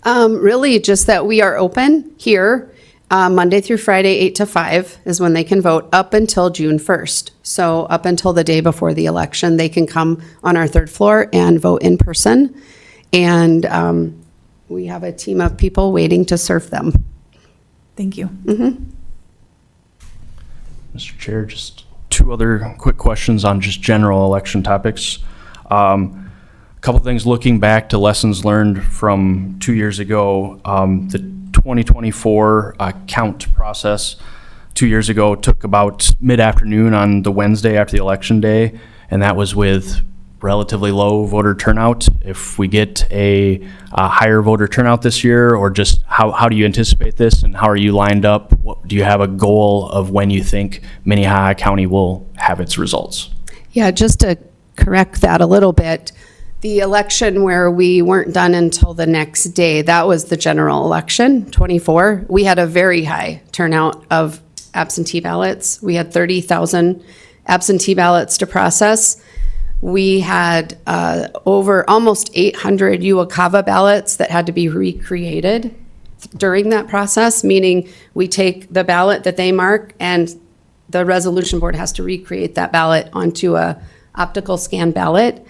Really just that we are open here Monday through Friday, 8 to 5 is when they can vote up until June 1st. So up until the day before the election, they can come on our third floor and vote in person. And we have a team of people waiting to serve them. Thank you. Mm-hmm. Mr. Chair, just two other quick questions on just general election topics. A couple things looking back to lessons learned from 2 years ago. The 2024 count process 2 years ago took about mid-afternoon on the Wednesday after the election day, and that was with relatively low voter turnout. If we get a higher voter turnout this year, or just how do you anticipate this and how are you lined up? Do you have a goal of when you think Minnehaha County will have its results? Yeah, just to correct that a little bit, the election where we weren't done until the next day, that was the general election, 24. We had a very high turnout of absentee ballots. We had 30,000 absentee ballots to process. We had over almost 800 UOCAVA ballots that had to be recreated during that process, meaning we take the ballot that they mark and the resolution board has to recreate that ballot onto a optical scan ballot.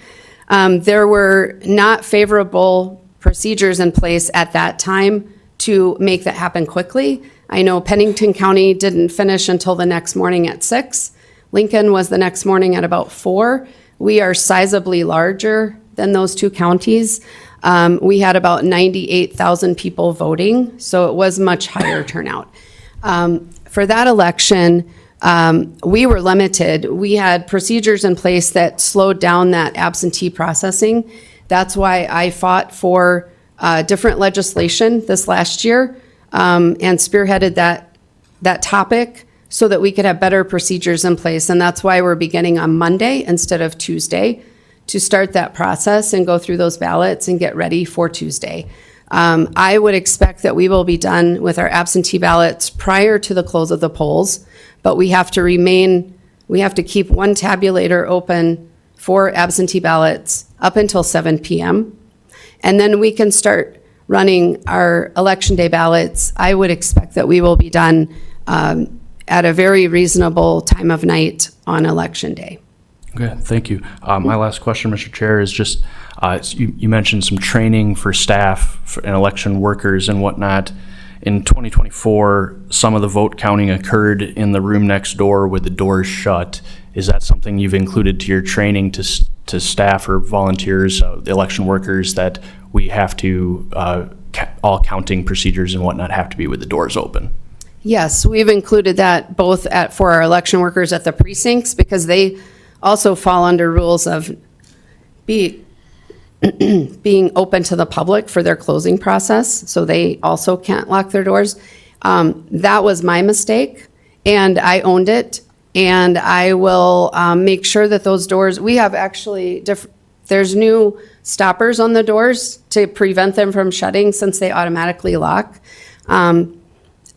There were not favorable procedures in place at that time to make that happen quickly. I know Pennington County didn't finish until the next morning at 6. Lincoln was the next morning at about 4. We are sizably larger than those two counties. We had about 98,000 people voting, so it was much higher turnout. For that election, we were limited. We had procedures in place that slowed down that absentee processing. That's why I fought for different legislation this last year and spearheaded that topic so that we could have better procedures in place. And that's why we're beginning on Monday instead of Tuesday to start that process and go through those ballots and get ready for Tuesday. I would expect that we will be done with our absentee ballots prior to the close of the polls, but we have to keep one tabulator open for absentee ballots up until 7 p.m. And then we can start running our election day ballots. I would expect that we will be done at a very reasonable time of night on election day. Okay, thank you. My last question, Mr. Chair, is just you mentioned some training for staff and election workers and whatnot. In 2024, some of the vote counting occurred in the room next door with the doors shut. Is that something you've included to your training to staff or volunteers, the election workers, that we have to, all counting procedures and whatnot have to be with the doors open? Yes, we've included that both for our election workers at the precincts, because they also fall under rules of being open to the public for their closing process, so they also can't lock their doors. That was my mistake, and I owned it, and I will make sure that those doors, we have actually, there's new stoppers on the doors to prevent them from shutting since they automatically lock.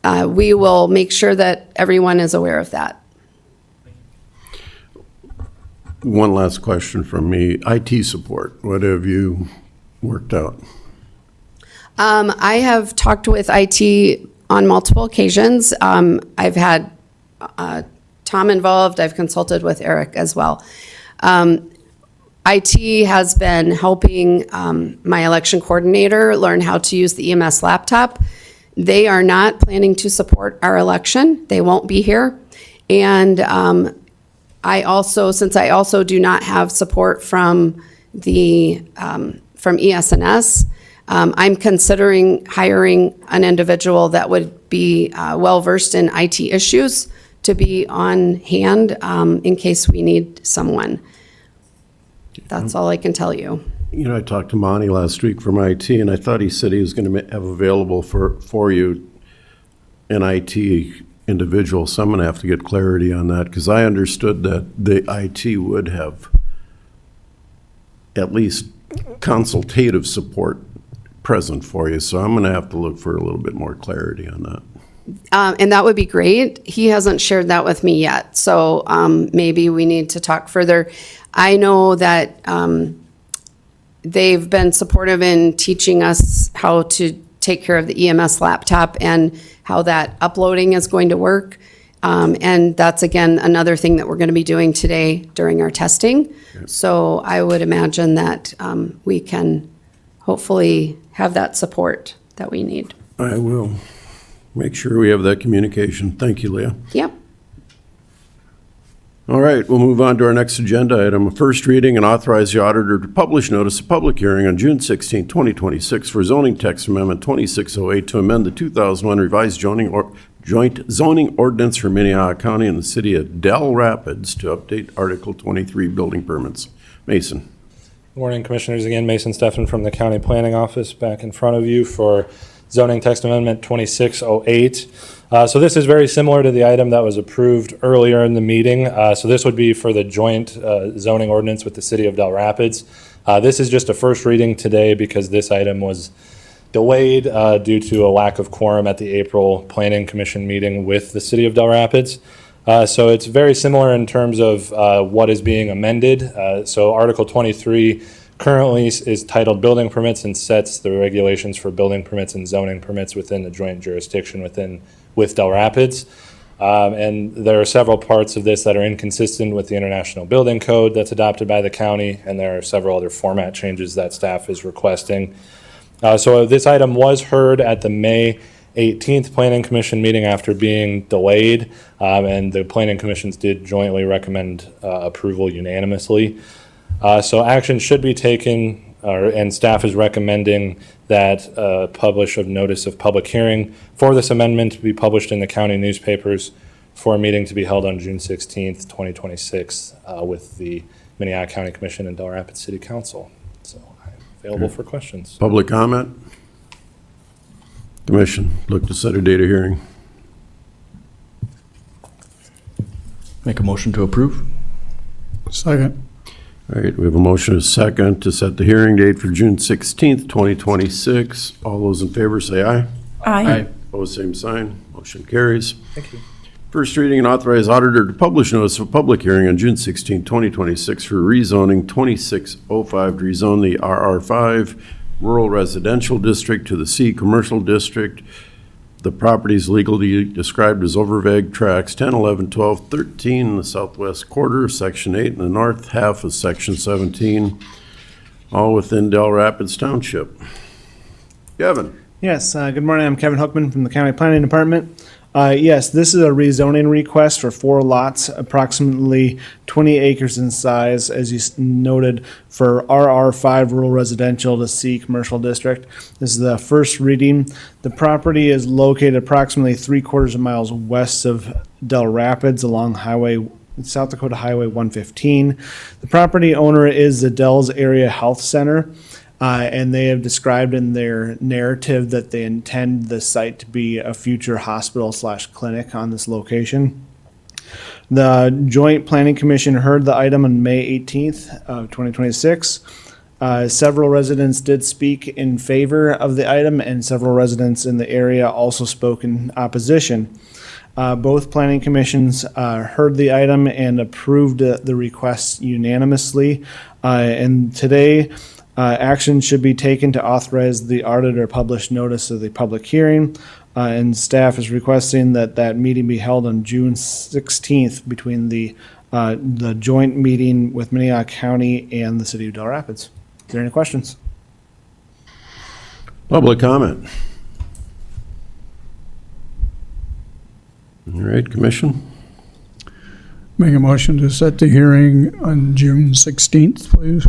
we will make sure that everyone is aware of that. One last question from me. IT support, what have you worked out? I have talked with IT on multiple occasions. I've had Tom involved. I've consulted with Eric as well. IT has been helping my election coordinator learn how to use the EMS laptop. They are not planning to support our election. They won't be here. And since I also do not have support from from ES&S, I'm considering hiring an individual that would be well-versed in IT issues to be on hand in case we need someone. That's all I can tell you. You know, I talked to Monty last week from IT, and I thought he said he was going to have available for you an IT individual. So I'm going to have to get clarity on that, because I understood that the IT would have at least consultative support present for you. So I'm going to have to look for a little bit more clarity on that. And that would be great. He hasn't shared that with me yet, so maybe we need to talk further. I know that they've been supportive in teaching us how to take care of the EMS laptop and how that uploading is going to work. And that's, again, another thing that we're going to be doing today during our testing. Yep. So I would imagine that we can hopefully have that support that we need. I will make sure we have that communication. Thank you, Leah. Yep. All right, we'll move on to our next agenda item. First reading and authorize the auditor to publish notice of public hearing on June 16, 2026 for zoning text amendment 2608 to amend the 2001 revised joint zoning ordinance for Minnehaha County and the city of Del Rapids to update Article 23 building permits. Mason. Good morning, Commissioners. Again, Mason Steffen from the County Planning Office back in front of you for zoning text amendment 2608. So this is very similar to the item that was approved earlier in the meeting. So this would be for the joint zoning ordinance with the city of Del Rapids. This is just a first reading today because this item was delayed due to a lack of quorum at the April Planning Commission meeting with the city of Del Rapids. So it's very similar in terms of what is being amended. So Article 23 currently is titled Building Permits and sets the regulations for building permits and zoning permits within the joint jurisdiction with Del Rapids. And there are several parts of this that are inconsistent with the International Building Code that's adopted by the county, and there are several other format changes that staff is requesting. So this item was heard at the May 18th Planning Commission meeting after being delayed, and the Planning Commissions did jointly recommend approval unanimously. So action should be taken, and staff is recommending that publish a notice of public hearing for this amendment to be published in the county newspapers for a meeting to be held on June 16th, 2026 with the Minnehaha County Commission and Del Rapids City Council. So I'm available for questions. Public comment? Commission, look to set a date of hearing. Make a motion to approve. Second. All right, we have a motion and a second to set the hearing date for June 16th, 2026. All those in favor say aye. Aye. Opposed, same sign. Motion carries. Thank you. First reading and authorize auditor to publish notice of public hearing on June 16, 2026 for rezoning 2605 to rezone the RR5 Rural Residential District to the C Commercial District. The property is legally described as Overvague Tracts 10, 11, 12, 13 in the southwest quarter of Section 8 and the north half of Section 17, all within Del Rapids Township. Kevin. Yes, good morning. I'm Kevin Hookman from the County Planning Department. Yes, this is a rezoning request for 4 lots, approximately 20 acres in size, as you noted, for RR5 Rural Residential to C Commercial District. This is the first reading. The property is located approximately 3/4 miles west of Del Rapids along South Dakota Highway 115. The property owner is the Dells Area Health Center. And they have described in their narrative that they intend the site to be a future hospital/clinic on this location. The Joint Planning Commission heard the item on May 18th of 2026. Several residents did speak in favor of the item, and several residents in the area also spoke in opposition. Both planning commissions heard the item and approved the request unanimously. And today, action should be taken to authorize the auditor publish notice of the public hearing. And staff is requesting that that meeting be held on June 16th between the joint meeting with Minnehaha County and the City of Del Rapids. Is there any questions? Public comment. All right, Commission. Make a motion to set the hearing on June 16th, please.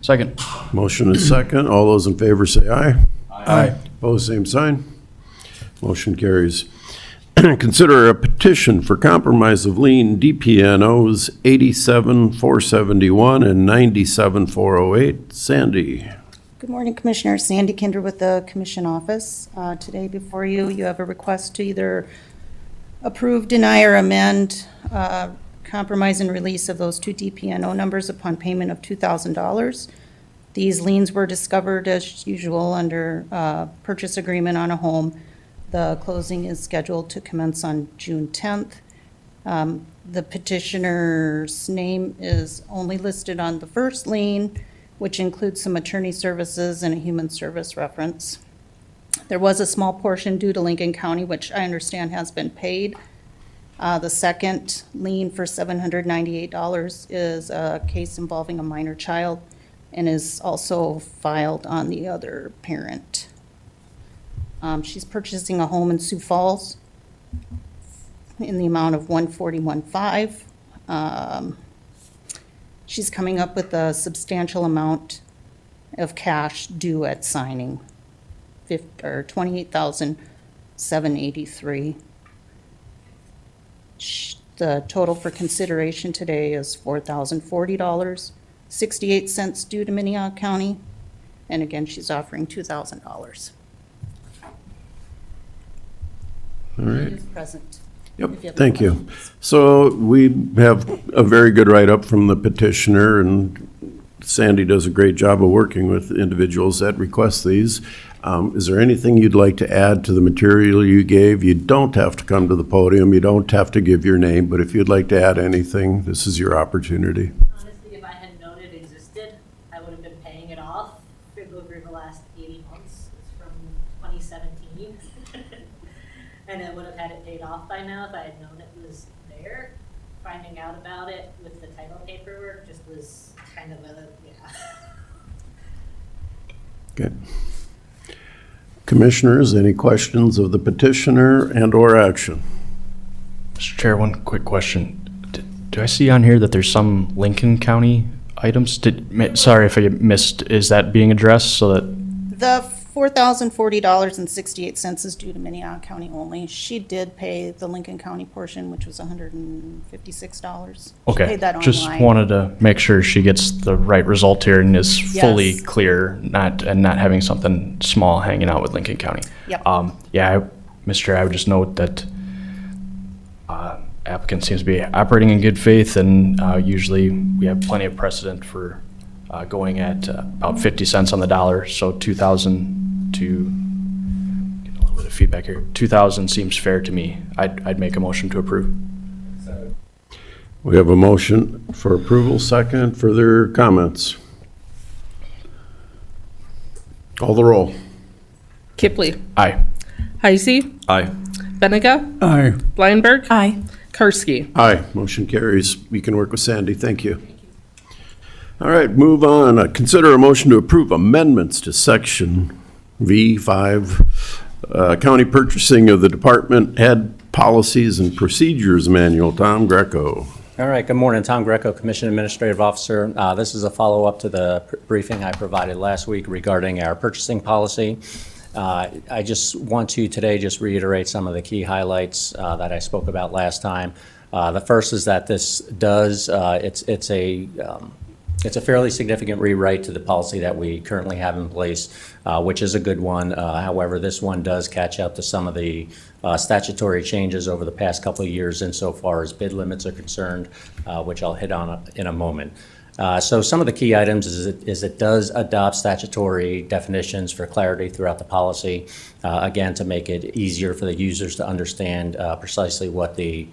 Second. Motion is second. All those in favor say aye. Aye. Opposed, same sign. Motion carries. Consider a petition for compromise of lien DPNOs 87-471 and 97-408. Sandy. Good morning, Commissioner. Sandy Kinder with the Commission Office. Today before you, you have a request to either approve, deny, or amend compromise and release of those two DPNO numbers upon payment of $2,000. These liens were discovered as usual under purchase agreement on a home. The closing is scheduled to commence on June 10th. The petitioner's name is only listed on the first lien, which includes some attorney services and a human service reference. There was a small portion due to Lincoln County, which I understand has been paid. The second lien for $798 is a case involving a minor child and is also filed on the other parent. She's purchasing a home in Sioux Falls in the amount of $141,500. She's coming up with a substantial amount of cash due at signing, $28,783. The total for consideration today is $4,040, 68 cents due to Minnehaha County, and again, she's offering $2,000. All right. She is present. Yep, thank you. So we have a very good write-up from the petitioner, and Sandy does a great job of working with individuals that request these. Is there anything you'd like to add to the material you gave? You don't have to come to the podium, you don't have to give your name, but if you'd like to add anything, this is your opportunity. Honestly, if I had known it existed, I would have been paying it off over the last 80 months. It's from 2017. And I would have had it paid off by now if I had known it was there. Finding out about it with the title paperwork just was kind of a, Okay. Commissioners, any questions of the petitioner and/or action? Mr. Chair, one quick question. Do I see on here that there's some Lincoln County items? Sorry if I missed, is that being addressed so that? The $4,040.68 is due to Minnehaha County only. She did pay the Lincoln County portion, which was $156. Okay, She paid that just online. wanted to make sure she gets the right result here and is fully Yes. clear, not having something small hanging out with Lincoln County. Yep. Mr. Chair, I would just note that applicant seems to be operating in good faith, and usually we have plenty of precedent for going at about 50 cents on the dollar, so 2,000 to, get a little bit of feedback here, 2,000 seems fair to me. I'd make a motion to approve. We have a motion for approval, second. Further comments? Call the roll. Kipley. Aye. Heisey. Aye. Benega. Aye. Blindberg. Aye. Karski. Aye, motion carries. You can work with Sandy, thank you. All right, move on. Consider a motion to approve amendments to section V5, county purchasing of the department head policies and procedures manual. Tom Greco. All right, good morning. Tom Greco, Commission Administrative Officer. This is a follow-up to the briefing I provided last week regarding our purchasing policy. I just want to today just reiterate some of the key highlights that I spoke about last time. The first is that this does, it's a fairly significant rewrite to the policy that we currently have in place, which is a good one. However, this one does catch up to some of the statutory changes over the past couple of years insofar as bid limits are concerned, which I'll hit on in a moment. So some of the key items is it does adopt statutory definitions for clarity throughout the policy, again, to make it easier for the users to understand precisely what the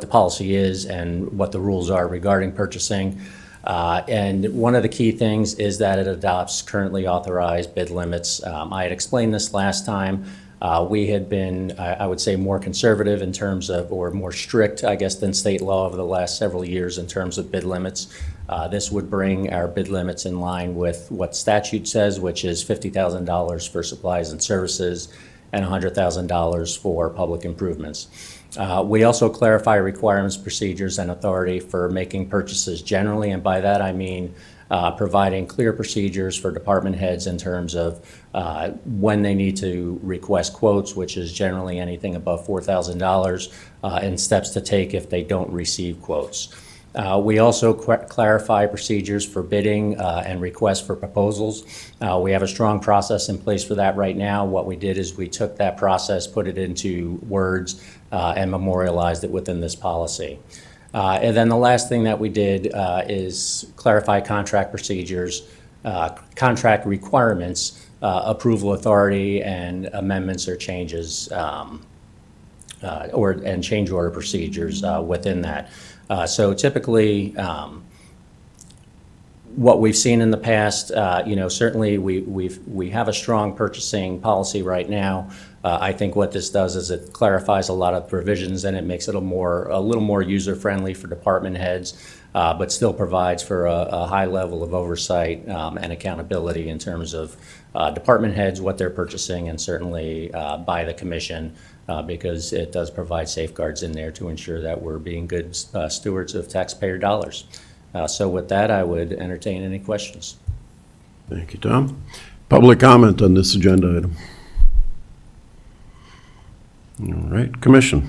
policy is and what the rules are regarding purchasing. And one of the key things is that it adopts currently authorized bid limits. I had explained this last time. We had been, I would say, more conservative in terms of, or more strict, I guess, than state law over the last several years in terms of bid limits. This would bring our bid limits in line with what statute says, which is $50,000 for supplies and services and $100,000 for public improvements. We also clarify requirements, procedures, and authority for making purchases generally, and by that I mean providing clear procedures for department heads in terms of when they need to request quotes, which is generally anything above $4,000, and steps to take if they don't receive quotes. We also clarify procedures for bidding and requests for proposals. We have a strong process in place for that right now. What we did is we took that process, put it into words, and memorialized it within this policy. And then the last thing that we did is clarify contract procedures, contract requirements, approval authority, and amendments or changes, and change order procedures within that. So typically, what we've seen in the past, certainly we have a strong purchasing policy right now. I think what this does is it clarifies a lot of provisions and it makes it a little more user-friendly for department heads, but still provides for a high level of oversight and accountability in terms of department heads, what they're purchasing, and certainly by the commission, because it does provide safeguards in there to ensure that we're being good stewards of taxpayer dollars. So with that, I would entertain any questions. Thank you, Tom. Public comment on this agenda item. All right, Commission.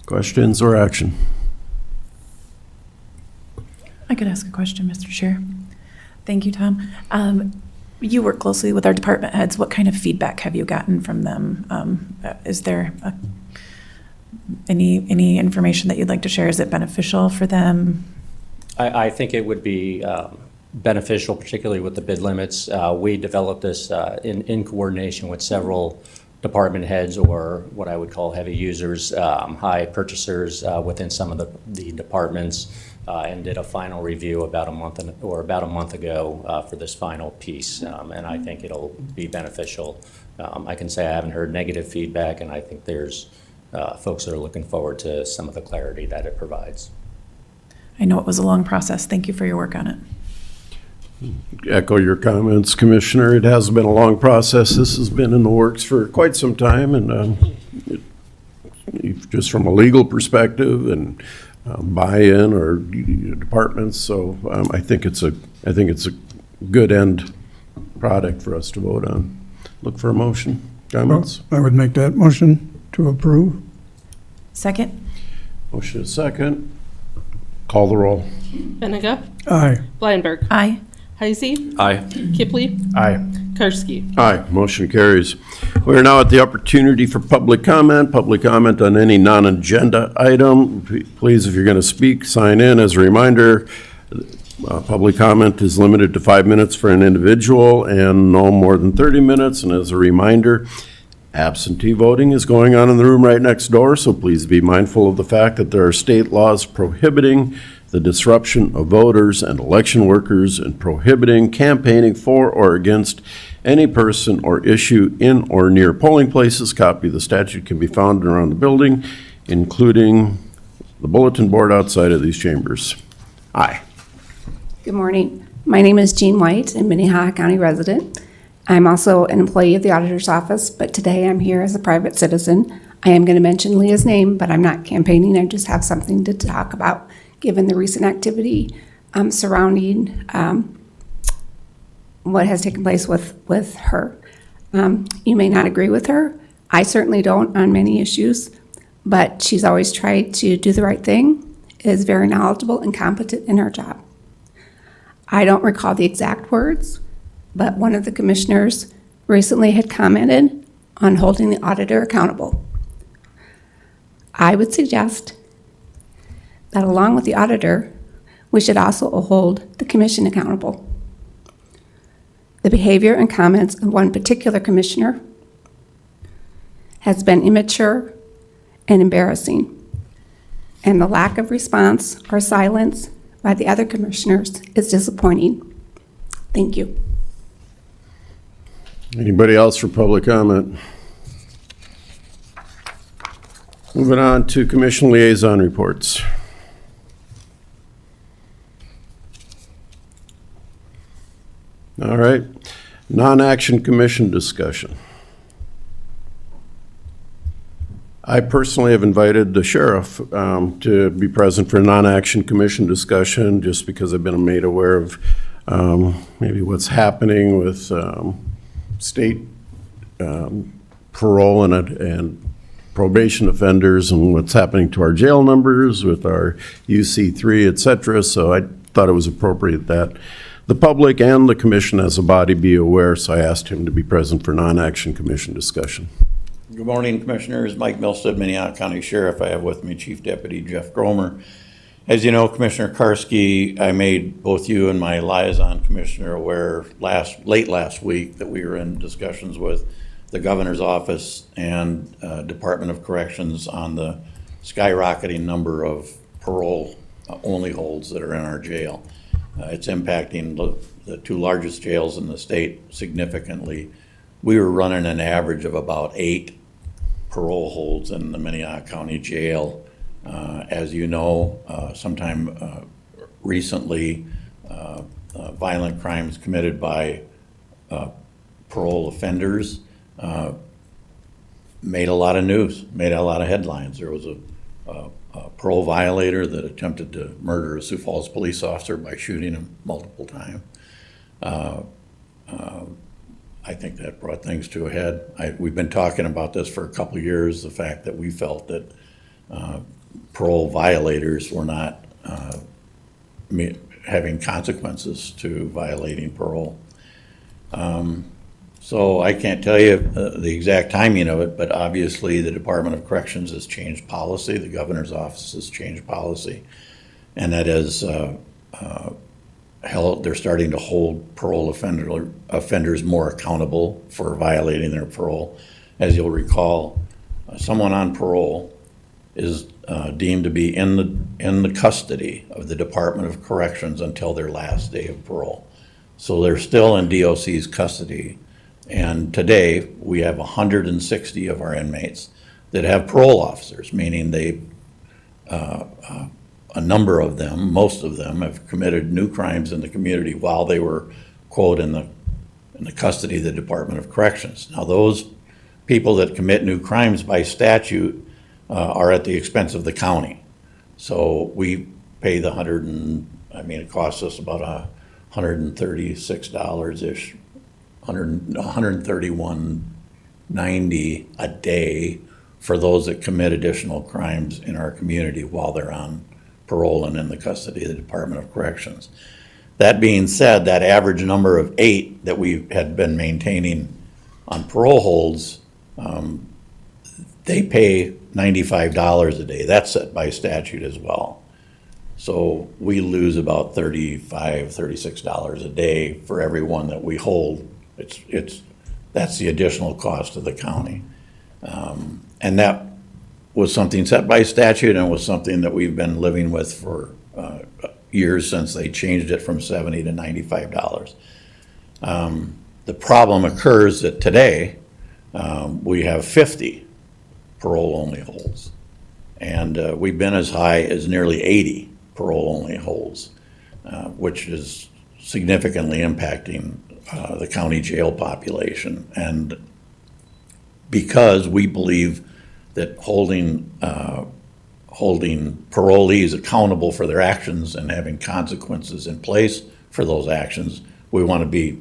Questions or action? I could ask a question, Mr. Chair. Thank you, Tom. You work closely with our department heads. What kind of feedback have you gotten from them? Is there any information that you'd like to share? Is it beneficial for them? I think it would be beneficial, particularly with the bid limits. We developed this in coordination with several department heads, or what I would call heavy users, high purchasers within some of the departments, and did a final review about a month ago for this final piece. And I think it'll be beneficial. I can say I haven't heard negative feedback, and I think there's folks that are looking forward to some of the clarity that it provides. I know it was a long process. Thank you for your work on it. Echo your comments, Commissioner. It has been a long process. This has been in the works for quite some time, and just from a legal perspective and buy-in or departments. So I think it's a good end product for us to vote on. Look for a motion. Comments? I would make that motion to approve. Second? Motion is second. Call the roll. Benega. Aye. Blindberg. Aye. Heisey. Aye. Kipley. Aye. Karski. Aye, motion carries. We are now at the opportunity for public comment. Public comment on any non-agenda item. Please, if you're going to speak, sign in. As a reminder, public comment is limited to 5 minutes for an individual and no more than 30 minutes. And as a reminder, absentee voting is going on in the room right next door, so please be mindful of the fact that there are state laws prohibiting the disruption of voters and election workers and prohibiting campaigning for or against any person or issue in or near polling places. Copy of the statute can be found around the building, including the bulletin board outside of these chambers. Aye. Good morning. My name is Jean White, a Minnehaha County resident. I'm also an employee of the auditor's office, but today I'm here as a private citizen. I am going to mention Leah's name, but I'm not campaigning. I just have something to talk about, given the recent activity surrounding what has taken place with her. You may not agree with her. I certainly don't on many issues, but she's always tried to do the right thing, is very knowledgeable and competent in her job. I don't recall the exact words, but one of the commissioners recently had commented on holding the auditor accountable. I would suggest that along with the auditor, we should also hold the commission accountable. The behavior and comments of one particular commissioner has been immature and embarrassing, and the lack of response or silence by the other commissioners is disappointing. Thank you. Anybody else for public comment? Moving on to commission liaison reports. All right, non-action commission discussion. I personally have invited the sheriff to be present for a non-action commission discussion, just because I've been made aware of maybe what's happening with state parole and probation offenders, and what's happening to our jail numbers with our UC3, et cetera. So I thought it was appropriate that the public and the commission as a body be aware, so I asked him to be present for non-action commission discussion. Good morning, Commissioners. Mike Milstead, Minnehaha County Sheriff. I have with me Chief Deputy Jeff Gromer. As you know, Commissioner Karski, I made both you and my liaison commissioner aware late last week that we were in discussions with the governor's office and Department of Corrections on the skyrocketing number of parole only holds that are in our jail. It's impacting the two largest jails in the state significantly. We were running an average of about 8 parole holds in the Minnehaha County Jail. As you know, sometime recently, violent crimes committed by parole offenders made a lot of news, made a lot of headlines. There was a parole violator that attempted to murder a Sioux Falls police officer by shooting him multiple times. I think that brought things to a head. We've been talking about this for a couple of years, the fact that we felt that parole violators were not having consequences to violating parole. So I can't tell you the exact timing of it, but obviously the Department of Corrections has changed policy, the governor's office has changed policy, and that is they're starting to hold parole offenders more accountable for violating their parole. As you'll recall, someone on parole is deemed to be in the custody of the Department of Corrections until their last day of parole. So they're still in DOC's custody. And today we have 160 of our inmates that have parole officers, meaning they a number of them, most of them, have committed new crimes in the community while they were, quote, in the custody of the Department of Corrections. Now, those people that commit new crimes by statute are at the expense of the county. So we pay the it costs us about $136-ish, $131.90 a day for those that commit additional crimes in our community while they're on parole and in the custody of the Department of Corrections. That being said, that average number of 8 that we had been maintaining on parole holds, they pay $95 a day. That's set by statute as well. So we lose about $35, $36 a day for every one that we hold. That's the additional cost to the county. And that was something set by statute and was something that we've been living with for years since they changed it from $70 to $95. The problem occurs that today we have 50 parole-only holds. And we've been as high as nearly 80 parole-only holds, which is significantly impacting the county jail population. And because we believe that holding parolees accountable for their actions and having consequences in place for those actions, we want to be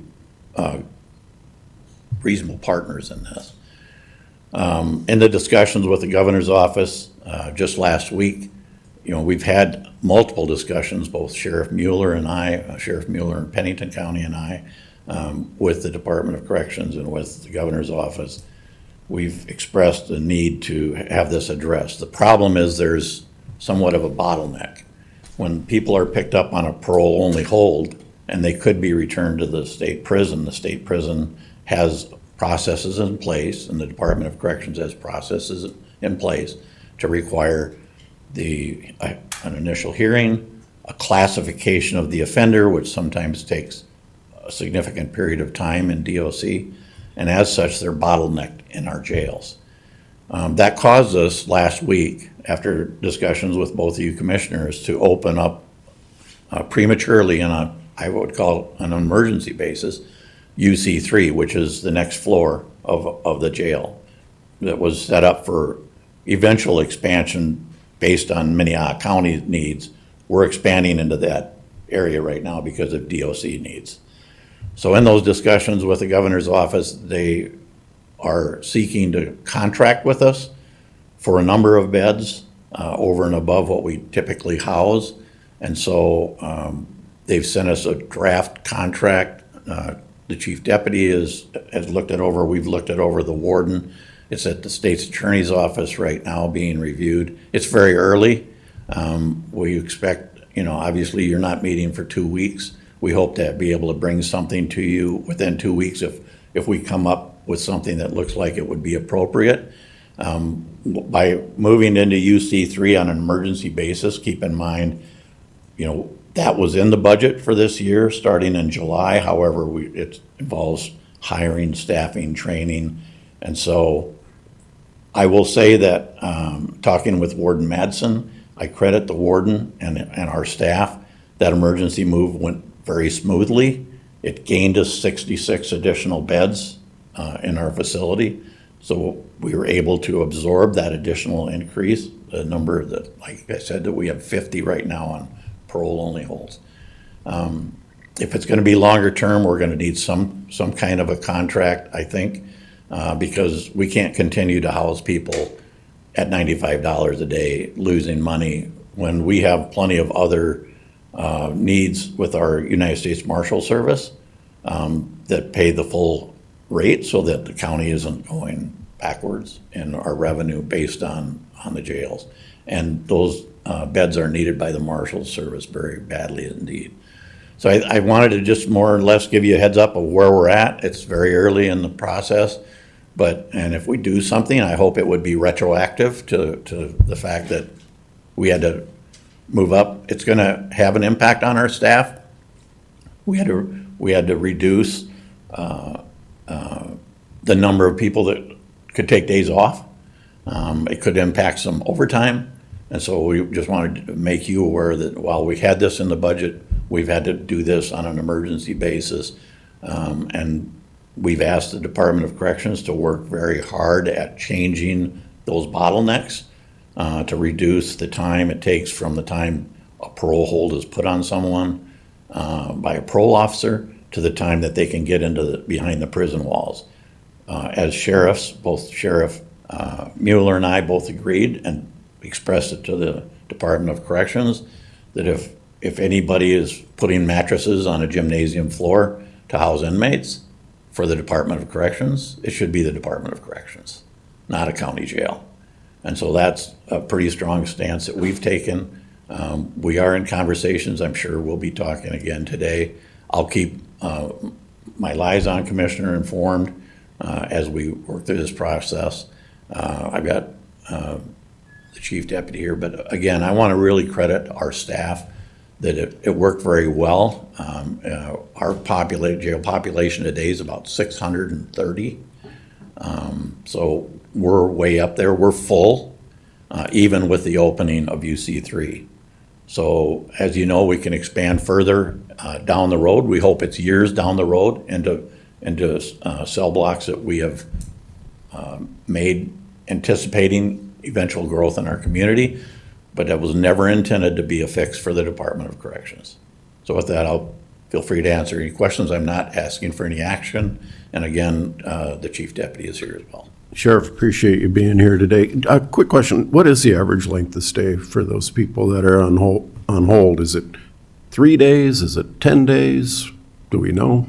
reasonable partners in this. In the discussions with the governor's office just last week, we've had multiple discussions, both Sheriff Mueller and I, Sheriff Mueller in Pennington County and I, with the Department of Corrections and with the governor's office. We've expressed the need to have this addressed. The problem is there's somewhat of a bottleneck. When people are picked up on a parole-only hold and they could be returned to the state prison has processes in place, and the Department of Corrections has processes in place to require an initial hearing, a classification of the offender, which sometimes takes a significant period of time in DOC, and as such, they're bottlenecked in our jails. That caused us last week, after discussions with both of you commissioners, to open up prematurely I would call an emergency basis, UC3, which is the next floor of the jail that was set up for eventual expansion based on Minnehaha County needs. We're expanding into that area right now because of DOC needs. So in those discussions with the governor's office, they are seeking to contract with us for a number of beds over and above what we typically house. And so they've sent us a draft contract. The chief deputy has looked it over. We've looked it over. The warden. It's at the state's attorney's office right now being reviewed. It's very early. We expect, obviously you're not meeting for 2 weeks. We hope to be able to bring something to you within 2 weeks if we come up with something that looks like it would be appropriate. By moving into UC3 on an emergency basis, keep in mind, that was in the budget for this year, starting in July. However, it involves hiring, staffing, training. And so I will say that talking with Warden Madsen, I credit the warden and our staff. That emergency move went very smoothly. It gained us 66 additional beds in our facility. So we were able to absorb that additional increase, the number that, like I said, that we have 50 right now on parole-only holds. If it's going to be longer term, we're going to need some kind of a contract, I think, because we can't continue to house people at $95 a day, losing money, when we have plenty of other needs with our United States Marshal Service that pay the full rate so that the county isn't going backwards in our revenue based on the jails. And those beds are needed by the Marshal Service very badly indeed. So I wanted to just more or less give you a heads up of where we're at. It's very early in the process, and if we do something, I hope it would be retroactive to the fact that we had to move up. It's going to have an impact on our staff. We had to reduce the number of people that could take days off. It could impact some overtime. And so we just wanted to make you aware that while we had this in the budget, we've had to do this on an emergency basis. And we've asked the Department of Corrections to work very hard at changing those bottlenecks to reduce the time it takes from the time a parole hold is put on someone by a parole officer to the time that they can get behind the prison walls. As sheriffs, both Sheriff Mueller and I both agreed and expressed it to the Department of Corrections that if anybody is putting mattresses on a gymnasium floor to house inmates for the Department of Corrections, it should be the Department of Corrections, not a county jail. And so that's a pretty strong stance that we've taken. We are in conversations. I'm sure we'll be talking again today. I'll keep my liaison commissioner informed as we work through this process. I've got the chief deputy here, but again, I want to really credit our staff that it worked very well. Our jail population today is about 630. So we're way up there. We're full, even with the opening of UC3. So as you know, we can expand further down the road. We hope it's years down the road into cell blocks that we have made anticipating eventual growth in our community, but that was never intended to be a fix for the Department of Corrections. So with that, I'll feel free to answer any questions. I'm not asking for any action. And again, the chief deputy is here as well. Sheriff, appreciate you being here today. A quick question. What is the average length of stay for those people that are on hold? Is it 3 days? Is it 10 days? Do we know?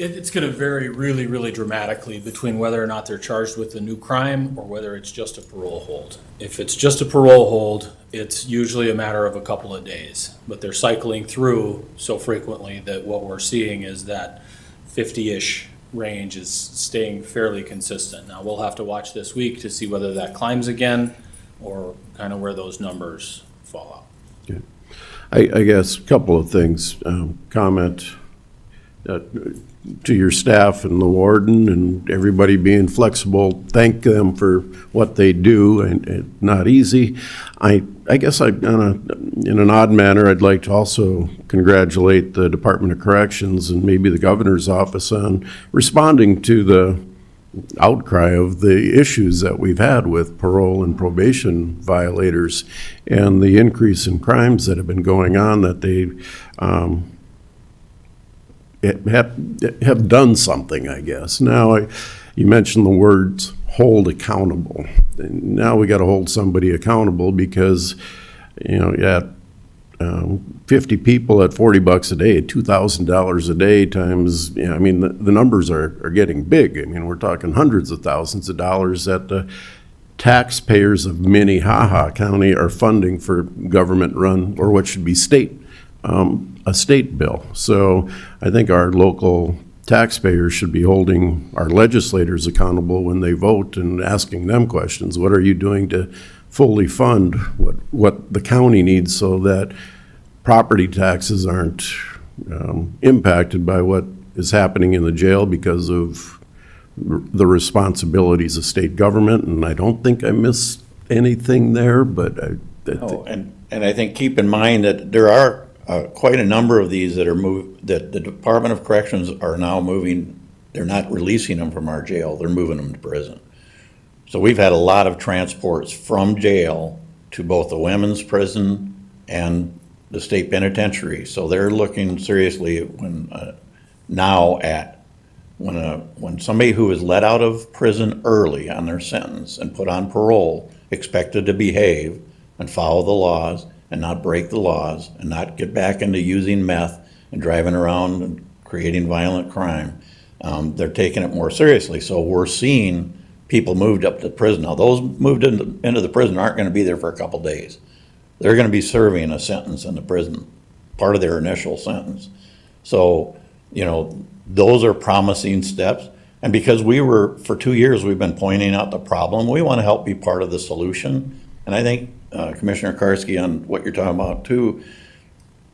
It's going to vary really, really dramatically between whether or not they're charged with a new crime or whether it's just a parole hold. If it's just a parole hold, it's usually a matter of a couple of days, but they're cycling through so frequently that what we're seeing is that 50-ish range is staying fairly consistent. Now, we'll have to watch this week to see whether that climbs again or kind of where those numbers fall out. Okay. I guess a couple of things. Comment to your staff and the warden and everybody being flexible. Thank them for what they do, and not easy. I guess in an odd manner, I'd like to also congratulate the Department of Corrections and maybe the governor's office on responding to the outcry of the issues that we've had with parole and probation violators and the increase in crimes that have been going on, that they have done something, I guess. Now, you mentioned the words hold accountable. And now we got to hold somebody accountable because, you got 50 people at $40 a day, $2,000 a day times, the numbers are getting big. We're talking hundreds of thousands of dollars that the taxpayers of Minnehaha County are funding for government-run, or what should be a state bill. So I think our local taxpayers should be holding our legislators accountable when they vote and asking them questions. What are you doing to fully fund what the county needs so that property taxes aren't impacted by what is happening in the jail because of the responsibilities of state government? And I don't think I missed anything there, but and I think keep in mind that there are quite a number of these that that the Department of Corrections are now moving. They're not releasing them from our jail, they're moving them to prison. So we've had a lot of transports from jail to both the women's prison and the state penitentiary. So they're looking seriously now at when somebody who is let out of prison early on their sentence and put on parole, expected to behave and follow the laws and not break the laws and not get back into using meth and driving around and creating violent crime, they're taking it more seriously. So we're seeing people moved up to prison. Now, those moved into the prison aren't going to be there for a couple days. They're going to be serving a sentence in the prison, part of their initial sentence. So, those are promising steps. And because for 2 years, we've been pointing out the problem, we want to help be part of the solution. And I think, Commissioner Karski, on what you're talking about too,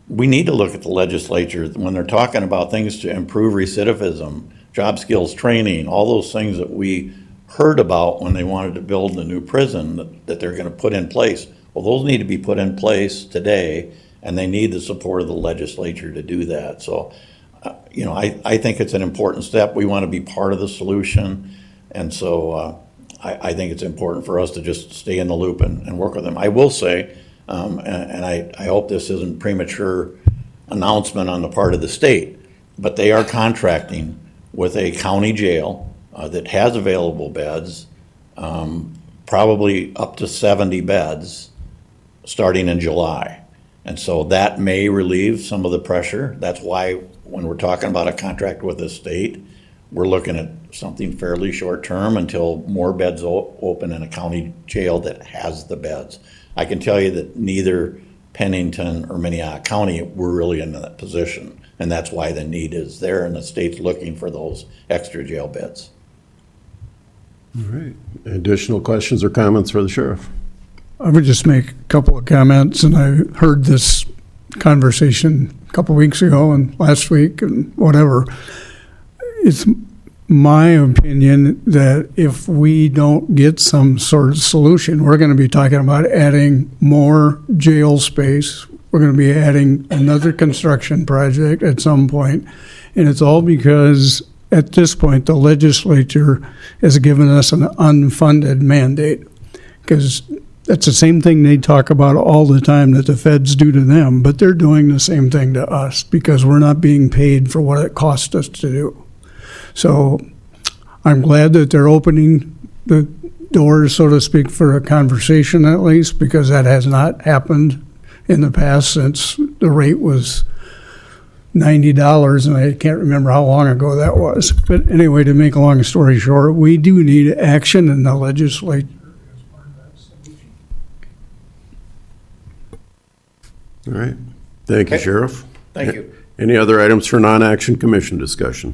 we need to look at the legislature when they're talking about things to improve recidivism, job skills training, all those things that we heard about when they wanted to build the new prison that they're going to put in place. Well, those need to be put in place today, and they need the support of the legislature to do that. So, I think it's an important step. We want to be part of the solution, and so I think it's important for us to just stay in the loop and work with them. I will say, and I hope this isn't premature announcement on the part of the state, but they are contracting with a county jail that has available beds, probably up to 70 beds, starting in July. And so that may relieve some of the pressure. That's why when we're talking about a contract with the state, we're looking at something fairly short term until more beds open in a county jail that has the beds. I can tell you that neither Pennington or Minnehaha County were really in that position. And that's why the need is there, and the state's looking for those extra jail beds. All right. Additional questions or comments for the sheriff? I would just make a couple of comments, and I heard this conversation a couple weeks ago and last week and whatever. It's my opinion that if we don't get some sort of solution, we're going to be talking about adding more jail space. We're going to be adding another construction project at some point, and it's all because at this point the legislature has given us an unfunded mandate, because that's the same thing they talk about all the time that the feds do to them, but they're doing the same thing to us because we're not being paid for what it cost us to do. So I'm glad that they're opening the doors, so to speak, for a conversation at least, because that has not happened in the past since the rate was $90, and I can't remember how long ago that was. But anyway, to make a long story short, we do need action in the legislature. All right. Thank you, Okay. Sheriff. Thank you. Any other items for non-action commission discussion?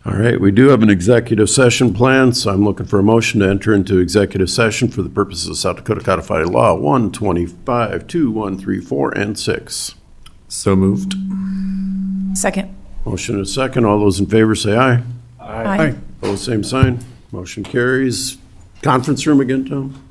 All right, we do have an executive session planned, so I'm looking for a motion to enter into executive session for the purposes of South Dakota Codified Law 125, 2, 1, 3, 4, and 6. So moved. Second. Motion and second. All those in favor say aye. Aye. Opposed, same sign. Motion carries. Conference room again, Tom?